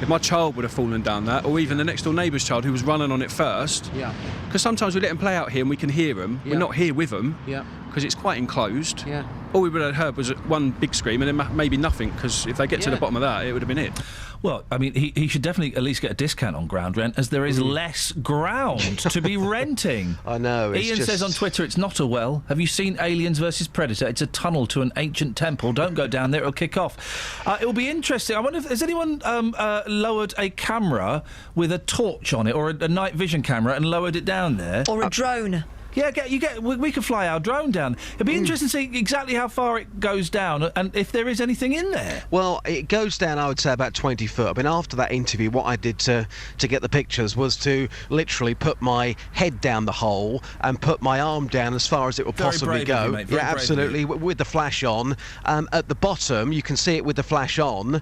if my child would have fallen down that, or even the next door neighbour's child who was running on it first. Yeah. Because sometimes we let them play out here and we can hear them. Yeah. We're not here with them. Yeah. Because it's quite enclosed. Yeah. All we would have heard was one big scream and then maybe nothing, because if they get to the bottom of that, it would have been it. Well, I mean, he should definitely at least get a discount on ground rent, as there is less ground to be renting. I know. Ian says on Twitter, it's not a well. Have you seen Aliens vs Predator? It's a tunnel to an ancient temple. Don't go down there, it'll kick off. It'll be interesting. I wonder if has anyone lowered a camera with a torch on it, or a night vision camera, and lowered it down there? Or a drone. Yeah, we could fly our drone down. It'd be interesting to see exactly how far it goes down and if there is anything in there. Well, it goes down, I would say, about 20 foot. I mean, after that interview, what I did to get the pictures was to literally put my head down the hole and put my arm down as far as it would possibly go. You, mate. Very brave absolutely, with the flash on. At the bottom, you can see it with the flash on.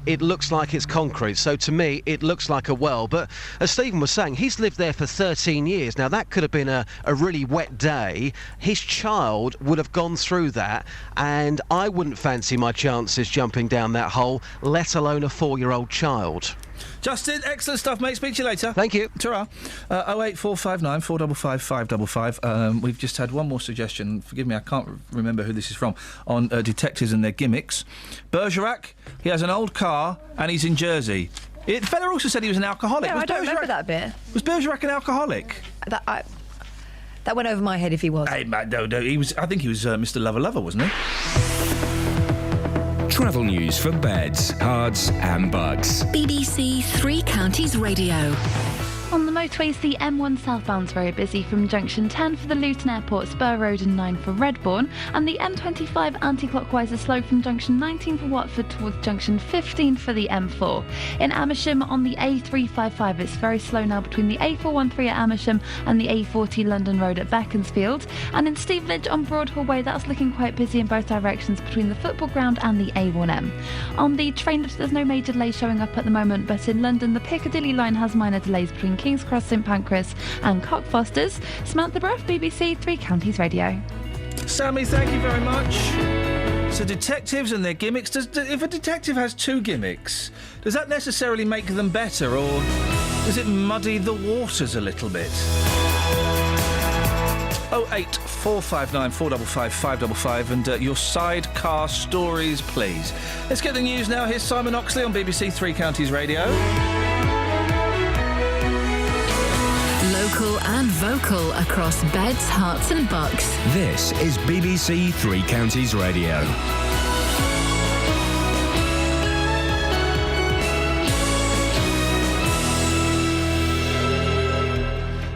It looks like it's concrete. So to me, it looks like a well. But as Stephen was saying, he's lived there for 13 years. Now, that could have been a really wet day. His child would have gone through that, and I wouldn't fancy my chances jumping down that hole, let alone a 4-year-old child. Justin, excellent stuff, mate. Speak to you later. Thank you. Ta-ra. 08459 455 555. We've just had one more suggestion. Forgive me, I can't remember who this is from. On detectives and their gimmicks. Bergerac, he has an old car and he's in Jersey. The fella also said he was an alcoholic. Yeah, I don't remember that bit. Was Bergerac an alcoholic? That went over my head if he was. Hey, Matt, no, he was. I think he was Mr. Lover, wasn't he? Travel news for beds, cards and bugs. BBC Three Counties Radio. On the motorways, the M1 southbound's very busy from junction 10 for the Luton Airport Spur Road and 9 for Redbourne, and the M25 anti-clockwise is slow from junction 19 for Watford towards junction 15 for the M4. In Amersham on the A355, it's very slow now between the A413 at Amersham and the A40 London Road at Beaconsfield, and in Stevenage on Broadhall Way, that's looking quite busy in both directions between the football ground and the A1M. On the train lifts, there's no major delays showing up at the moment, but in London, the Piccadilly line has minor delays between King's Cross, St Pancras and Cockfosters. Samantha Bruff, BBC Three Counties Radio. Sammy, thank you very much. So detectives and their gimmicks. If a detective has two gimmicks, does that necessarily make them better, or does it muddy the waters a little bit? 08459 455 555 and your sidecar stories, please. Let's get the news now. Here's Simon Oxley on BBC Three Counties Radio. Local and vocal across beds, hearts and bucks. This is BBC Three Counties Radio.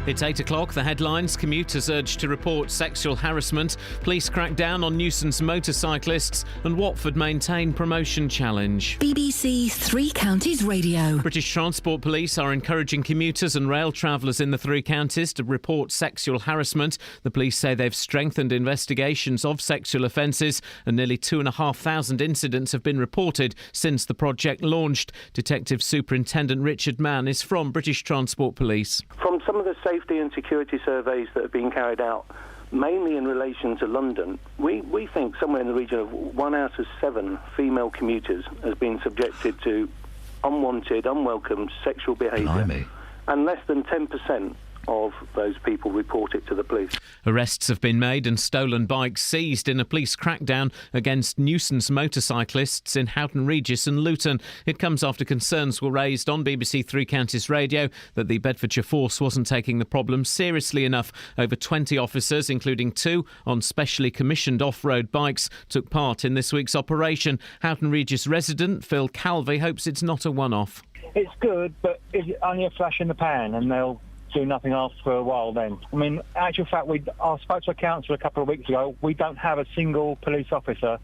It's 8 o'clock. The headlines. Commuters urged to report sexual harassment. Police crack down on nuisance motorcyclists. And Watford maintain promotion challenge. BBC Three Counties Radio. British Transport Police are encouraging commuters and rail travellers in the three counties to report sexual harassment. The police say they've strengthened investigations of sexual offences, and nearly 2,500 incidents have been reported since the project launched. Detective Superintendent Richard Mann is from British Transport Police. From some of the safety and security surveys that have been carried out, mainly in relation to London, we think somewhere in the region of 1 out of 7 female commuters has been subjected to unwanted, unwelcome sexual behaviour. And less than 10% of those people report it to the police. Arrests have been made and stolen bikes seized in a police crackdown against nuisance motorcyclists in Houghton Regis and Luton. It comes after concerns were raised on BBC Three Counties Radio that the Bedfordshire Force wasn't taking the problem seriously enough. Over 20 officers, including 2 on specially commissioned off-road bikes, took part in this week's operation. Houghton Regis resident Phil Calvey hopes it's not a one-off. It's good, but it's only a flash in the pan, and they'll do nothing else for a while then. I mean, actual fact, I spoke to a council a couple of weeks ago. We don't have a single police officer,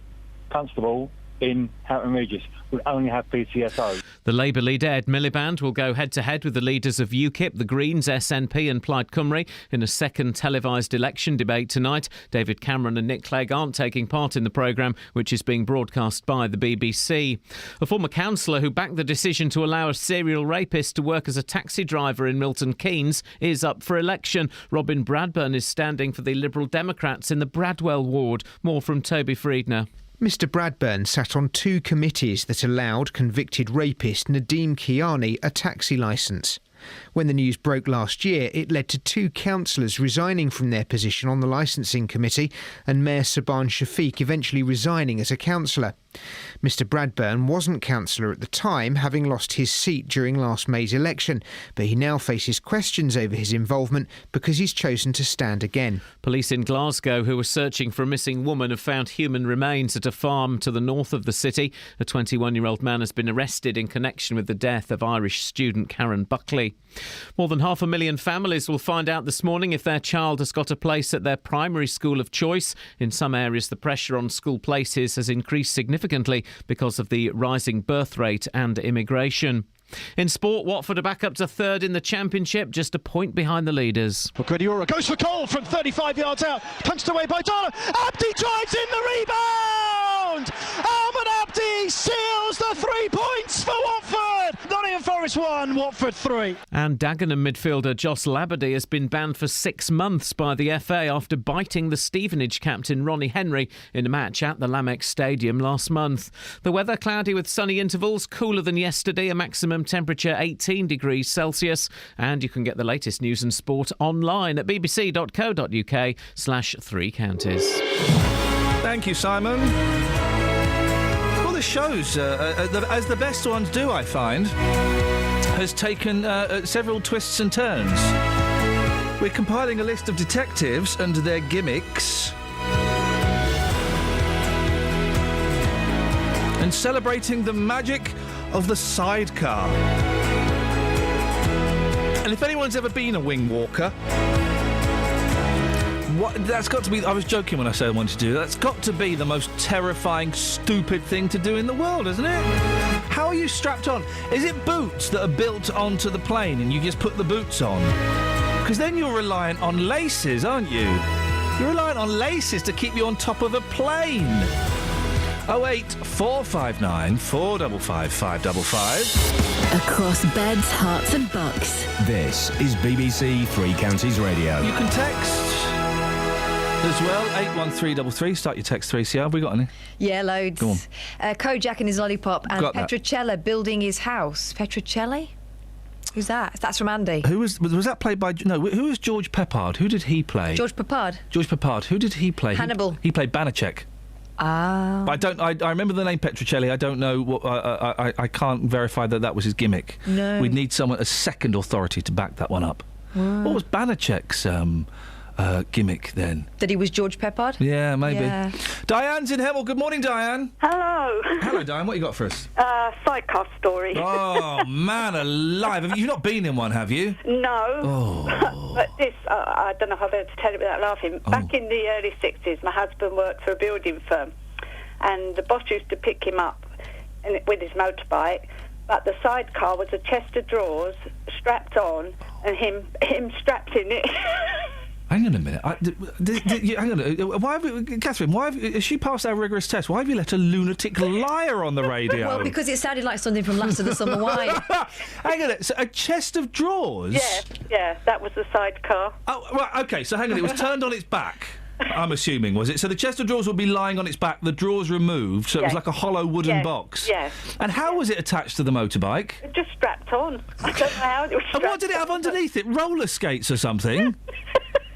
constable, in Houghton Regis. We only have PCSO. The Labour leader Ed Miliband will go head-to-head with the leaders of UKIP, the Greens, SNP and Plaid Cymru in a second televised election debate tonight. David Cameron and Nick Clegg aren't taking part in the programme, which is being broadcast by the BBC. A former councillor who backed the decision to allow a serial rapist to work as a taxi driver in Milton Keynes is up for election. Robin Bradburn is standing for the Liberal Democrats in the Bradwell ward. More from Toby Friedner. Mr Bradburn sat on 2 committees that allowed convicted rapist Nadeem Kiani a taxi licence. When the news broke last year, it led to 2 councillors resigning from their position on the licensing committee and Mayor Saban Shafiq eventually resigning as a councillor. Mr Bradburn wasn't councillor at the time, having lost his seat during last May's election, but he now faces questions over his involvement because he's chosen to stand again. Police in Glasgow who were searching for a missing woman have found human remains at a farm to the north of the city. A 21-year-old man has been arrested in connection with the death of Irish student Karen Buckley. More than 500,000 families will find out this morning if their child has got a place at their primary school of choice. In some areas, the pressure on school places has increased significantly because of the rising birth rate and immigration. In sport, Watford are back up to third in the Championship, just a point behind the leaders. Guardiola goes for Cole from 35 yards out, punched away by Donna. Abdi drives in the rebound! Ahmed Abdi seals the 3 points for Watford! Nottingham Forest 1, Watford 3. And Dagenham midfielder Joss Labadie has been banned for 6 months by the FA after biting the Stevenage captain Ronnie Henry in a match at the Lamex Stadium last month. The weather cloudy with sunny intervals, cooler than yesterday, a maximum temperature 18 degrees Celsius. And you can get the latest news and sport online at bbc.co.uk/3 counties. Thank you, Simon. Well, the shows, as the best ones do, I find, has taken several twists and turns. We're compiling a list of detectives and their gimmicks and celebrating the magic of the sidecar. And if anyone's ever been a wing walker, that's got to be... I was joking when I said I wanted to do that. That's got to be the most terrifying, stupid thing to do in the world, isn't it? How are you strapped on? Is it boots that are built onto the plane and you just put the boots on? Because then you're reliant on laces, aren't you? You're reliant on laces to keep you on top of a plane. 08459 455 555. Across beds, hearts and bucks. This is BBC Three Counties Radio. You can text as well, 81333. Start your text 3CR. Have we got any? Yeah, loads. Go on. Kojak and his lollipop and Got that. Petrocella building his house. Petrocelli? Who's that? That's from Andy. Who was that played by... No, who was George Peppard? Who did he play? George Peppard. George Peppard. Who did he play? Hannibal. He played Banachek. Ah. But I remember the name Petrocelli. I don't know what... I can't verify that was his gimmick. No. We'd need someone, a second authority, to back that one up. Wow. What was Banachek's gimmick then? That he was George Peppard? Yeah, maybe. Yeah. Diane's in Hemel. Good morning, Diane. Hello. Hello, Diane. What you got for us? Sidecar story. Oh, man alive. You've not been in one, have you? No. Oh. But this, I don't know how to tell it without laughing. Back in the early 60s, my husband worked for a building firm, and the boss used to pick him up with his motorbike, but the sidecar was a chest of drawers strapped on and him strapped in it. Hang on a minute. Hang on. Why Catherine, has she passed our rigorous test? Why have you let a lunatic liar on the radio? Well, because it sounded like something from Last of the Summer Wine. Hang on. So a chest of drawers? Yeah, that was the sidecar. Oh, right, OK, so hang on. It was turned on its back, I'm assuming, was it? So the chest of drawers would be lying on its back, the drawers removed, so it was like a hollow wooden box? Yes. And how was it attached to the motorbike? Just strapped on. I don't know how it was strapped. And what did it have underneath it? Roller skates or something?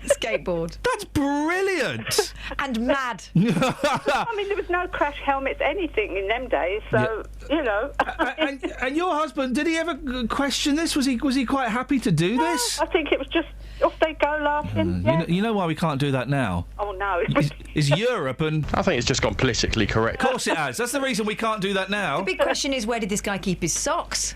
Skateboard. That's brilliant. And mad. I mean, there was no crash helmets, anything in them days, so, you know. and your husband, did he ever question this? Was he quite happy to do this? I think it was just off they go laughing. You know why we can't do that now? Oh, no. Is Europe and... I think it's just gone politically correct. Of course it has. That's the reason we can't do that now. The big question is, where did this guy keep his socks?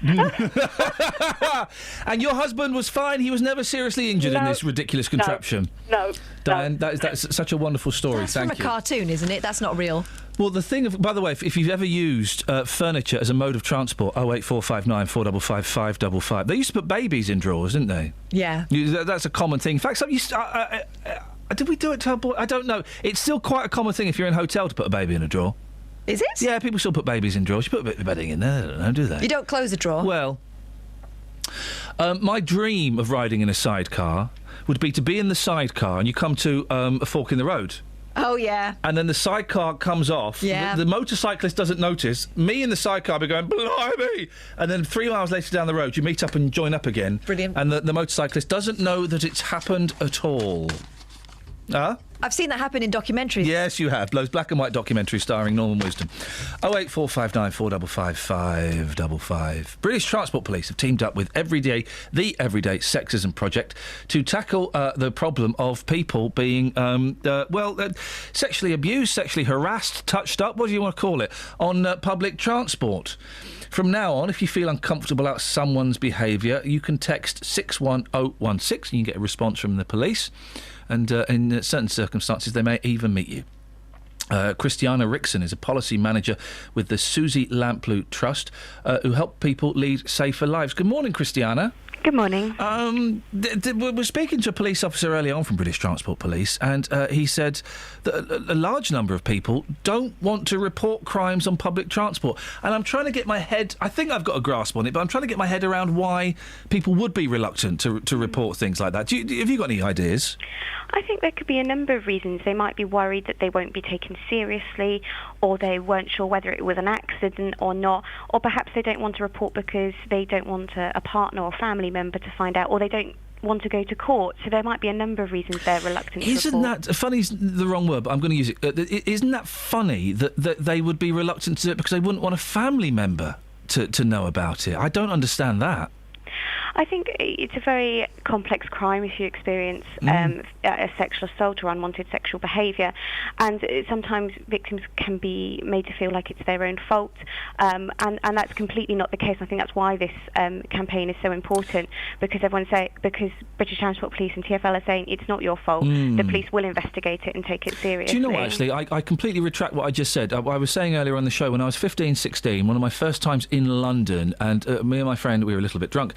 And your husband was fine? He was never seriously injured in this ridiculous contraption? No. Diane, that's such a wonderful story. That's Thank from you. a cartoon, isn't it? That's not real. Well, the thing of... By the way, if you've ever used furniture as a mode of transport, 08459 455 555. They used to put babies in drawers, didn't they? Yeah. That's a common thing. In fact, did we do it to our boy? I don't know. It's still quite a common thing if you're in a hotel to put a baby in a drawer. Is it? Yeah, people still put babies in drawers. You put a bit of bedding in there, I don't know, do they? You don't close the drawer? Well, my dream of riding in a sidecar would be to be in the sidecar and you come to a fork in the road. Oh, yeah. And then the sidecar comes off. Yeah. The motorcyclist doesn't notice. Me in the sidecar be going, blimey! And then 3 miles later down the road, you meet up and join up again. Brilliant. And the motorcyclist doesn't know that it's happened at all. Huh? I've seen that happen in documentaries. Yes, you have. Those black and white documentaries starring Norman Wisdom. 08459 455 555. British Transport Police have teamed up with the Everyday Sexism Project to tackle the problem of people being, sexually abused, sexually harassed, touched up, what do you want to call it, on public transport. From now on, if you feel uncomfortable about someone's behaviour, you can text 61016 and you can get a response from the police. And in certain circumstances, they may even meet you. Christiana Rickson is a policy manager with the Susie Lamplugh Trust, who help people lead safer lives. Good morning, Christiana. Good morning. We're speaking to a police officer early on from British Transport Police, and he said that a large number of people don't want to report crimes on public transport. And I'm trying to get my head... I think I've got a grasp on it, but I'm trying to get my head around why people would be reluctant to report things like that. Have you got any ideas? I think there could be a number of reasons. They might be worried that they won't be taken seriously, or they weren't sure whether it was an accident or not, or perhaps they don't want to report because they don't want a partner or family member to find out, or they don't want to go to court. So there might be a number of reasons they're reluctant to report. Isn't that... Funny's the wrong word, but I'm going to use it. Isn't that funny that they would be reluctant to do it because they wouldn't want a family member to know about it? I don't understand that. I think it's a very complex crime if you experience a sexual assault or unwanted sexual behaviour, and sometimes victims can be made to feel like it's their own fault, and that's completely not the case. I think that's why this campaign is so important, because because British Transport Police and TfL are saying it's not your fault. The police will investigate it and take it seriously. Do you know what, actually, I completely retract what I just said. I was saying earlier on the show, when I was 15, 16, one of my first times in London, and me and my friend, we were a little bit drunk,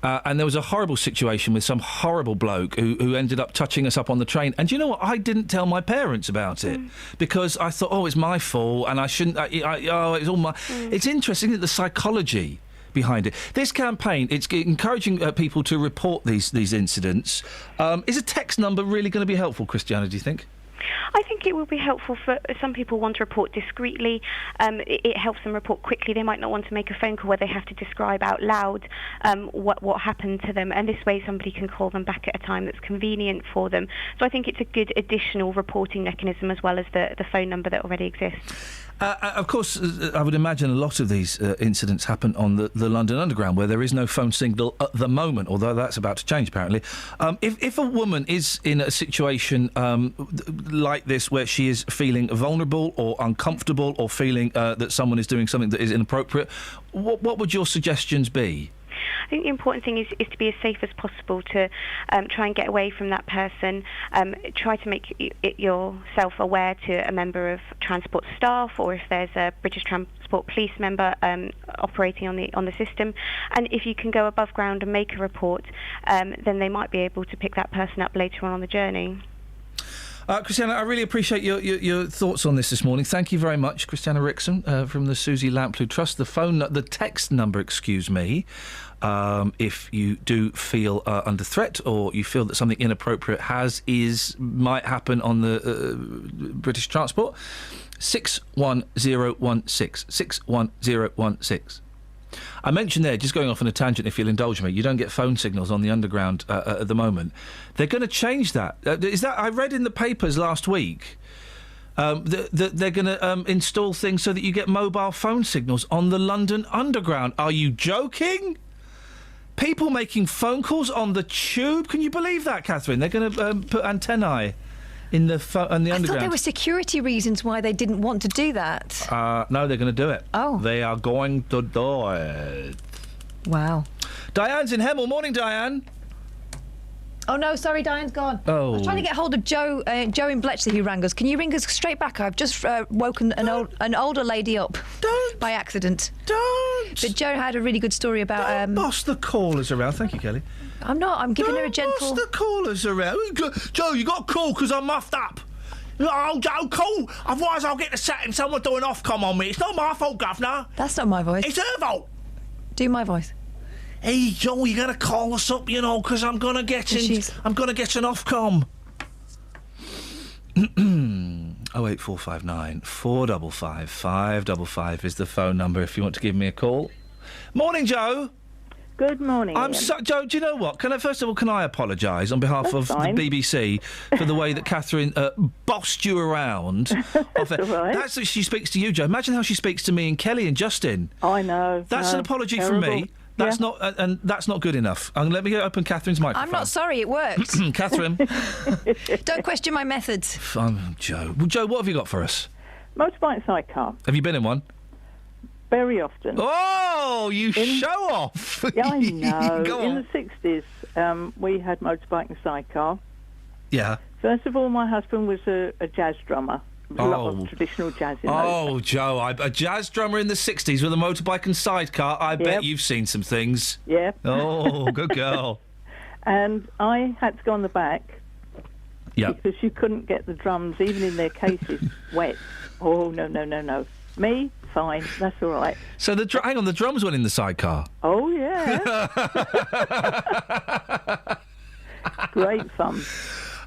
and there was a horrible situation with some horrible bloke who ended up touching us up on the train. And do you know what? I didn't tell my parents about it because I thought, it's my fault and I shouldn't... it's all my... It's interesting, isn't it, the psychology behind it. This campaign, it's encouraging people to report these incidents. Is a text number really going to be helpful, Christiana, do you think? I think it will be helpful for some people want to report discreetly. It helps them report quickly. They might not want to make a phone call where they have to describe out loud what happened to them, and this way somebody can call them back at a time that's convenient for them. So I think it's a good additional reporting mechanism as well as the phone number that already exists. Of course, I would imagine a lot of these incidents happen on the London Underground, where there is no phone signal at the moment, although that's about to change, apparently. If a woman is in a situation like this, where she is feeling vulnerable or uncomfortable or feeling that someone is doing something that is inappropriate, what would your suggestions be? I think the important thing is to be as safe as possible, to try and get away from that person, try to make yourself aware to a member of transport staff, or if there's a British Transport Police member operating on the system, and if you can go above ground and make a report, then they might be able to pick that person up later on the journey. Christiana, I really appreciate your thoughts on this morning. Thank you very much, Christiana Rickson from the Susie Lamplugh Trust. The text number, if you do feel under threat or you feel that something inappropriate might happen on the British Transport, 61016. 61016. I mentioned there, just going off on a tangent, if you'll indulge me, you don't get phone signals on the Underground at the moment. They're going to change that. I read in the papers last week that they're going to install things so that you get mobile phone signals on the London Underground. Are you joking? People making phone calls on the tube? Can you believe that, Catherine? They're going to put antennae in the Underground. I thought there were security reasons why they didn't want to do that. No, they're going to do it. Oh. They are going to do it. Wow. Diane's in Hemel. Morning, Diane. Oh, no, sorry, Diane's gone. Oh. I was trying to get hold of Joe in Bletchley, who rang us. Can you ring us straight back? I've just woken an older lady up. Don't. By accident. Don't. But Joe had a really good story about... Don't boss the callers around. Thank you, Kelly. I'm not. I'm giving her a gentle... Don't boss the callers around. Joe, you got a call because I'm muffed up. Oh, Joe, cool. Otherwise I'll get to sat and someone doing Ofcom on me. It's not my fault, Governor. That's not my voice. It's her fault. Do my voice. Hey, Joe, you gotta call us up, because I'm gonna get an Ofcom. 08459 455 555 is the phone number if you want to give me a call. Morning, Joe. Good morning. Joe, do you know what? First of all, can I apologise on behalf of the BBC for the way that Catherine bossed you around? That's all right. That's how she speaks to you, Joe. Imagine how she speaks to me and Kelly and Justin. I know. That's an apology from me. That's not, and that's not good enough. Let me open Catherine's microphone. I'm not sorry, it works. Catherine. Don't question my methods. Joe. Well, Joe, what have you got for us? Motorbike sidecar. Have you been in one? Very often. Oh, show off! Yeah, I know. Go in on. the 60s, we had motorbike and sidecar. Yeah. First of all, my husband was a jazz drummer. A lot of traditional jazz in those days. Joe, a jazz drummer in the 60s with a motorbike and sidecar. I bet you've seen some things. Yeah. Oh, good girl. And I had to go on the back. Yeah. Because you couldn't get the drums, even in their cases, wet. Oh, no. Me? Fine, that's all right. So hang on, the drums went in the sidecar. Oh yeah. Great fun.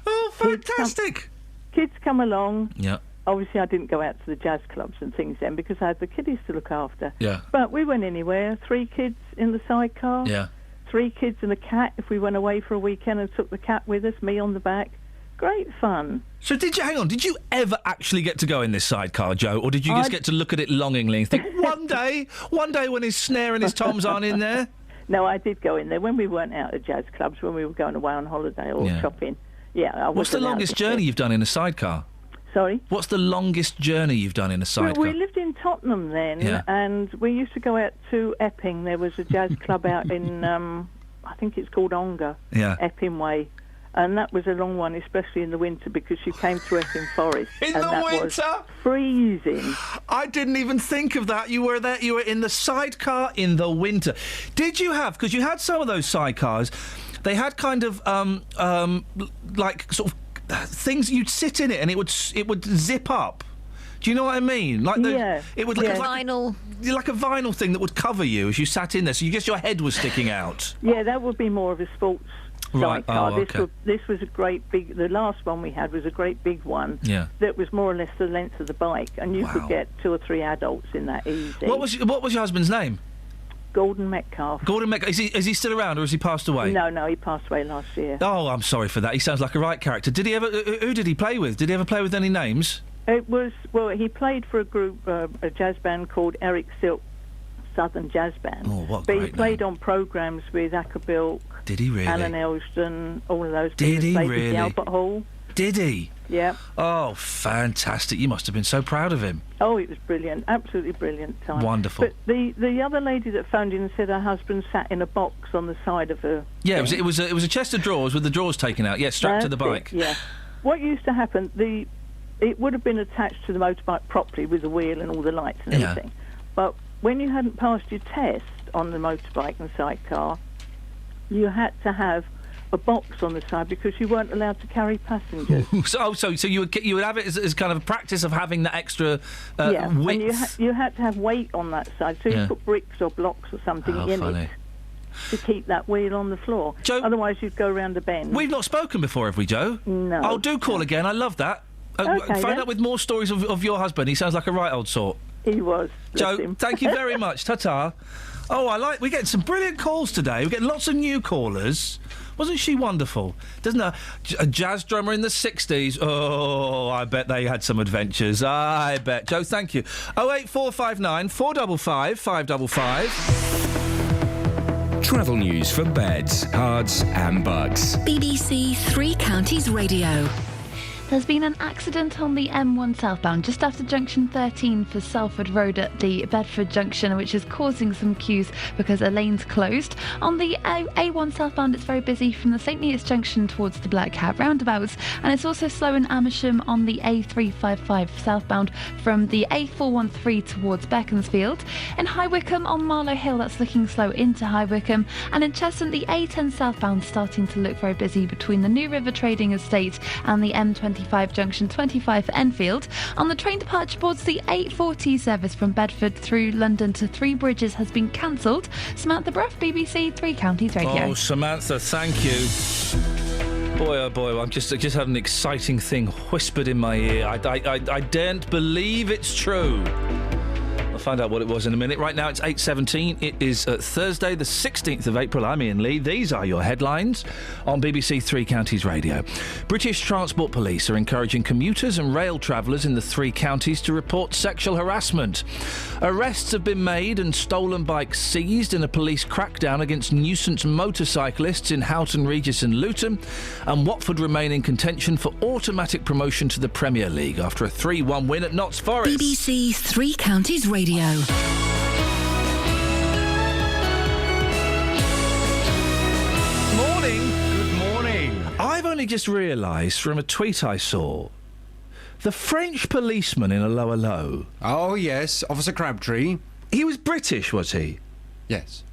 Oh, fantastic! Kids come along. Yeah. Obviously, I didn't go out to the jazz clubs and things then because I had the kiddies to look after. Yeah. But we went anywhere. 3 kids in the sidecar. Yeah. 3 kids and a cat. If we went away for a weekend and took the cat with us, me on the back. Great fun. So did you ever actually get to go in this sidecar, Joe, or did you just get to look at it longingly and think, one day when his snare and his toms aren't in there? No, I did go in there when we weren't out at jazz clubs, when we were going away on holiday or shopping. Yeah. What's the longest journey you've done in a sidecar? Sorry? What's the longest journey you've done in a sidecar? We lived in Tottenham then, and we used to go out to Epping. There was a jazz club out in, I think it's called Ongar, Epping Way. And that was a long one, especially in the winter, because you came through Epping Forest. In the winter? Was freezing. I didn't even think of that. You were there. You were in the sidecar in the winter. Did you have? Because you had some of those sidecars. They had kind of like sort of things you'd sit in it, and it would zip up. Do you know what I mean? Like it would look like vinyl, like a vinyl thing that would cover you as you sat in there. So you guess your head was sticking out. Yeah, that would be more of a sports. Right. Sidecar. Oh, okay. This was a great big. The last one we had was a great big one. Yeah. That was more or less the length of the bike, and you could get 2 or 3 adults in that easy. What was your husband's name? Gordon Metcalf. Gordon Metcalf. Is he still around, or has he passed away? No, he passed away last year. Oh, I'm sorry for that. He sounds like a right character. Did he ever? Who did he play with? Did he ever play with any names? It was he played for a group, a jazz band called Eric Silk Southern Jazz Band. Oh, what But great he played name. on programmes with Ackerbilk. Did he really? Alan Elston, all of those. Did he played really? With the Albert Hall. Did he? Yeah. Oh, fantastic! You must have been so proud of him. Oh, it was brilliant, absolutely brilliant time. Wonderful. But the other lady that phoned in and said her husband sat in a box on the side of her. Yeah, thing. it was a chest of drawers with the drawers taken out. Yeah, strapped to the bike. Yeah. What used to happen? It would have been attached to the motorbike properly with the wheel and all the lights and everything. But when you hadn't passed your test on the motorbike and sidecar, you had to have a box on the side because you weren't allowed to carry passengers. so you would have it as kind of a practice of having that extra width. And you had to have weight on that side, so you put bricks or blocks or something in it to keep that wheel on the floor. Joe, otherwise you'd go round the bend. We've not spoken before, have we, Joe? No. Oh, do call again. I love that. Find out with more stories of your husband. He sounds like a right old sort. He was. Joe, thank you very much. Ta-ta. Oh, we're getting some brilliant calls today. We're getting lots of new callers. Wasn't she wonderful? Doesn't a jazz drummer in the 60s? Oh, I bet they had some adventures. I bet. Joe, thank you. 08459 455 555. Travel news for beds, cards and bugs. BBC Three Counties Radio. There's been an accident on the M1 southbound just after junction 13 for Salford Road at the Bedford junction, which is causing some queues because a lane's closed. On the A1 southbound, it's very busy from the St Neots junction towards the Black Cat roundabouts, and it's also slow in Amersham on the A355 southbound from the A413 towards Beaconsfield. In High Wycombe on Marlow Hill, that's looking slow into High Wycombe, and in Cheshunt, the A10 southbound starting to look very busy between the New River Trading Estate and the M25 junction 25 for Enfield. On the train departure boards, the 8:40 service from Bedford through London to Three Bridges has been cancelled. Samantha Bruff, BBC Three Counties Radio. Oh, Samantha, thank you. Boy, oh boy, I just had an exciting thing whispered in my ear. I daren't believe it's true. I'll find out what it was in a minute. Right now, it's 8:17. It is Thursday, the 16th of April. I'm Iain Lee. These are your headlines on BBC Three Counties Radio. British Transport Police are encouraging commuters and rail travellers in the three counties to report sexual harassment. Arrests have been made and stolen bikes seized in a police crackdown against nuisance motorcyclists in Houghton Regis and Luton. And Watford remain in contention for automatic promotion to the Premier League after a 3-1 win at Notts Forest. BBC Three Counties Radio. Morning. Good morning. I've only just realised from a tweet I saw, the French policeman in a Lower Low. Oh, yes, Officer Crabtree. He was British, was he? Yes.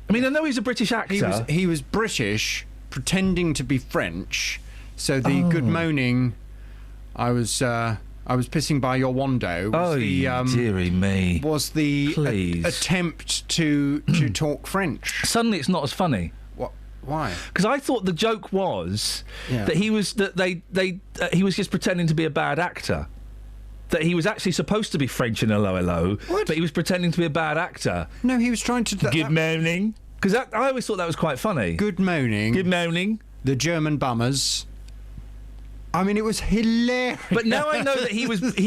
I mean, I know he's a British actor. He was British, pretending to be French. So the good moaning, I was pissing by your window. Dearie me. Was the attempt to talk French. Suddenly, it's not as funny. What? Why? Because I thought the joke was that he was he was just pretending to be a bad actor. That he was actually supposed to be French in a Lower Low, but he was pretending to be a bad actor. No, he was trying to. Good moaning. Because I always thought that was quite funny. Good moaning. Good moaning. The German bummers. I mean, it was hilarious. But now I know that he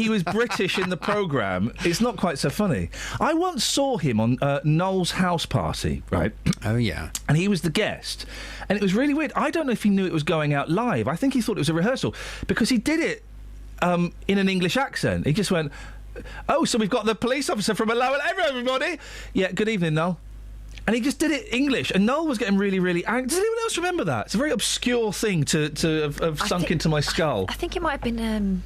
was British in the programme, it's not quite so funny. I once saw him on Noel's house party, right? Oh, yeah. And he was the guest. And it was really weird. I don't know if he knew it was going out live. I think he thought it was a rehearsal. Because he did it in an English accent. He just went, oh, so we've got the police officer from a Lower... Everybody! Yeah, good evening, Noel. And he just did it English, and Noel was getting really, really angry. Does anyone else remember that? It's a very obscure thing to have sunk into my skull. I think it might have been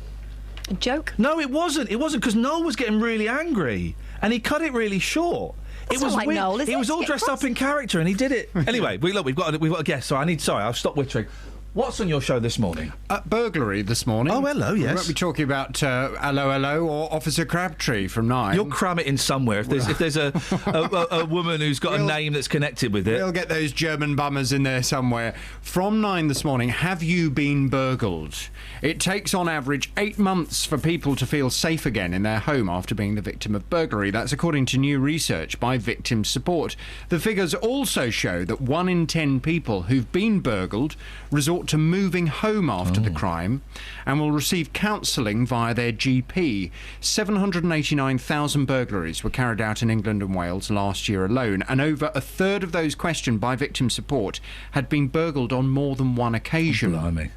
a joke. No, it wasn't. It wasn't, because Noel was getting really angry, and he cut it really short. That's it was not like weird. Noel, is he it? was all dressed up in character, and he did it. Anyway, we've got a guest. Sorry, I'll stop wittering. What's on your show this morning? Burglary this morning. Oh, hello, yes. We won't be talking about Hello or Officer Crabtree from 9. You'll cram it in somewhere. If there's a woman who's got a name that's connected with it. We'll get those German bummers in there somewhere. From 9 this morning, have you been burgled? It takes on average 8 months for people to feel safe again in their home after being the victim of burglary. That's according to new research by Victim Support. The figures also show that 1 in 10 people who've been burgled resort to moving home after the crime and will receive counselling via their GP. 789,000 burglaries were carried out in England and Wales last year alone, and over a third of those questioned by Victim Support had been burgled on more than one occasion. Blimey.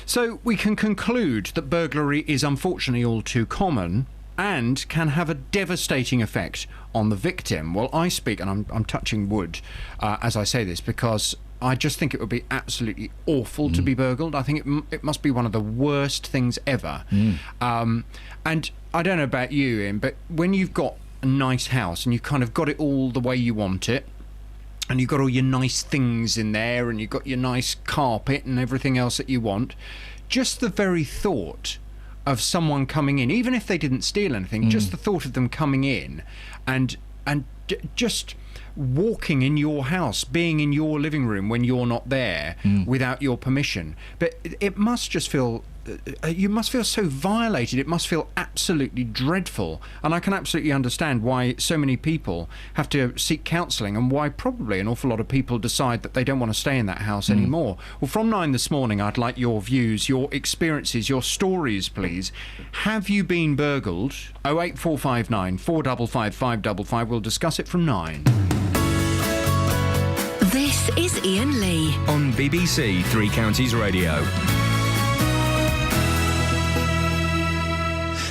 So we can conclude that burglary is unfortunately all too common and can have a devastating effect on the victim. Well, I speak, and I'm touching wood as I say this, because I just think it would be absolutely awful to be burgled. I think it must be one of the worst things ever. And I don't know about you, Ian, but when you've got a nice house and you've kind of got it all the way you want it, and you've got all your nice things in there, and you've got your nice carpet and everything else that you want, just the very thought of someone coming in, even if they didn't steal anything, just the thought of them coming in and just walking in your house, being in your living room when you're not there without your permission. But it must just feel... you must feel so violated. It must feel absolutely dreadful. And I can absolutely understand why so many people have to seek counselling, and why probably an awful lot of people decide that they don't want to stay in that house anymore. Well, from 9 this morning, I'd like your views, your experiences, your stories, please. Have you been burgled? 08459 455 555. We'll discuss it from 9. This is Iain Lee on BBC Three Counties Radio.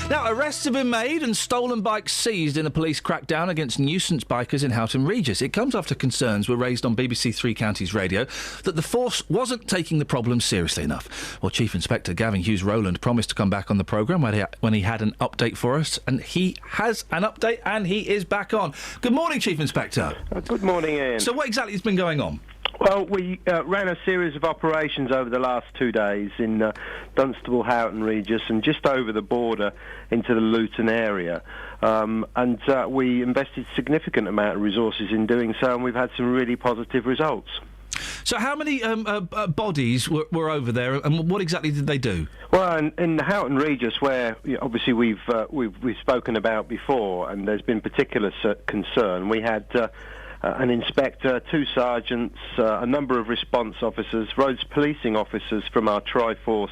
Now, arrests have been made and stolen bikes seized in a police crackdown against nuisance bikers in Houghton Regis. It comes after concerns were raised on BBC Three Counties Radio that the force wasn't taking the problem seriously enough. Well, Chief Inspector Gavin Hughes-Rowland promised to come back on the programme when he had an update for us, and he has an update, and he is back on. Good morning, Chief Inspector. Good morning, Ian. So what exactly has been going on? Well, we ran a series of operations over the last 2 days in Dunstable, Houghton Regis, and just over the border into the Luton area. And we invested significant amount of resources in doing so, and we've had some really positive results. So how many bodies were over there, and what exactly did they do? Well, in the Houghton Regis, where obviously we've spoken about before, and there's been particular concern, we had an inspector, 2 sergeants, a number of response officers, roads policing officers from our Triforce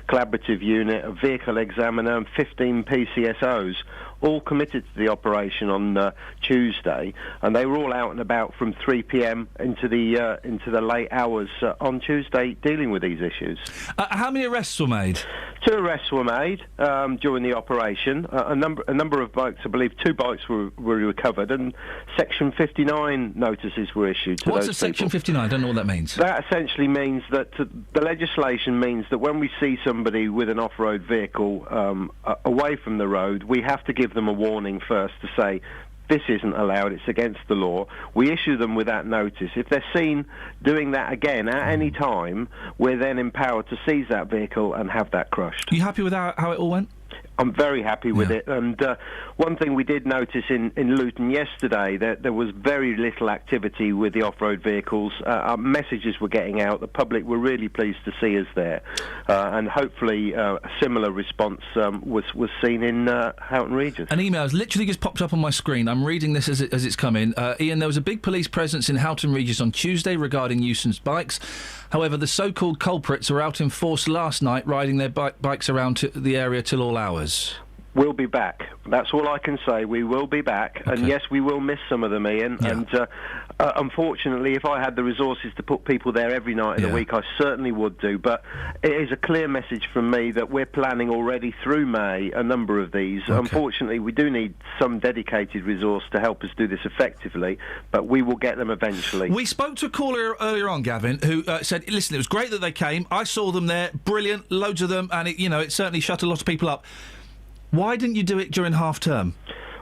collaborative unit, a vehicle examiner, and 15 PCSOs, all committed to the operation on Tuesday, and they were all out and about from 3 p.m. into the late hours on Tuesday, dealing with these issues. How many arrests were made? 2 arrests were made during the operation. A number of bikes, I believe 2 bikes were recovered, and Section 59 notices were issued to What's those a Section 59? I don't know what that means. That essentially means that the legislation means that when we see somebody with an off-road vehicle away from the road, we have to give them a warning first to say, this isn't allowed, it's against the law. We issue them with that notice. If they're seen doing that again at any time, we're then empowered to seize that vehicle and have that crushed. Are you happy with how it all went? I'm very happy with it, and one thing we did notice in Luton yesterday, that there was very little activity with the off-road vehicles. Our messages were getting out, the public were really pleased to see us there, and hopefully a similar response was seen in Houghton Regis. An email has literally just popped up on my screen. I'm reading this as it's come in. Iain, there was a big police presence in Houghton Regis on Tuesday regarding nuisance bikes. However, the so-called culprits were out in force last night, riding their bikes around the area till all hours. We'll be back. That's all I can say. We will be back. Okay. And yes, we will miss some of them, Iain. Yeah. And unfortunately, if I had the resources to put people there every night of the week, I certainly would do. But it is a clear message from me that we're planning already through May a number of these. Okay. Unfortunately, we do need some dedicated resource to help us do this effectively, but we will get them eventually. We spoke to a caller earlier on, Gavin, who said, listen, it was great that they came. I saw them there. Brilliant. Loads of them. And, it certainly shut a lot of people up. Why didn't you do it during half-term?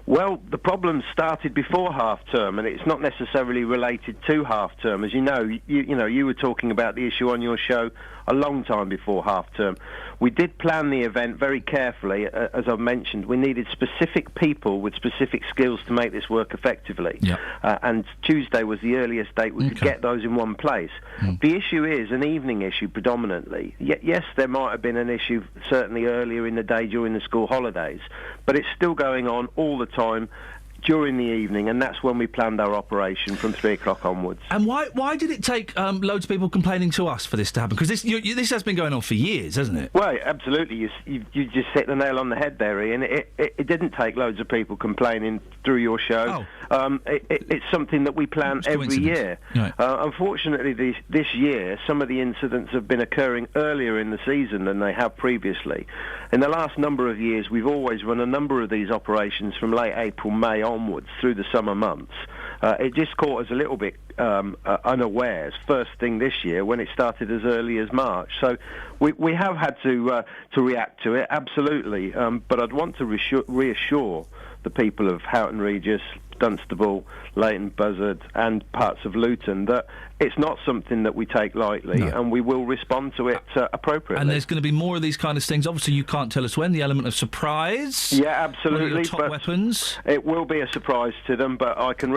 Well, the problem started before half-term, and it's not necessarily related to half-term. As you know, you were talking about the issue on your show a long time before half-term. We did plan the event very carefully. As I've mentioned, we needed specific people with specific skills to make this work effectively. Yep. And Tuesday was the earliest date we could get those in one place. The issue is an evening issue predominantly. Yes, there might have been an issue certainly earlier in the day during the school holidays, but it's still going on all the time during the evening, and that's when we planned our operation from 3 o'clock onwards. And why did it take loads of people complaining to us for this to happen? Because this has been going on for years, hasn't it? Well, absolutely. You just hit the nail on the head there, Iain. It didn't take loads of people complaining through your show. It's something that we plan every year. Right. Unfortunately, this year, some of the incidents have been occurring earlier in the season than they have previously. In the last number of years, we've always run a number of these operations from late April, May onwards through the summer months. It just caught us a little bit unawares first thing this year when it started as early as March. So we have had to react to it, absolutely. But I'd want to reassure the people of Houghton Regis, Dunstable, Leighton Buzzard and parts of Luton that it's not something that we take lightly, and we will respond to it appropriately. And there's going to be more of these kind of things. Obviously, you can't tell us when. The element of surprise. Yeah, absolutely. One of your top weapons. It will be a surprise to them, but I can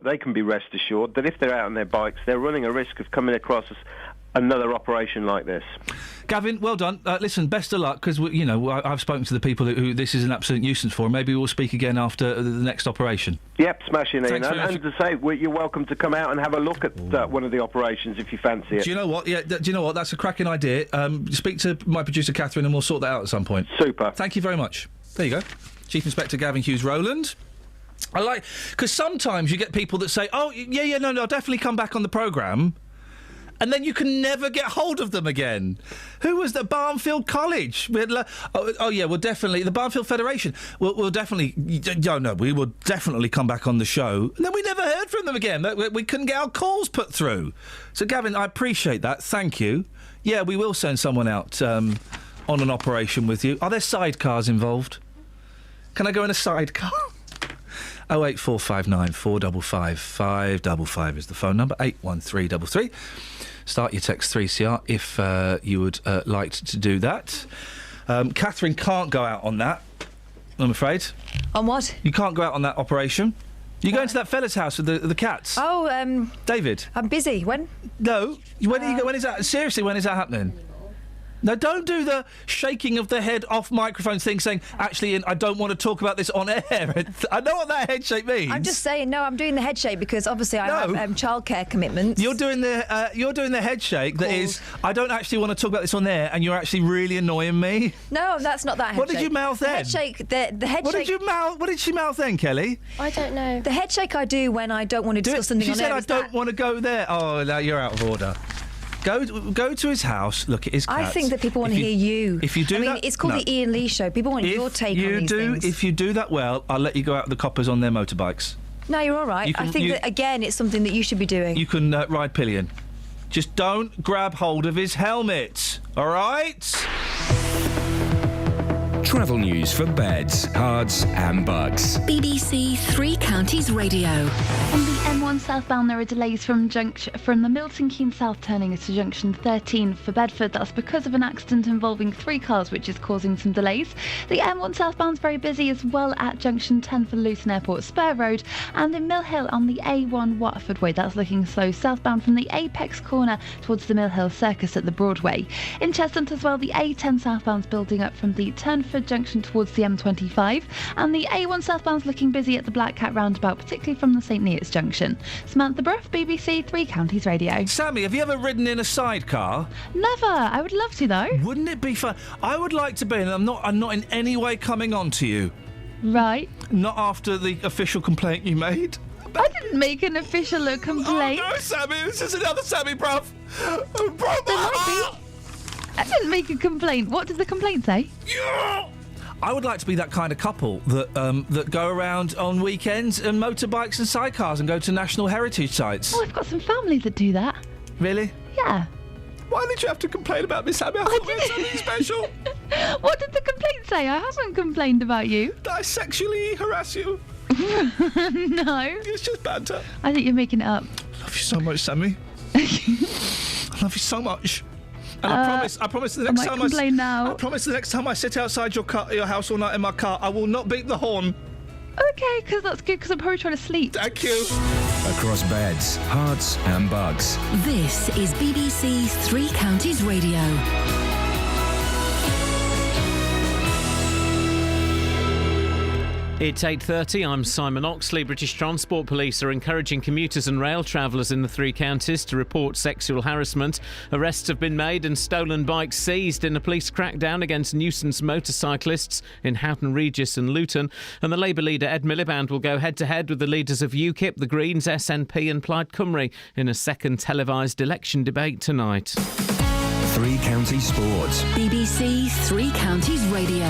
they can be rest assured that if they're out on their bikes, they're running a risk of coming across another operation like this. Gavin, well done. Listen, best of luck, because I've spoken to the people who this is an absolute nuisance for. Maybe we'll speak again after the next operation. Yep, smashing in. And to say, you're welcome to come out and have a look at one of the operations if you fancy it. Do you know what? Yeah, do you know what? That's a cracking idea. Speak to my producer, Catherine, and we'll sort that out at some point. Super. Thank you very much. There you go. Chief Inspector Gavin Hughes-Rowland. Because sometimes you get people that say, no, I'll definitely come back on the programme. And then you can never get hold of them again. Who was the Barnfield College? We'll definitely the Barnfield Federation. We'll definitely. We will definitely come back on the show. And then we never heard from them again. We couldn't get our calls put through. So, Gavin, I appreciate that. Thank you. Yeah, we will send someone out on an operation with you. Are there sidecars involved? Can I go in a sidecar? 08459 455 555 is the phone number. 81333. Start your text 3CR if you would like to do that. Catherine can't go out on that, I'm afraid. On what? You can't go out on that operation. You going to that fella's house with the cats? Oh, David? I'm busy. When? No. When are you when is that? Seriously, when is that happening? No, don't do the shaking of the head off microphone thing saying, actually, Ian, I don't want to talk about this on air. I know what that head shake means. I'm just saying, no, I'm doing the head shake because obviously I have childcare commitments. You're doing the head shake that is, I don't actually want to talk about this on air, and you're actually really annoying me. No, that's not that head shake. What did you mouth then? The head shake, the head what shake... What did she mouth then, Kelly? I don't know. The head shake I do when I don't want to discuss something on air. She said, I don't want to go there. Oh, no, you're out of order. Go to his house, look at his cats. I think that people want to hear you. If you do that... it's called the Iain Lee Show. People want your take on these things. If you do that well, I'll let you go out with the coppers on their motorbikes. No, you're all right. I think that, again, it's something that you should be doing. You can ride pillion. Just don't grab hold of his helmet, all right? Travel news for beds, cards and bugs. BBC Three Counties Radio. On the M1 southbound, there are delays from the Milton Keynes South turning to junction 13 for Bedford. That's because of an accident involving 3 cars, which is causing some delays. The M1 southbound's very busy as well at junction 10 for Luton Airport Spur Road, and in Mill Hill on the A1 Watford Way. That's looking slow southbound from the Apex corner towards the Mill Hill Circus at the Broadway. In Cheshunt as well, the A10 southbound's building up from the Turnford junction towards the M25, and the A1 southbound's looking busy at the Black Cat roundabout, particularly from the St Neots junction. Samantha Bruff, BBC Three Counties Radio. Sammy, have you ever ridden in a sidecar? Never. I would love to though. Wouldn't it be fun? I would like to be, and I'm not in any way coming on to you. Right. Not after the official complaint you made. I didn't make an official complaint. Oh no, Sammy, this is another Sammy Bruff. There might be. I didn't make a complaint. What did the complaint say? Yeah. I would like to be that kind of couple that go around on weekends and motorbikes and sidecars and go to national heritage sites. Oh, I've got some family that do that. Really? Yeah. Why did you have to complain about Miss Abby? I thought we had something special. What did the complaint say? I haven't complained about you. Did I sexually harass you? No. It's just banter. I think you're making it up. I love you so much, Sammy. I love you so much. And I promise the next time I promise the next time I sit outside your house all night in my car, I will not beat the horn. Okay, because that's good, because I'm probably trying to sleep. Thank you. Across beds, hearts and bugs. This is BBC Three Counties Radio. It's 8:30. I'm Simon Oxley. British Transport Police are encouraging commuters and rail travellers in the 3 counties to report sexual harassment. Arrests have been made and stolen bikes seized in a police crackdown against nuisance motorcyclists in Houghton Regis and Luton. And the Labour leader Ed Miliband will go head-to-head with the leaders of UKIP, the Greens, SNP and Plaid Cymru in a second televised election debate tonight. 3 Counties Sports. BBC Three Counties Radio.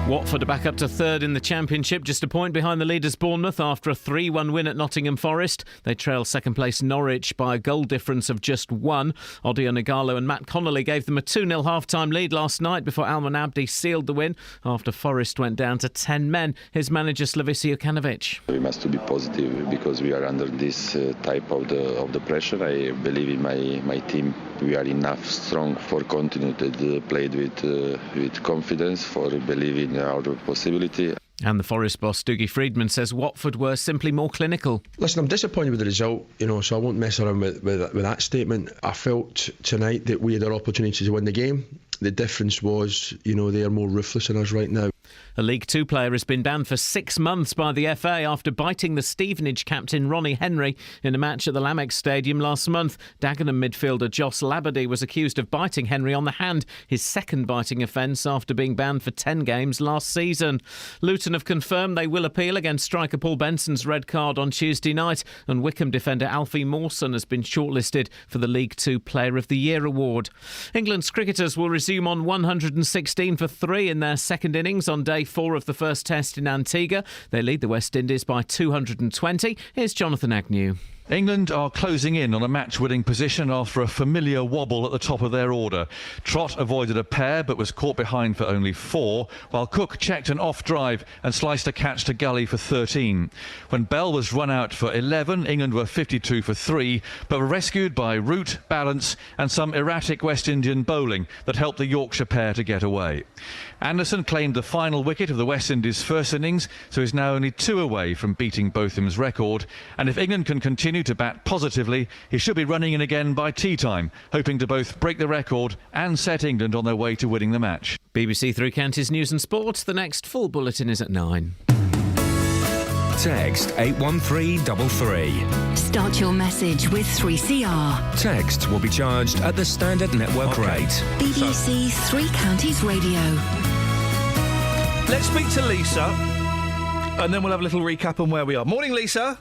Watford are back up to third in the Championship, just a point behind the leaders Bournemouth after a 3-1 win at Nottingham Forest. They trail second place Norwich by a goal difference of just 1. Odio Nigalo and Matt Connolly gave them a 2-0 half-time lead last night before Alman Abdi sealed the win after Forest went down to 10 men. His manager Slavisa Jokanovic. We must be positive because we are under this type of the pressure. I believe in my team. We are enough strong for continue to play with confidence, for believing our possibility. And the Forest boss, Dougie Friedman, says Watford were simply more clinical. Listen, I'm disappointed with the result, so I won't mess around with that statement. I felt tonight that we had our opportunity to win the game. The difference was, they are more ruthless than us right now. A League Two player has been banned for 6 months by the FA after biting the Stevenage captain Ronnie Henry in a match at the Lamex Stadium last month. Dagenham midfielder Joss Labadie was accused of biting Henry on the hand, his second biting offence after being banned for 10 games last season. Luton have confirmed they will appeal against striker Paul Benson's red card on Tuesday night, and Wycombe defender Alfie Mawson has been shortlisted for the League Two Player of the Year award. England's cricketers will resume on 116 for 3 in their second innings on day 4 of the first test in Antigua. They lead the West Indies by 220. Here's Jonathan Agnew. England are closing in on a match-winning position after a familiar wobble at the top of their order. Trott avoided a pair but was caught behind for only 4, while Cook checked an off-drive and sliced a catch to Gully for 13. When Bell was run out for 11, England were 52 for 3, but were rescued by root, balance and some erratic West Indian bowling that helped the Yorkshire pair to get away. Anderson claimed the final wicket of the West Indies' first innings, so is now only 2 away from beating Botham's record. And if England can continue to bat positively, he should be running in again by tea time, hoping to both break the record and set England on their way to winning the match. BBC Three Counties News and Sport. The next full bulletin is at 9. Text 81333. Start your message with 3CR. Texts will be charged at the standard network rate. BBC Three Counties Radio. Let's speak to Lisa, and then we'll have a little recap on where we are. Morning, Lisa.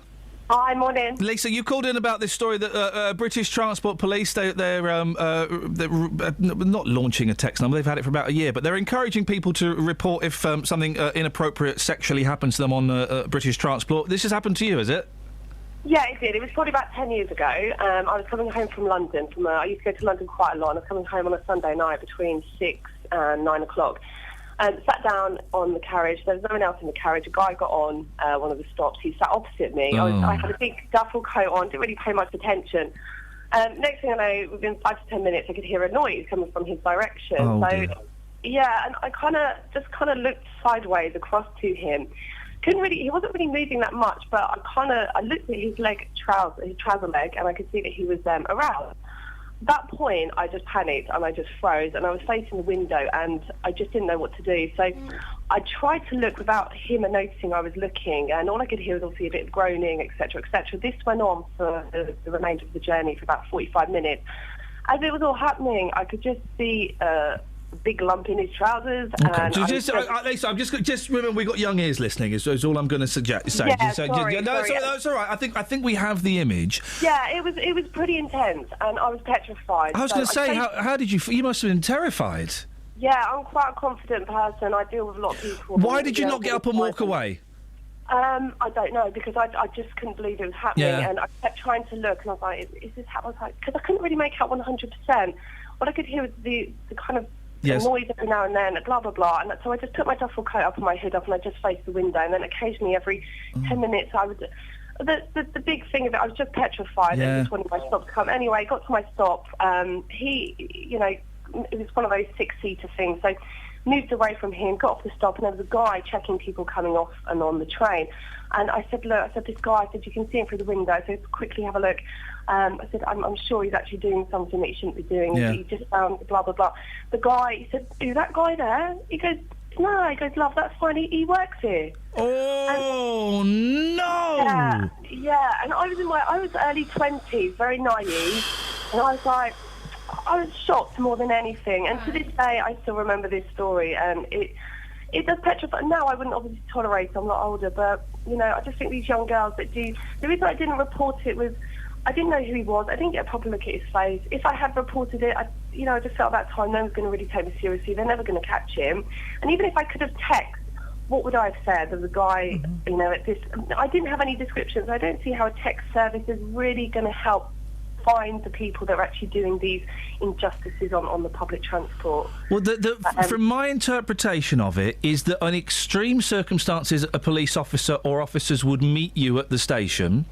Hi, morning. Lisa, you called in about this story that British Transport Police, they're not launching a text number, they've had it for about a year, but they're encouraging people to report if something inappropriate sexually happens to them on British Transport. This has happened to you, has it? Yeah, it did. It was probably about 10 years ago. I was coming home from London. I used to go to London quite a lot, and I was coming home on a Sunday night between 6 and 9 o'clock. Sat down on the carriage. There was no one else in the carriage. A guy got on one of the stops. He sat opposite me. I had a big duffel coat on, didn't really pay much attention. Next thing I know, within 5 to 10 minutes, I could hear a noise coming from his direction. Yeah, and I kind of looked sideways across to him. He wasn't really moving that much, but I looked at his trouser leg, and I could see that he was aroused. At that point, I just panicked and I just froze, and I was facing the window and I just didn't know what to do. So I tried to look without him noticing I was looking, and all I could hear was obviously a bit of groaning, etc., etc. This went on for the remainder of the journey for about 45 minutes. As it was all happening, I could just see a big lump in his trousers. Okay. Lisa, I'm just remember we've got young ears listening. Is all I'm going to say. Yeah, sorry. It's all right. I think we have the image. Yeah, it was pretty intense, and I was petrified. I was going to say, how did you? You must have been terrified. Yeah, I'm quite a confident person. I deal with a lot of people. Why did you not get up and walk away? I don't know, because I just couldn't believe it was happening, and I kept trying to look, and I was like, is this happening? Because I couldn't really make out 100%. What I could hear was the kind of noise every now and then, blah, blah, blah. And so I just put my duffel coat up and my hood up, and I just faced the window. And then occasionally every 10 minutes I would... The big thing of it, I was just petrified. I just wanted my stop to come. Anyway, got to my stop. It was one of those 6-seater things. So moved away from him, got off the stop, and there was a guy checking people coming off and on the train. And I said, look, this guy, you can see him through the window. I said, quickly have a look. I said, I'm sure he's actually doing something that he shouldn't be doing. He just found blah, blah, blah. The guy, he said, is that guy there? He goes, no. He goes, love, that's fine. He works here. Oh, no! Yeah. And I was early 20s, very naive. And I was like, I was shocked more than anything. And to this day, I still remember this story. And it does petrify. Now, I wouldn't obviously tolerate it. I'm a lot older. But, I just think these young girls that do... The reason I didn't report it was I didn't know who he was. I didn't get a proper look at his face. If I had reported it, I just felt at that time no one's going to really take me seriously. They're never going to catch him. And even if I could have texted, what would I have said? There was a guy, at this... I didn't have any descriptions. I don't see how a text service is really going to help find the people that are actually doing these injustices on the public transport. Well, from my interpretation of it is that in extreme circumstances a police officer or officers would meet you at the station.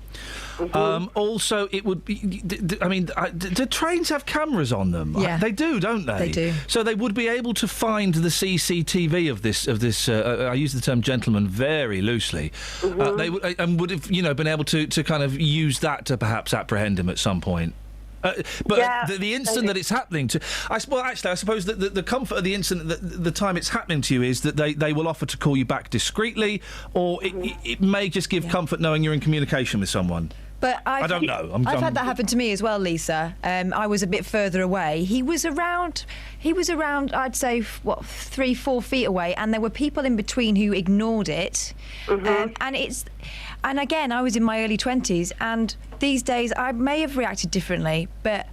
Also, it would be... do trains have cameras on them? Yeah. They do, don't they? They do. So they would be able to find the CCTV of this. I use the term gentleman very loosely. They would have, been able to kind of use that to perhaps apprehend him at some point. The instant that it's happening to... I suppose that the comfort of the instant, the time it's happening to you is that they will offer to call you back discreetly, or it may just give comfort knowing you're in communication with someone. But I don't know. I've had that happen to me as well, Lisa. I was a bit further away. He was around, I'd say, 3-4 feet away, and there were people in between who ignored it. And again, I was in my early 20s, and these days I may have reacted differently, but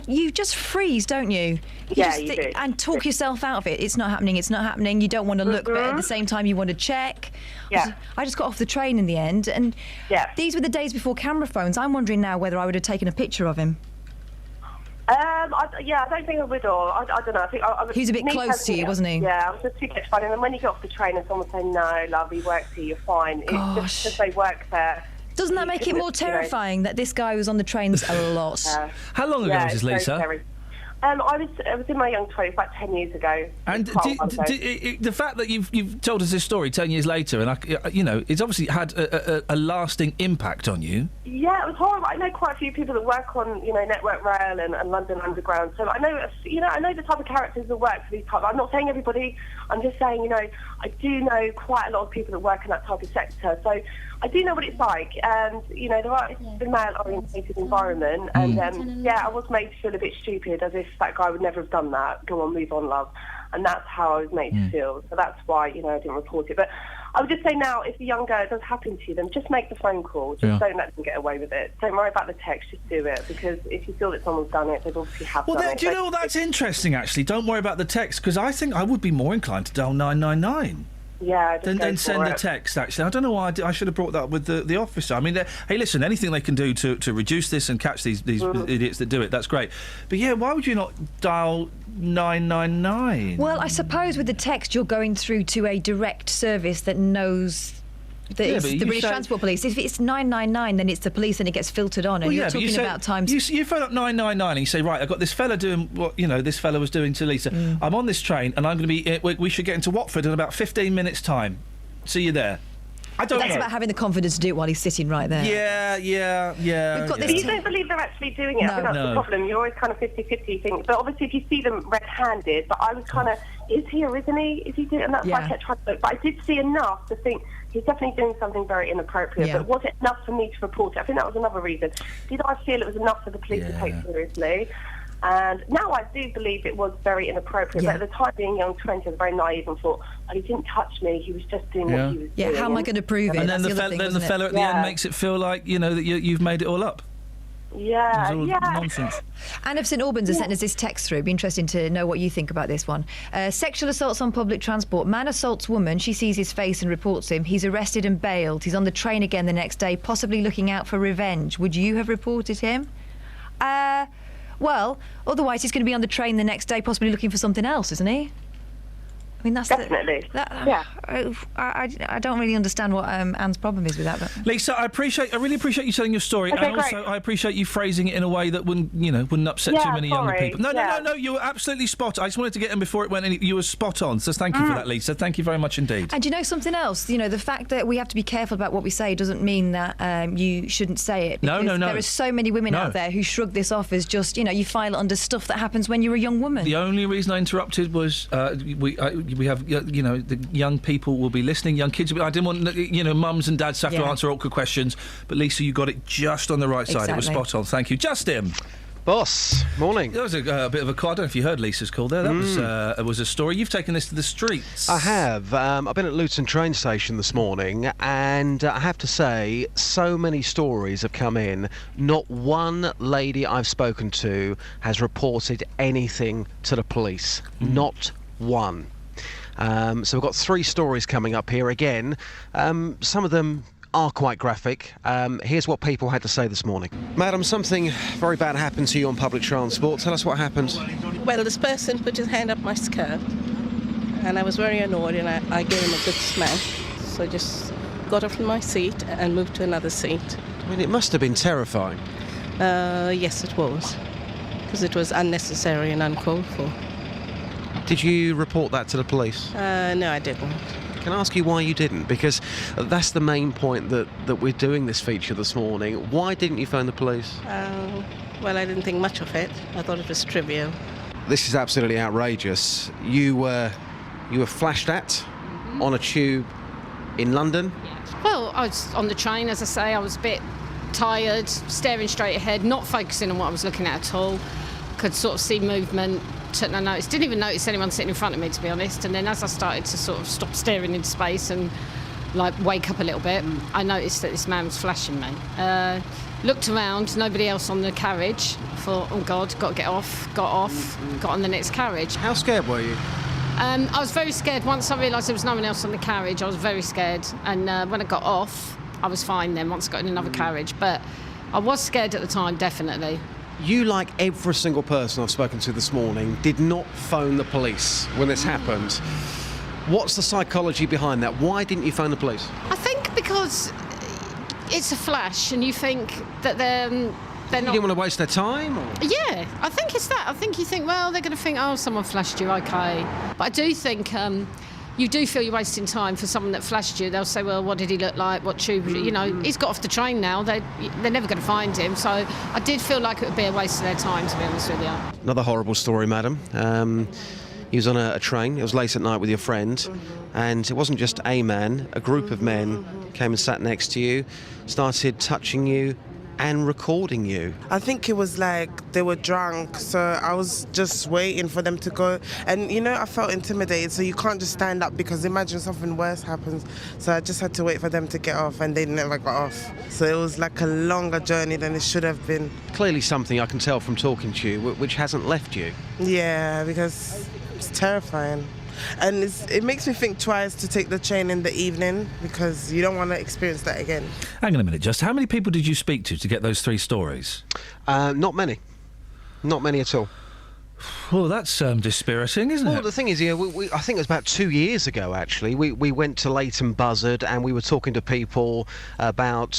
you just freeze, don't you? You do. And talk yourself out of it. It's not happening. You don't want to look, but at the same time, you want to check. Yeah. I just got off the train in the end, and these were the days before camera phones. I'm wondering now whether I would have taken a picture of him. I don't think I would, or I don't know. I think I was. He was a bit close to you, wasn't he? Yeah, I was just too petrified. And then when you get off the train and someone saying, "No, love, he works here, you're fine." It's just they work there. Doesn't that make it more terrifying that this guy was on the trains a lot? How long ago was this, Lisa? I was in my young 20s, about 10 years ago. And the fact that you've told us this story 10 years later, and it's obviously had a lasting impact on you. Yeah, it was horrible. I know quite a few people that work on, Network Rail and London Underground. So I know, I know the type of characters that work for these type. I'm not saying everybody. I'm just saying, I do know quite a lot of people that work in that type of sector. So I do know what it's like, and it's a male-orientated environment, and I was made to feel a bit stupid, as if that guy would never have done that. Go on, move on, love, and that's how I was made to feel. So that's why I didn't report it. But I would just say now, if the young girl does happen to them, just make the phone call. Just don't let them get away with it. Don't worry about the text. Just do it, because if you feel that someone's done it, they've obviously done it. Do you know what? That's interesting, actually. Don't worry about the text, because I think I would be more inclined to dial 999. Yeah, then send a text, actually. I don't know why I should have brought that up with the officer. I mean, hey, listen, anything they can do to reduce this and catch these idiots that do it, that's great. But yeah, why would you not dial 999? Well, I suppose with the text you're going through to a direct service that knows that it's the British Transport Police. If it's 999, then it's the police and it gets filtered on, and you're talking about times... You phone up 999 and you say, right, I've got this fella doing what, this fella was doing to Lisa. I'm on this train and I'm going to be... we should get into Watford in about 15 minutes' time. See you there. I don't know. That's about having the confidence to do it while he's sitting right there. Yeah. We've got this. You don't believe they're actually doing it. I think that's the problem. You're always kind of 50-50 think. But obviously, if you see them red-handed, but I was kind of, is he or isn't he? Is he doing? And that's why I kept trying to look. But I did see enough to think he's definitely doing something very inappropriate. But was it enough for me to report it? I think that was another reason. Did I feel it was enough for the police to take seriously? And now I do believe it was very inappropriate. But at the time, being young 20, I was very naive and thought, he didn't touch me. He was just doing what he was doing. How am I going to prove it? And then the fella at the end makes it feel like, that you've made it all up. Yeah. Nonsense. Anne of St Albans has sent us this text through. It'd be interesting to know what you think about this one. Sexual assaults on public transport. Man assaults woman. She sees his face and reports him. He's arrested and bailed. He's on the train again the next day, possibly looking out for revenge. Would you have reported him? Well, otherwise he's going to be on the train the next day, possibly looking for something else, isn't he? I mean, that's definitely. I don't really understand what Anne's problem is with that. But. Lisa, I really appreciate you telling your story, okay, and also I appreciate you phrasing it in a way that wouldn't upset too many younger people. No, you were absolutely spot on. I just wanted to get in before it went any. You were spot on. So thank you for that, Lisa. Thank you very much indeed. And you know something else? The fact that we have to be careful about what we say doesn't mean that you shouldn't say it. No. There are so many women out there who shrug this off as just you file it under stuff that happens when you're a young woman. The only reason I interrupted was we have the young people will be listening, young kids. I didn't want mums and dads to have to answer awkward questions. But Lisa, you got it just on the right side. It was spot on. Thank you, Justin. Boss, morning. That was a bit of a call. I don't know if you heard Lisa's call there. That was a story. You've taken this to the streets. I have. I've been at Luton train station this morning, and I have to say, so many stories have come in. Not one lady I've spoken to has reported anything to the police. Not one. So we've got 3 stories coming up here again. Some of them are quite graphic. Here's what people had to say this morning. Madam, something very bad happened to you on public transport. Tell us what happened. Well, this person put his hand up my skirt, and I was very annoyed, and I gave him a good smack. So I just got off my seat and moved to another seat. I mean, it must have been terrifying. Yes, it was, because it was unnecessary and uncalled for. Did you report that to the police? No, I didn't. Can I ask you why you didn't? Because that's the main point that we're doing this feature this morning. Why didn't you phone the police? Well, I didn't think much of it. I thought it was trivial. This is absolutely outrageous. You were flashed at on a tube in London? Well, I was on the train, as I say. I was a bit tired, staring straight ahead, not focusing on what I was looking at at all. Could sort of see movement. Took no notice. Didn't even notice anyone sitting in front of me, to be honest. And then as I started to sort of stop staring into space and like wake up a little bit. I noticed that this man was flashing me. Looked around, nobody else on the carriage. Thought, oh God, got to get off. Got off, got on the next carriage. How scared were you? I was very scared. Once I realised there was no one else on the carriage, I was very scared. And when I got off, I was fine then, once I got in another carriage. But I was scared at the time, definitely. You, like every single person I've spoken to this morning, did not phone the police when this happened. What's the psychology behind that? Why didn't you phone the police? I think because it's a flash and you think that they're not... You didn't want to waste their time? Or? Yeah, I think it's that. I think you think, well, they're going to think, oh, someone flashed you, OK. But I do think you do feel you're wasting time for someone that flashed you. They'll say, well, what did he look like? What tube? You know, he's got off the train now. They're never going to find him. So I did feel like it would be a waste of their time, to be honest with you. Another horrible story, madam. He was on a train. It was late at night with your friend. And it wasn't just a man. A group of men came and sat next to you, started touching you and recording you. I think it was like they were drunk, so I was just waiting for them to go. And, you know, I felt intimidated, so you can't just stand up because imagine something worse happens. So I just had to wait for them to get off, and they never got off. So it was like a longer journey than it should have been. Clearly something I can tell from talking to you, which hasn't left you. Yeah, because it's terrifying. And it makes me think twice to take the train in the evening because you don't want to experience that again. Hang on a minute, just how many people did you speak to get those 3 stories? Not many. Not many at all. Well, that's dispiriting, isn't it? Well, the thing is, yeah, I think it was about 2 years ago, actually. We went to Leighton Buzzard and we were talking to people about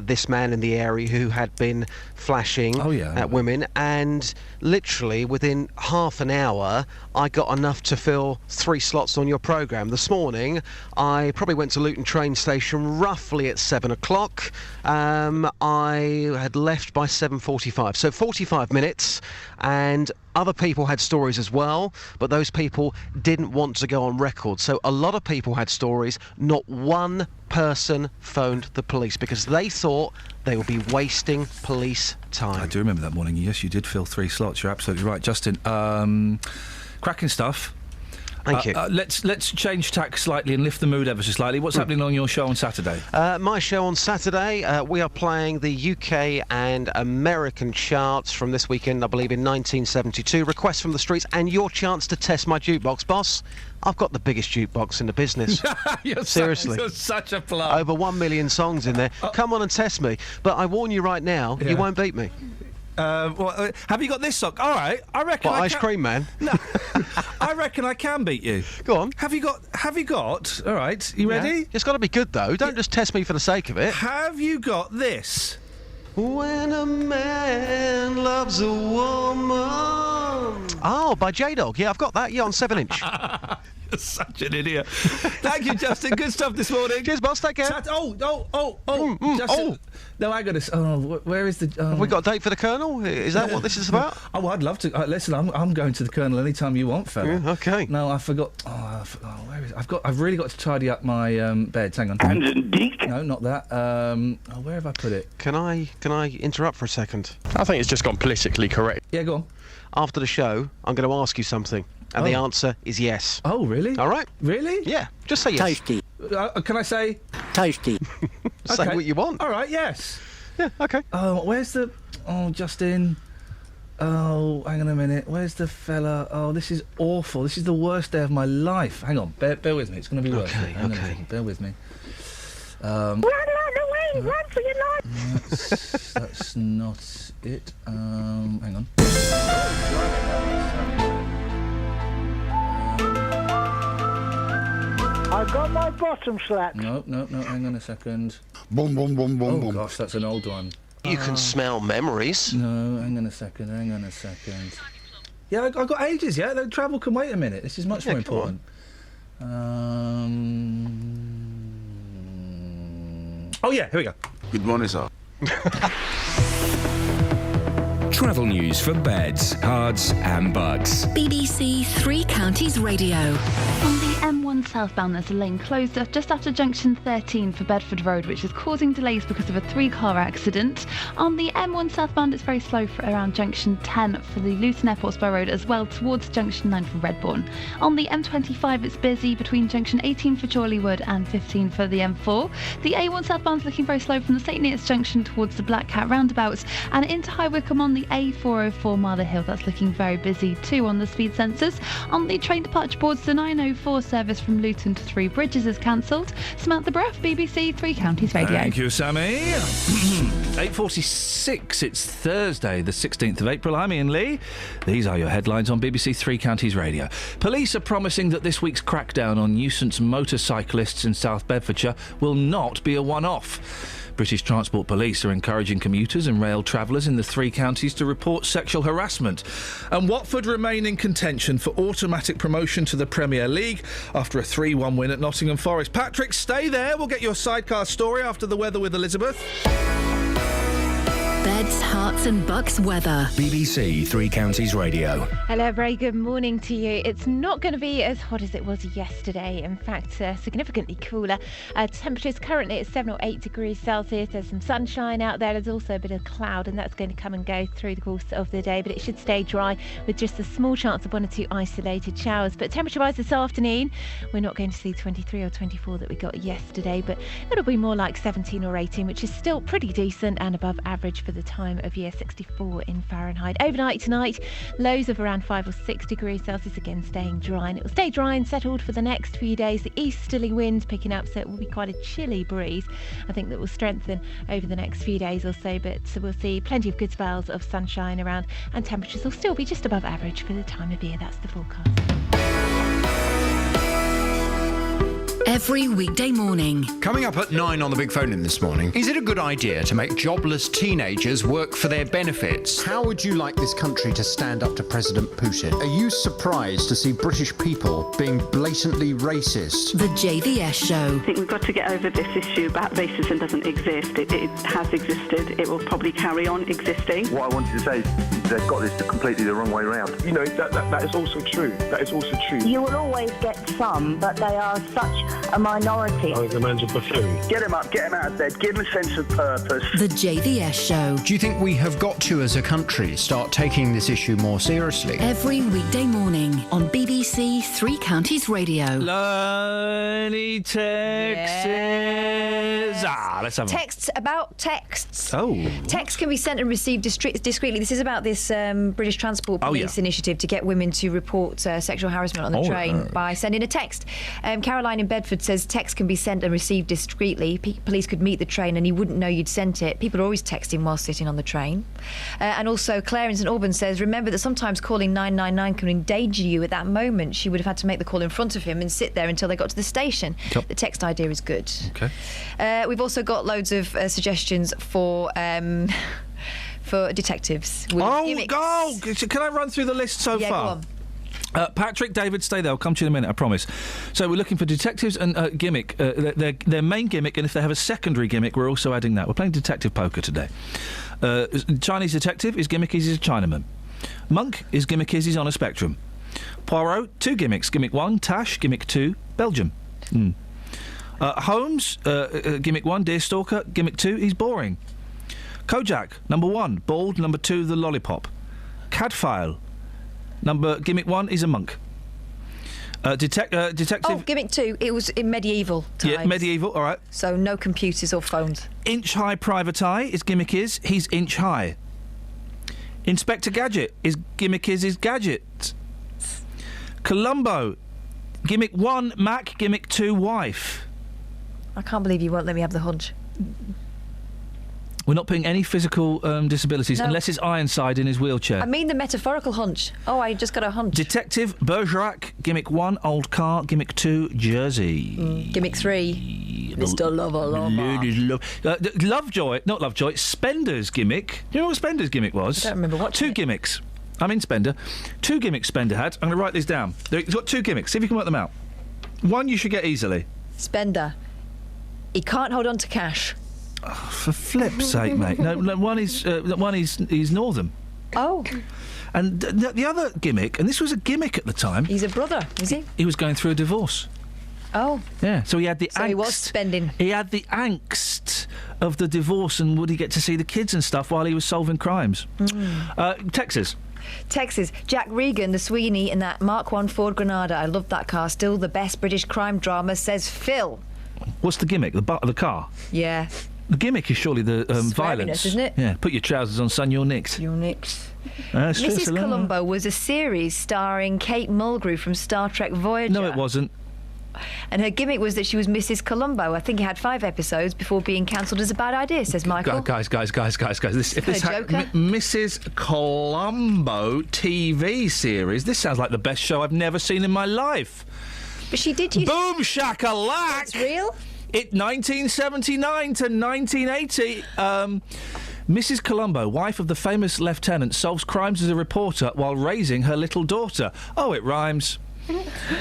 this man in the area who had been flashing at women, and literally within half an hour, I got enough to fill 3 slots on your programme. This morning, I probably went to Luton train station roughly at 7 o'clock. I had left by 7:45, so 45 minutes, and other people had stories as well, but those people didn't want to go on record. So a lot of people had stories. Not one person phoned the police because they thought they would be wasting police time. I do remember that morning. Yes, you did fill 3 slots. You're absolutely right, Justin. Cracking stuff. Thank you. Let's change tack slightly and lift the mood ever so slightly. What's happening on your show on Saturday? My show on Saturday, we are playing the UK and American charts from this weekend, I believe, in 1972. Requests from the streets and your chance to test my jukebox, boss. I've got the biggest jukebox in the business. Seriously. You're such a plug. Over 1 million songs in there. Come on and test me. But I warn you right now, you won't beat me. Have you got this song? All right, I reckon. What, ice cream man? No, I reckon I can beat you. Go on. Have you got? All right, you ready? It's got to be good though. Don't just test me for the sake of it. Have you got this? When a man loves a woman. Oh, by J-Dog. Yeah, I've got that. Yeah, on 7-inch. You're such an idiot. Thank you, Justin. Good stuff this morning. Cheers, boss. Take care. Justin. No, I got to. Where is the? Have we got a date for the Colonel? Is that what this is about? Oh, I'd love to. Listen, I'm going to the Colonel anytime you want, fella. Yeah, okay. No, I forgot. Where is it? I've really got to tidy up my beds. Hang on. No, not that. Where have I put it? Can I interrupt for a second? I think it's just gone politically correct. Yeah, go on. After the show, I'm going to ask you something. And the answer is yes. Oh, really? All right. Really? Yeah. Just say yes. Tasty. Can I say? Tasty. Say what you want. All right, yes. Yeah, okay. Oh, where's the... Oh, Justin. Oh, hang on a minute. Where's the fella? Oh, this is awful. This is the worst day of my life. Hang on. Bear with me. It's going to be worse. Okay. Bear with me. Run away! Run for your That's life! not it. Hang on. I got my bottom slapped. No, hang on a second. Boom, boom, boom, boom, boom. Gosh, that's an old one. You can smell memories. No, hang on a second. Yeah, I got ages, yeah? The travel can wait a minute. This is much more important. Oh, yeah, here we go. Good morning, sir. Travel news for beds, cards and bugs. BBC Three Counties Radio. On the M1 southbound, there's a lane closed just after junction 13 for Bedford Road, which is causing delays because of a 3-car accident. On the M1 southbound, it's very slow for around junction 10 for the Luton Airport Spur Road, as well towards junction 9 for Redbourne. On the M25, it's busy between junction 18 for Chorleywood and 15 for the M4. The A1 southbound's looking very slow from the St Neots junction towards the Black Cat roundabout and into High Wycombe on the A404 Martha Hill. That's looking very busy too on the speed sensors. On the train departure boards, the 904 service from Luton to Three Bridges is cancelled. Samantha Bruff, BBC Three Counties Radio. Thank you, Sammy. 8:46. It's Thursday, the 16th of April. I'm Iain Lee. These are your headlines on BBC Three Counties Radio. Police are promising that this week's crackdown on nuisance motorcyclists in South Bedfordshire will not be a one-off. British Transport Police are encouraging commuters and rail travellers in the three counties to report sexual harassment. And Watford remain in contention for automatic promotion to the Premier League after a 3-1 win at Nottingham Forest. Patrick, stay there. We'll get your sidecar story after the weather with Elizabeth. Beds, Herts and Bucks weather. BBC Three Counties Radio. Hello, very good morning to you. It's not going to be as hot as it was yesterday. In fact, significantly cooler. Temperatures currently at 7 or 8 degrees Celsius. There's some sunshine out there. There's also a bit of cloud, and that's going to come and go through the course of the day. But it should stay dry with just a small chance of 1 or 2 isolated showers. But temperature-wise this afternoon, we're not going to see 23 or 24 that we got yesterday, but it'll be more like 17 or 18, which is still pretty decent and above average for the time of year. 64 in Fahrenheit. Overnight tonight, lows of around 5 or 6 degrees Celsius, again staying dry, and it will stay dry and settled for the next few days. The easterly winds picking up, so it will be quite a chilly breeze. I think that will strengthen over the next few days or so, but we'll see plenty of good spells of sunshine around, and temperatures will still be just above average for the time of year. That's the forecast. Every weekday morning. Coming up at 9 on the Big Phone In this morning, is it a good idea to make jobless teenagers work for their benefits? How would you like this country to stand up to President Putin? Are you surprised to see British people being blatantly racist? The JVS Show. I think we've got to get over this issue about racism doesn't exist. It has existed. It will probably carry on existing. What I wanted to say is they've got this completely the wrong way around. You know, that is also true. That is also true. You will always get some, but they are such a minority. I think the man's a buffoon. Get him up, get him out of bed, give him a sense of purpose. The JVS Show. Do you think we have got to, as a country, start taking this issue more seriously? Every weekday morning on BBC Three Counties Radio. Lonely texts. Yes. Let's have Texts about texts. Oh. Texts can be sent and received discreetly. This is about this British Transport Police initiative to get women to report sexual harassment on the train by sending a text. Caroline in Bedford says text can be sent and received discreetly. Police could meet the train and you wouldn't know you'd sent it. People are always texting while sitting on the train. And also Claire in St Albans says, remember that sometimes calling 999 can endanger you at that moment. She would have had to make the call in front of him and sit there until they got to the station. Yep. The text idea is good. Okay. We've also got loads of suggestions for detectives. Can I run through the list so far? Go on. Patrick, David, stay there. I'll come to you in a minute, I promise. So we're looking for detectives and gimmick. Their main gimmick, and if they have a secondary gimmick, we're also adding that. We're playing detective poker today. Chinese detective, his gimmick is he's a Chinaman. Monk, his gimmick is he's on a spectrum. Poirot, 2 gimmicks. Gimmick 1, Tash. Gimmick 2, Belgium. Holmes, gimmick 1, Deerstalker. Gimmick 2, he's boring. Kojak, number 1, bald. Number 2, the lollipop. Cadfael, gimmick 1 is a monk. Detective. Oh, gimmick 2. It was in medieval times. Yeah, medieval. All right. So no computers or phones. Inch high private eye. His gimmick is he's inch high. Inspector Gadget. His gimmick is his gadget. Columbo. Gimmick 1 Mac. Gimmick 2 wife. I can't believe you won't let me have the hunch. We're not putting any physical disabilities unless it's Ironside in his wheelchair. I mean the metaphorical hunch. Oh, I just got a hunch. Detective Bergerac, gimmick 1, old car, gimmick 2, Jersey. Gimmick 3, Mr. Lovejoy, Spender's gimmick. Do you know what Spender's gimmick was? I don't remember what. 2 gimmicks. I'm in Spender. 2 gimmicks Spender had. I'm going to write these down. He's got 2 gimmicks. See if you can work them out. 1 you should get easily. Spender. He can't hold on to cash. Oh, for flip's sake, mate. No, one is he's northern. Oh. And the other gimmick, and this was a gimmick at the time. He's a brother, is he? He was going through a divorce. Oh. Yeah, so he had the angst. He was spending. He had the angst of the divorce, and would he get to see the kids and stuff while he was solving crimes? Texas. Jack Regan, the Sweeney in that Mark I Ford Granada. I love that car. Still the best British crime drama, says Phil. What's the gimmick? The car? Yeah. The gimmick is surely the violence, isn't it? Yeah. Put your trousers on, son. You're nicked. You're nicked. Mrs. Columbo was a series starring Kate Mulgrew from Star Trek Voyager. No, it wasn't. And her gimmick was that she was Mrs. Columbo. I think it had 5 episodes before being cancelled as a bad idea, says Michael. Guys. Mrs. Columbo TV series. This sounds like the best show I've never seen in my life. But she did use... Boom shakalak! It's real? 1979 to 1980. Mrs. Columbo, wife of the famous lieutenant, solves crimes as a reporter while raising her little daughter. Oh, it rhymes.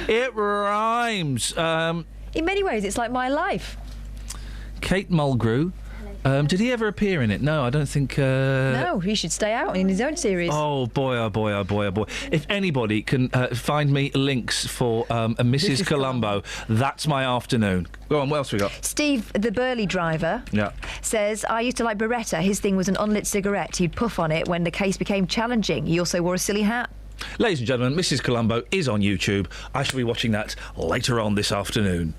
It rhymes. In many ways, it's like my life. Kate Mulgrew. Did he ever appear in it? No, I don't think... No, he should stay out in his own series. Oh, boy. If anybody can find me links for a Mrs. Columbo, that's my afternoon. Go on, what else we got? Steve, the Burley driver, says, I used to like Beretta. His thing was an unlit cigarette. He'd puff on it when the case became challenging. He also wore a silly hat. Ladies and gentlemen, Mrs. Columbo is on YouTube. I shall be watching that later on this afternoon.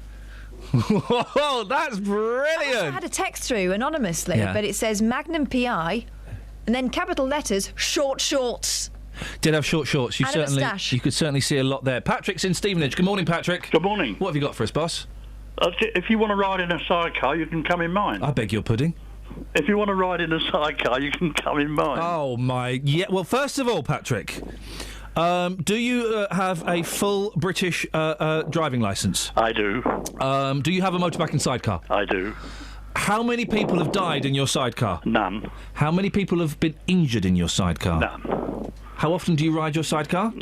Whoa, that's brilliant! I had a text through anonymously, but it says Magnum PI, and then capital letters, short shorts. Did have short shorts. You And a moustache. could certainly see a lot there. Patrick's in Stevenage. Good morning, Patrick. Good morning. What have you got for us, boss? If you want to ride in a sidecar, you can come in mine. I beg your pudding. If you want to ride in a sidecar, you can come in mine. Oh my! Yeah. Well, first of all, Patrick. Do you have a full British driving licence? I do. Do you have a motorbike and sidecar? I do. How many people have died in your sidecar? None. How many people have been injured in your sidecar? None. How often do you ride your sidecar?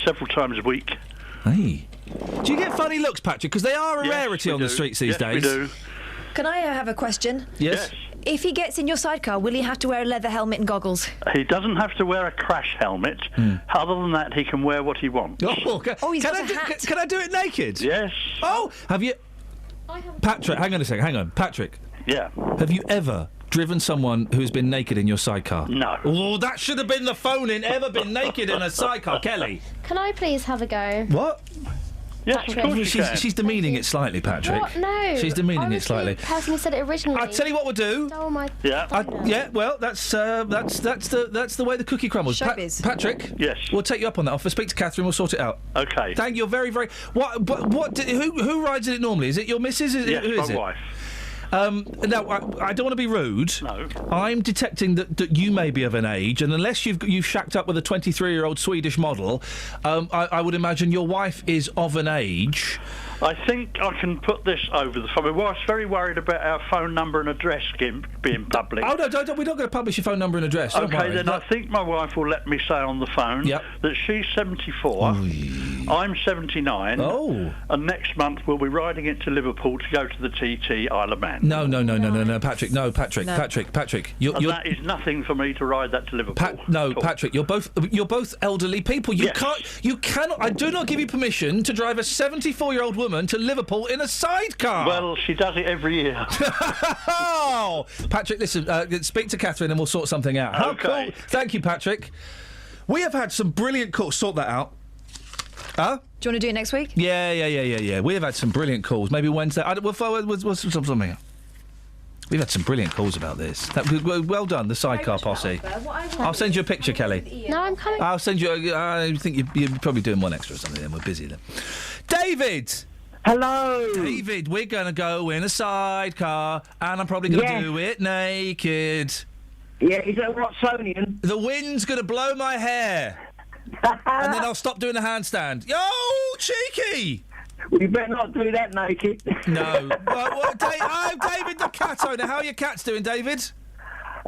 Several times a week. Hey. Do you get funny looks, Patrick? Because they are a rarity on the streets these days. Yes, we do. Can I have a question? Yes. If he gets in your sidecar, will he have to wear a leather helmet and goggles? He doesn't have to wear a crash helmet. Other than that, he can wear what he wants. He's got a hat. Can I do it naked? Yes. Oh, have you... Patrick, hang on a second, hang on. Patrick. Yeah. Have you ever driven someone who's been naked in your sidecar? No. Oh, that should have been the phone-in. Ever been naked in a sidecar? Kelly? Can I please have a go? What? Yes, Patrick. of course you can. She's demeaning it slightly, Patrick. What? No. She's demeaning it slightly. The person who said it originally. I'll tell you what we'll do. Stole my Yeah, well, that's the way the cookie crumbles. Patrick. Yes. We'll take you up on that offer. Speak to Catherine. We'll sort it out. Okay. Thank you. Very, very. Who rides in it normally? Is it your missus? Yes, who is my it? wife. Now, I don't want to be rude. No. I'm detecting that you may be of an age, and unless you've shacked up with a 23-year-old Swedish model, I would imagine your wife is of an age. I think I can put this over the phone. My wife's very worried about our phone number and address being public. Oh, no, we're not going to publish your phone number and address. Don't Okay, worry. then I think my wife will let me say on the phone that she's 74, I'm 79, and next month we'll be riding into Liverpool to go to the TT Isle of Man. No, Patrick. No, Patrick. No. Patrick. That is nothing for me to ride that to Liverpool. Patrick. You're both elderly people. You cannot. I do not give you permission to drive a 74-year-old woman to Liverpool in a sidecar. Well, she does it every year. Oh, Patrick, listen. Speak to Catherine and we'll sort something out. How cool! Thank you, Patrick. We have had some brilliant calls. Sort that out. Huh? Do you want to do it next week? Yeah. We have had some brilliant calls. Maybe Wednesday. We'll sort something out. We've had some brilliant calls about this. Well done, the sidecar posse. I'll send you a picture, Kelly. No, I'm coming. I'll send you. I think you're probably doing one extra or something. Then we're busy then. David. Hello. David, we're going to go in a sidecar, and I'm probably going to do it naked. Yeah, is that Watsonian? The wind's going to blow my hair, and then I'll stop doing the handstand. Yo, cheeky. We better not do that naked. No. I'm David the cat owner. How are your cats doing, David?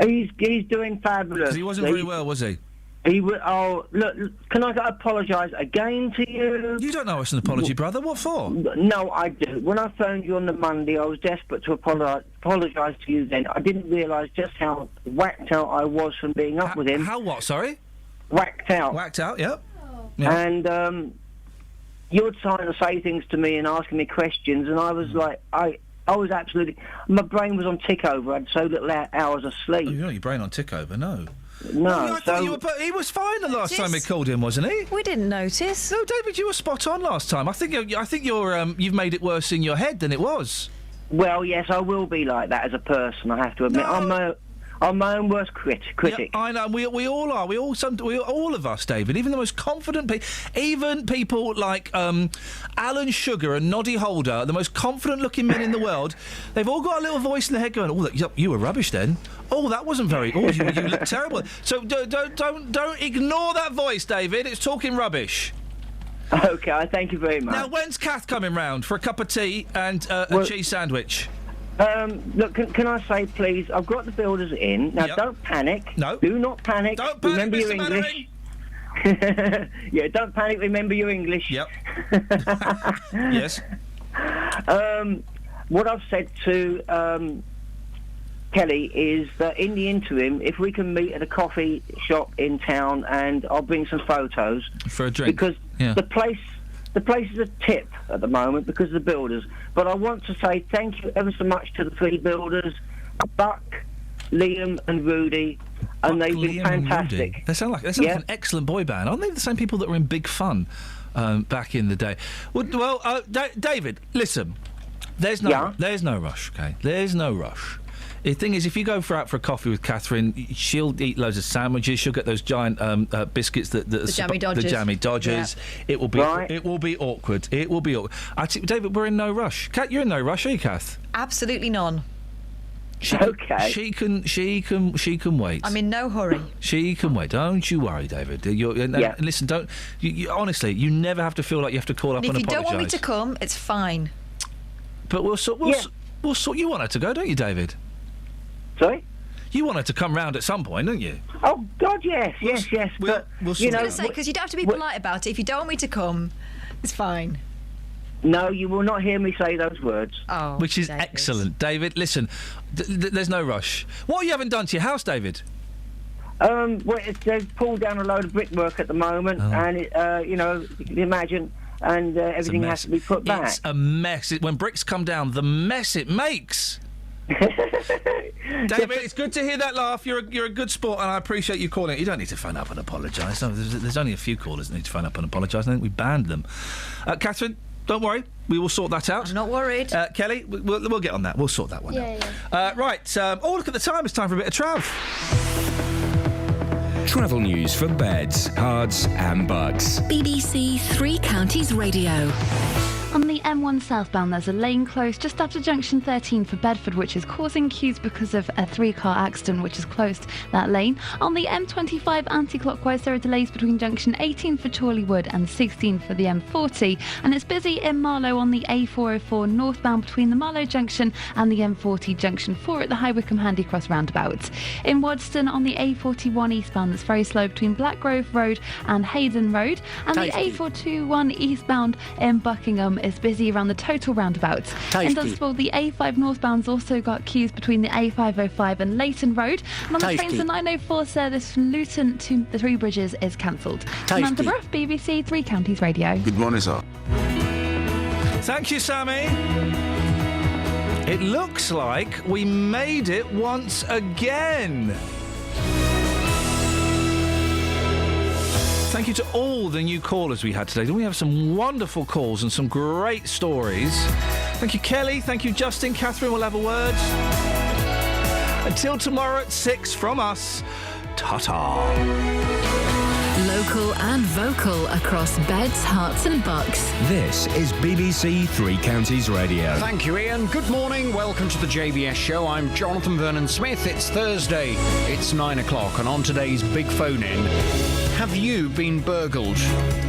He's doing fabulous. He wasn't very well, was he? He would. Oh, look! Can I apologise again to you? You don't know us an apology, brother. What for? No, I do. When I phoned you on the Monday, I was desperate to apologise to you. Then I didn't realise just how whacked out I was from being up with him. How what? Sorry. Whacked out. Whacked out. Yep. And you were trying to say things to me and asking me questions, and I was like, I was absolutely. My brain was on tick over. I had so little hours of sleep. Oh, you're not your brain on tick over, no. No, I thought you were, he was fine the last time we called him, wasn't he? We didn't notice. No, David, you were spot on last time. I think you've made it worse in your head than it was. Well, yes, I will be like that as a person. I have to admit, I'm my own worst critic. Yeah, I know. We all are. All of us, David. Even the most confident people, even people like Alan Sugar and Noddy Holder, the most confident-looking men in the world, they've all got a little voice in their head going, "Oh, you were rubbish then. Oh, that wasn't very. Oh, you look terrible." So don't ignore that voice, David. It's talking rubbish. Okay, thank you very much. Now, when's Kath coming round for a cup of tea and a cheese sandwich? Look, can I say, please, I've got the builders in. Now, don't panic. No. Do not panic. Don't panic, remember your Mr. English. Yeah, don't panic. Remember your English. Yep. Yes. What I've said to Kelly is that in the interim, if we can meet at a coffee shop in town, and I'll bring some photos. For a drink. Because the place is a tip at the moment because of the builders. But I want to say thank you ever so much to the three builders, Buck, Liam and Rudy, and they've been fantastic. They sound like an excellent boy band. Aren't they the same people that were in Big Fun back in the day? Well, David, listen, there's no rush, okay? There's no rush. The thing is, if you go out for a coffee with Catherine, she'll eat loads of sandwiches. She'll get those giant biscuits the jammy Dodgers. The jammy Dodgers. Yeah. It will be awkward. It will be awkward. David, we're in no rush. Kat, you're in no rush, are you, Kath? Absolutely none. She can wait. I'm in no hurry. She can wait. Don't you worry, David. Listen, don't. Honestly, you never have to feel like you have to call up and apologise. If you don't want me to come, it's fine. But we'll sort. You want her to go, don't you, David? Sorry? You want her to come round at some point, don't you? Oh, God, yes. But, I was going to say, because you don't have to be polite about it. If you don't want me to come, it's fine. No, you will not hear me say those words. Oh, which is excellent. David, listen, there's no rush. What you haven't done to your house, David? Well, they've pulled down a load of brickwork at the moment, and, you can imagine, and everything has to be put back. It's a mess. When bricks come down, the mess it makes. David, it's good to hear that laugh. You're a good sport, and I appreciate you calling. You don't need to phone up and apologise. No, there's only a few callers that need to phone up and apologise. I think we banned them. Catherine, don't worry. We will sort that out. I'm not worried. Kelly, we'll get on that. We'll sort that one out. Right. Look at the time. It's time for a bit of trav. Travel news for beds, cards and bugs. BBC Three Counties Radio. On the M1 southbound, there's a lane closed just after junction 13 for Bedford, which is causing queues because of a 3-car accident which has closed that lane. On the M25 anti-clockwise, there are delays between junction 18 for Chorleywood and 16 for the M40, and it's busy in Marlow on the A404 northbound between the Marlow junction and the M40 junction 4 at the High Wycombe Handy Cross roundabout. In Wadston on the A41 eastbound, it's very slow between Blackgrove Road and Hayden Road, and the A421 eastbound in Buckingham is busy around the Total roundabout. In Dunstable, the A5 northbound's also got queues between the A505 and Leighton Road, and on the trains the 904 service from Luton to the Three Bridges is cancelled. Samantha Bruff, BBC Three Counties Radio. Good morning, sir. Thank you, Sammy. It looks like we made it once again. Thank you to all the new callers we had today. We have some wonderful calls and some great stories. Thank you, Kelly. Thank you, Justin. Catherine will have a word. Until tomorrow at 6 from us, ta-ta. Local and vocal across beds, hearts and bucks. This is BBC Three Counties Radio. Thank you, Ian. Good morning. Welcome to the JVS show. I'm Jonathan Vernon Smith. It's Thursday. It's 9 o'clock, and on today's Big Phone In... Have you been burgled?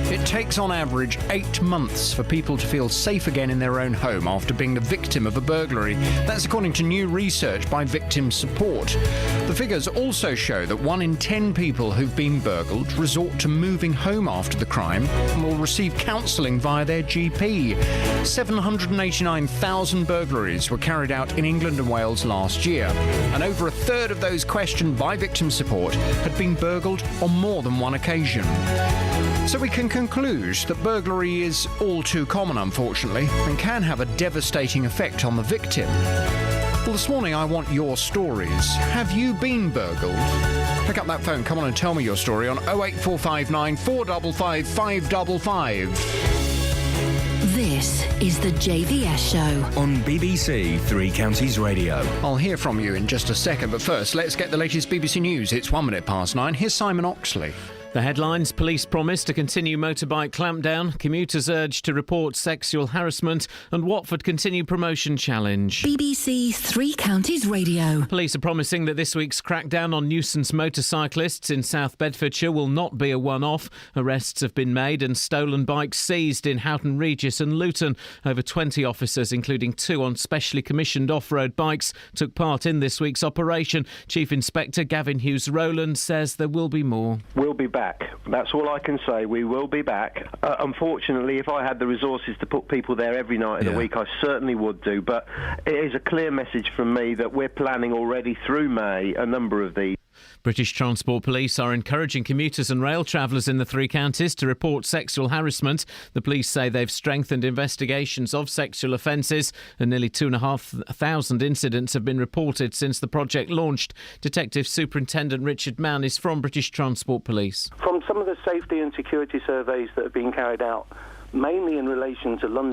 It takes on average 8 months for people to feel safe again in their own home after being the victim of a burglary. That's according to new research by Victim Support. The figures also show that 1 in 10 people who've been burgled resort to moving home after the crime and will receive counselling via their GP. 789,000 burglaries were carried out in England and Wales last year, and over a third of those questioned by Victim Support had been burgled on more than one occasion. So we can conclude that burglary is all too common, unfortunately, and can have a devastating effect on the victim. Well, this morning I want your stories. Have you been burgled? Pick up that phone, come on and tell me your story on 08459 455 555. This is the JVS Show on BBC Three Counties Radio. I'll hear from you in just a second, but first, let's get the latest BBC News. It's 9:01. Here's Simon Oxley. The headlines: police promise to continue motorbike clampdown, commuters urged to report sexual harassment, and Watford continue promotion challenge. BBC Three Counties Radio. Police are promising that this week's crackdown on nuisance motorcyclists in South Bedfordshire will not be a one-off. Arrests have been made and stolen bikes seized in Houghton Regis and Luton. Over 20 officers, including 2 on specially commissioned off-road bikes, took part in this week's operation. Chief Inspector Gavin Hughes-Rowland says there will be more. We'll be back. That's all I can say. We will be back. Unfortunately, if I had the resources to put people there every night of the week, I certainly would do. But it is a clear message from me that we're planning already through May a number of these. British Transport Police are encouraging commuters and rail travellers in the three counties to report sexual harassment. The police say they've strengthened investigations of sexual offences, and nearly 2,500 incidents have been reported since the project launched. Detective Superintendent Richard Mann is from British Transport Police. From some of the safety and security surveys that have been carried out, mainly in relation to London